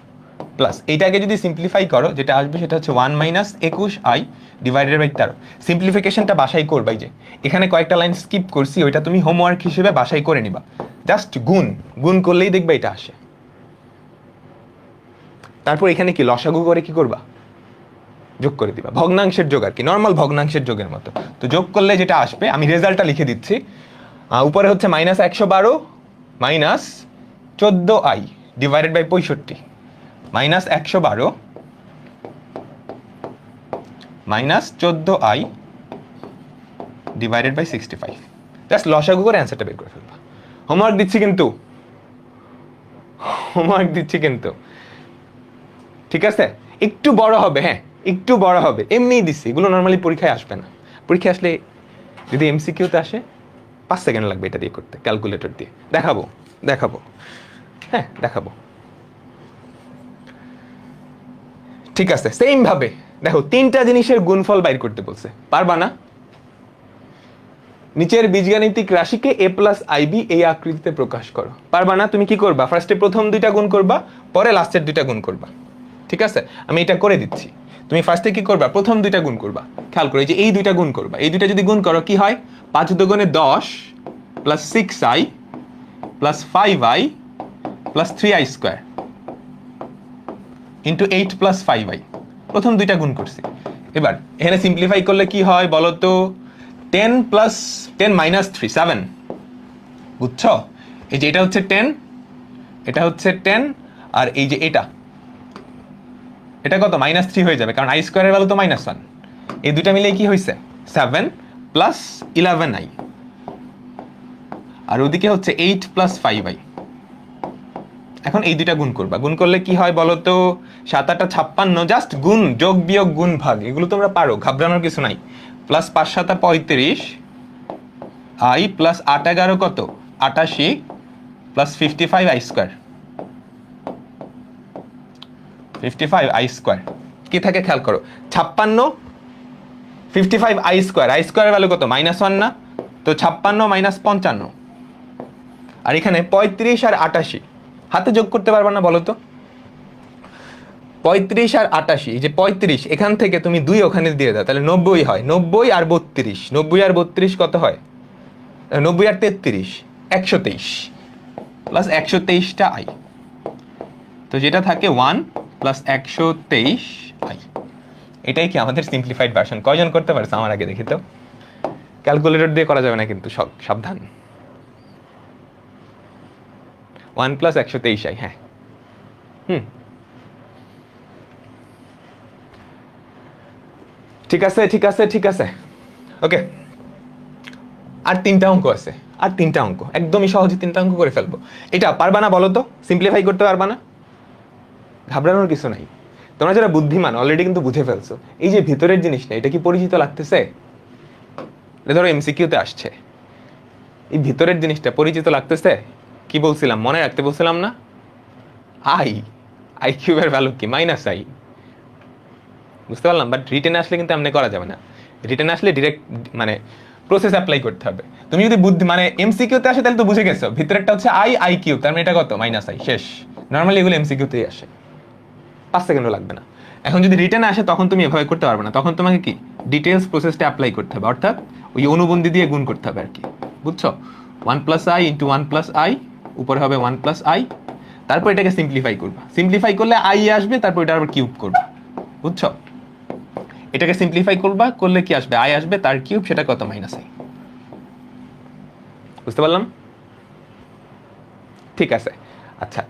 plus এইটাকে যদি সিম্পলিফাই করো যেটা আসবে সেটা হচ্ছে 1 মাইনাস 21i ডিভাইডেড বাই 13। সিম্পলিফিকেশনটা বাসায় করবাই, যে এখানে কয়েকটা লাইন স্কিপ করছি ওইটা তুমি হোমওয়ার্ক হিসেবে বাসায় করে নিবা। জাস্ট গুণ গুণ করলেই দেখবে এটা আসে। তারপর এখানে কি লসাগু করে কি করবা? যোগ করে দিবা। ভগ্নাংশের যোগ আর কি, নর্মাল ভগ্নাংশের যোগের মতো। তো যোগ করলে যেটা আসবে, আমি রেজাল্টটা লিখে দিচ্ছি। উপরে হচ্ছে -112 minus 14i divided by 65, -112 minus 14i divided by 65। Just লসাগু করে অ্যান্সারটা বের করে ফেলবা। হোমওয়ার্ক দিচ্ছি কিন্তু, হোমওয়ার্ক দিচ্ছি কিন্তু, ঠিক আছে? একটু বড় হবে, হ্যাঁ একটু বড় হবে, এমনিই দিচ্ছি। এগুলো নর্মালি পরীক্ষায় আসবে না। পরীক্ষায় আসলে যদি এমসিকিউতে আসে 5 সেকেন্ড লাগবে এটা দিয়ে করতে, ক্যালকুলেটর দিয়ে। দেখাবো দেখাবো, হ্যাঁ দেখাবো, ঠিক আছে? সেম ভাবে দেখো, তিনটা জিনিসের গুণফল বাইর করতে বলছে, পারবা না? নিচের বীজগাণিতিক রাশিকে a প্লাস আইবি এই আকৃতিতে প্রকাশ করো, পারবা না? তুমি কি করবা? ফার্স্টে প্রথম দুইটা গুণ করবা, পরে লাস্টের দুইটা গুণ করবা, ঠিক আছে? আমি এটা করে দিচ্ছি। তুমি ফার্স্টে কি করবা? প্রথম দুইটা গুণ করবা। খেয়াল করো, এই যে এই দুইটা গুণ করবা, এই দুইটা যদি গুণ করো কি হয়? 5 দুগুণে 10 plus 6i plus 5i plus 3i square into 8 plus 5i। প্রথম দুইটা গুণ করছি। এবার এখানে সিম্পলিফাই করলে কি হয় বলো তো, 10 প্লাস 10 মাইনাস 3 7, বুঝছো? এই যে এটা হচ্ছে 10, এটা হচ্ছে 10, আর এই যে এটা কত, -3 হয়ে যাবে, কারণ আই স্কোয়ারের ভ্যালু তো -1। এই দুইটা মিলে কি হয়েছে 7 প্লাস 11i, আর ওদিকে হচ্ছে 8 প্লাস 5i। এখন এই দুইটা গুণ করবা, গুণ করলে কি হয় বলো তো, 7 8 56, জাস্ট গুণ, যোগ বিয়োগ গুণ ভাগ, এগুলো তোমরা পারো, ঘাবড়ানোর কিছু নাই। প্লাস 5 7 35 i প্লাস 8 11 কত 88 plus 55 i square, 55 i square কি থাকে খেয়াল করো, 56 55 i স্কোয়ার, i স্কোয়ারের ভ্যালু কত -1 না, তো 56 মাইনাস 55, আর এখানে 35 আর 88 হাতে যোগ করতে পারবা না বলো তো, 35 আর 88, এই যে 35 এখান থেকে তুমি 2 ওখানে দিয়ে দাও, তাহলে 90 হয়, 90 আর 32, 90 আর 32 কত হয়, 90 আর 33 123 প্লাস 123টা i, তো যেটা থাকে 1 প্লাস 123 i। এটাই কি আমাদের সিম্পলিফাইড ভার্সন। কয়জন করতে পারছে আমার আগে দেখি তো, ক্যালকুলেটর দিয়ে করা যাবে না কিন্তু, সাবধান। 1 প্লাস 123 i, হ্যাঁ ঠিক আছে ঠিক আছে ঠিক আছে, ওকে। আর 3টা অঙ্ক আছে, আর 3টা অঙ্ক একদমই সহজে 3টা অঙ্ক করে ফেলবো। এটা পারবা না বলো তো, সিম্পলিফাই করতে পারবা না? ঘাবড়ানোর কিছু নাই, তোমরা যারা বুদ্ধিমান অলরেডি কিন্তু বুঝে ফেলছো। এই যে ভিতরের জিনিসটা, এটা কি পরিচিত লাগতেছে? ধরো এমসিকিউতে আসছে, এই ভিতরের জিনিসটা পরিচিত লাগতেছে? কি বলছিলাম, মনে রাখতে বলছিলাম না, আই কিউবের ভ্যালু কি -i, বুঝতে পারলাম। বাট রিটেনে আসলে কিন্তু এমনি করা যাবে না, রিটেনে আসলে ডিরেক্ট মানে প্রসেস অ্যাপ্লাই করতে হবে। তুমি যদি বুদ্ধি মানে এমসিকিউতে আসে তাহলে তো বুঝে গেছো, ভিতরেরটা হচ্ছে আই কিউব, তার মানে এটা কত -i, শেষ। নর্মালি এগুলো এমসিকিউতেই আসে, 5 সেকেন্ডও লাগবে না। এখন যদি রিটেনে আসে তখন তুমি এভাবে করতে পারবে না, তখন তোমাকে কি ডিটেলস প্রসেসটা অ্যাপ্লাই করতে হবে, অর্থাৎ ওই অনুবন্ধী দিয়ে গুণ করতে হবে আর কি, বুঝছো? 1 plus i into 1 plus i, উপরে হবে 1 প্লাস i, তারপর এটাকে সিম্পলিফাই করবা, সিম্পলিফাই করলে i আসবে, তারপর এটা আবার কিউব করবা, বুঝছো? এটাকে সিম্পলিফাই করবা, করলে কি আসবে, i আসবে, তার কিউব, সেটা কত -i, বুঝতে পারলাম? ঠিক আছে, আচ্ছা।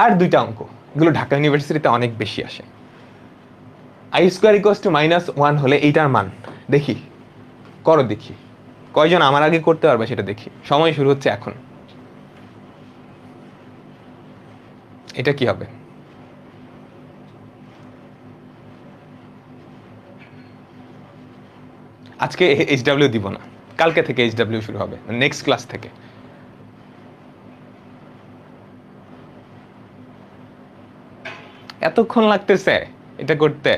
আর 2টা অঙ্ক, এগুলো ঢাকা ইউনিভার্সিটিতে অনেক বেশি আসে। i স্কোয়ার ইকুয়ালস টু -1 হলে এইটার মান দেখি, করো দেখি কয়জন আমার আগে করতে পারবে সেটা দেখি। সময় শুরু হচ্ছে এখন। এটা কি হবে? আজকে এইচডব্লিউ দিব না, কালকে থেকে এইচডব্লিউ শুরু হবে, নেক্সট ক্লাস থেকে। এতক্ষণ লাগতেছে এটা করতে?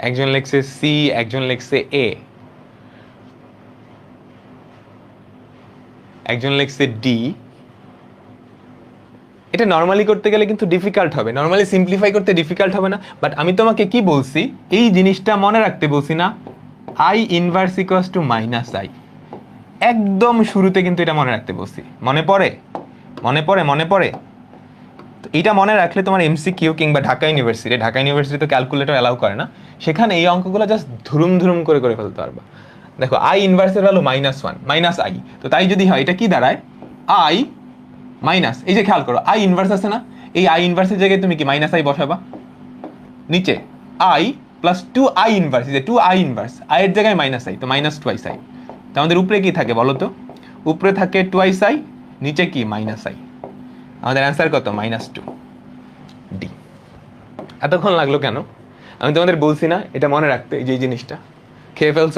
একজন লিখছে সি, একজন লিখছে এ, একজন লিখছে ডি। এটা নর্মালি করতে গেলে কিন্তু ডিফিকাল্ট হবে, নর্মালি সিম্পলিফাই করতে ডিফিকাল্ট হবে না। বাট আমি তোমাকে কি বলছি, এই জিনিসটা মনে রাখতে বলছি না, I inverse equals to -i, একদম শুরুতে কিন্তু এটা মনে রাখতে বলছি। মনে পড়ে? মনে পড়ে? মনে পড়ে? তো এটা মনে রাখলে তোমার এমসিকিউ কিংবা ঢাকা ইউনিভার্সিটি তো ক্যালকুলেটর অ্যালাউ করে না, সেখানে এই অঙ্কগুলো জাস্ট ধুরুম ধুরুম করে করে ফেলতে পারবা। দেখো আই ইনভার্সের ভ্যালু -1 -i, তো তাই যদি হয় এটা কি দাঁড়ায়, আই মাইনাস, এই যে খেয়াল করো আই ইনভার্স আছে না, এই আই ইনভার্সের জায়গায় তুমি কি -i বসাবা, নিচে আই প্লাস 2i ইনভার্স, এই যে 2i ইনভার্স, i এর জায়গায় -i, তো -2i। তো আমাদের উপরে কি থাকে বলো তো, উপরে থাকে 2i, নিচে কি -i, আমাদের অ্যান্সার কত -2 ডি। এতক্ষণ লাগলো কেন? আমি তোমাদের বলছি না এটা মনে রাখতে, এই যে জিনিসটা খেয়ে ফেলছ,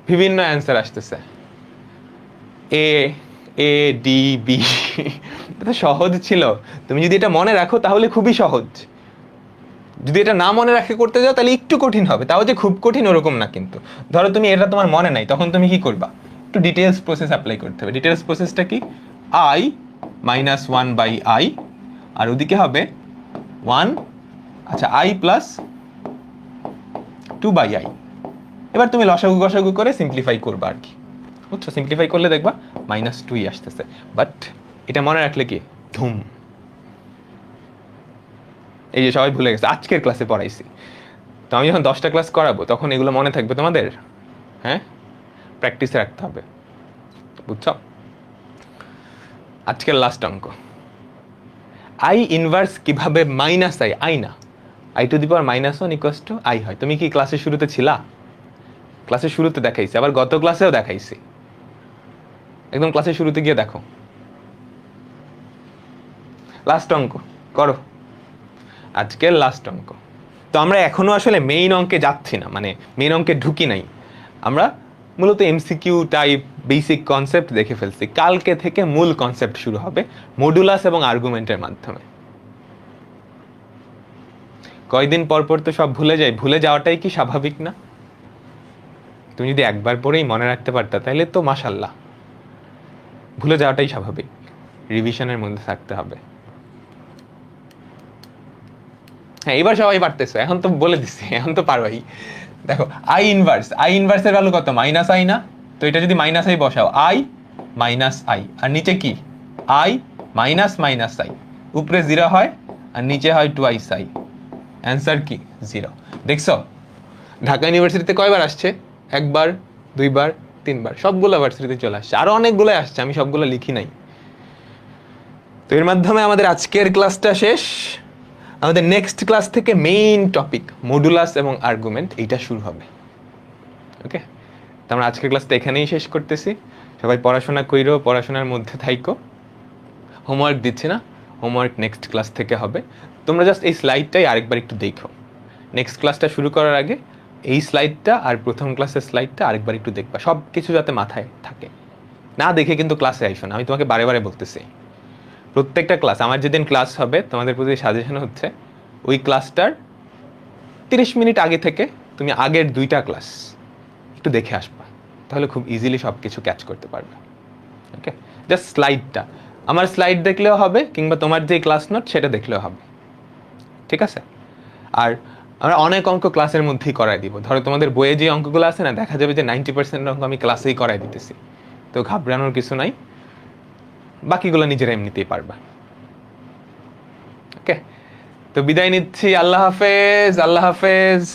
বিভিন্ন অ্যান্সার আসতেছে, এ এ ডি বি। এটা সহজ ছিল, তুমি যদি এটা মনে রাখো তাহলে খুবই সহজ, যদি এটা না মনে রাখে করতে যাও তাহলে একটু কঠিন হবে, তাও যে খুব কঠিন ওরকম না। কিন্তু ধরো তুমি এটা তোমার মনে নাই, তখন তুমি কি করবা, একটু ডিটেলস প্রসেস অ্যাপ্লাই করতে হবে। ডিটেলস প্রসেসটা কি, i -1/i, আর ওদিকে হবে 1, আচ্ছা i প্লাস 2/i। এবার তুমি লসাগু গসাগু করে সিম্পলিফাই করবা আর কি, বুঝছো? সিম্পলিফাই করলে দেখবা -2ই আসতেছে। বাট এটা মনে রাখলে কি ধুম। এই যে সবাই ভুলে গেছে, আজকের ক্লাসে পড়াইছি, তো আমি যখন 10টা ক্লাস করাবো তখন এগুলো মনে থাকবে তোমাদের। হ্যাঁ, প্র্যাকটিসে রাখতে হবে, বুঝছো? আজকের লাস্ট অঙ্ক, আই ইনভার্স কিভাবে মাইনাস আই না I two the power -1 equals to I হয়। তুমি কি ক্লাসের শুরুতে ছিলা? ক্লাসের শুরুতে দেখাইছি, আবার গত ক্লাসেও দেখাইছি, একদম ক্লাসের শুরুতে গিয়ে দেখো। লাস্ট অঙ্ক করো, আজকের লাস্ট অঙ্ক। তো আমরা এখনো আসলে মেইন অঙ্কে যাচ্ছি না, মানে মেইন অঙ্কে ঢুকি নাই, আমরা মূলত এমসিকিউ টাইপ বেসিক কনসেপ্ট দেখে ফেলছি। কালকে থেকে মূল কনসেপ্ট শুরু হবে মডুলাস এবং আর্গুমেন্টের মাধ্যমে। কয়দিন পর পর তো সব ভুলে যাই, ভুলে যাওয়াটাই কি স্বাভাবিক না? তুমি যদি একবার পরেই মনে রাখতে পারতা তাহলে তো মাশাল্লাহ। ভুলে যাওয়াটাই স্বাভাবিক, রিভিশনের মধ্যে থাকতে হবে। হ্যাঁ, এবার সবাই পারতেছো, এখন তো বলে দিচ্ছি, এখন তো পারবাই। দেখো আই ইনভার্সের ভ্যালু কত? মাইনাস আই না? তো এটা যদি মাইনাস আই বসাও, আই মাইনাস আই, আর নিচে কি আই মাইনাস মাইনাস আই, উপরে 0 হয় আর নিচে হয় টুয়াইস আই, অ্যান্সার কি 0। দেখছো ঢাকা ইউনিভার্সিটিতে কয়বার আসছে? একবার, দুইবার, তিনবার, সবগুলো ভার্সিটিতে চলে আসছে, আরো অনেকগুলো আসছে, আমি সবগুলো লিখি নাই। তো এর মাধ্যমে আমাদের আজকের ক্লাসটা শেষ। আমাদের নেক্সট ক্লাস থেকে মেইন টপিক মডুলাস এবং আর্গুমেন্ট এইটা শুরু হবে। ওকে, তো আমরা আজকের ক্লাসটা এখানেই শেষ করতেছি। সবাই পড়াশোনা কইরো, পড়াশোনার মধ্যে থাইকো। হোমওয়ার্ক দিচ্ছি না, হোমওয়ার্ক নেক্সট ক্লাস থেকে হবে। তোমরা জাস্ট এই স্লাইডটাই আরেকবার একটু দেখো, নেক্সট ক্লাসটা শুরু করার আগে এই স্লাইডটা আর প্রথম ক্লাসের স্লাইডটা আরেকবার একটু দেখবা, সব কিছু যাতে মাথায় থাকে। না দেখে কিন্তু ক্লাসে আইসো না, আমি তোমাকে বারে বারে বলতেছি। প্রত্যেকটা ক্লাস, আমার যেদিন ক্লাস হবে তোমাদের প্রতি সাজেশন হচ্ছে ওই ক্লাসটার 30 মিনিট আগে থেকে তুমি আগের 2টা ক্লাস একটু দেখে আসবা, তাহলে খুব ইজিলি সব কিছু ক্যাচ করতে পারবে। ওকে, জাস্ট স্লাইডটা, আমার স্লাইড দেখলেও হবে, কিংবা তোমার যে ক্লাস নোট সেটা দেখলেও হবে, ঠিক আছে? আর আমরা অনেক অঙ্ক ক্লাসের মধ্যেই করাই দিব। ধরো তোমাদের বইয়ে যে অঙ্কগুলো আছে না, দেখা যাবে যে 90% অঙ্ক আমি ক্লাসেই করাই দিতেছি, তো ঘাবড়ানোর কিছু নাই, বাকিগুলো নিজেরা এমনিতেই পারবা। ওকে, তো বিদায় নিচ্ছি, আল্লাহ হাফেজ, আল্লাহ হাফেজ।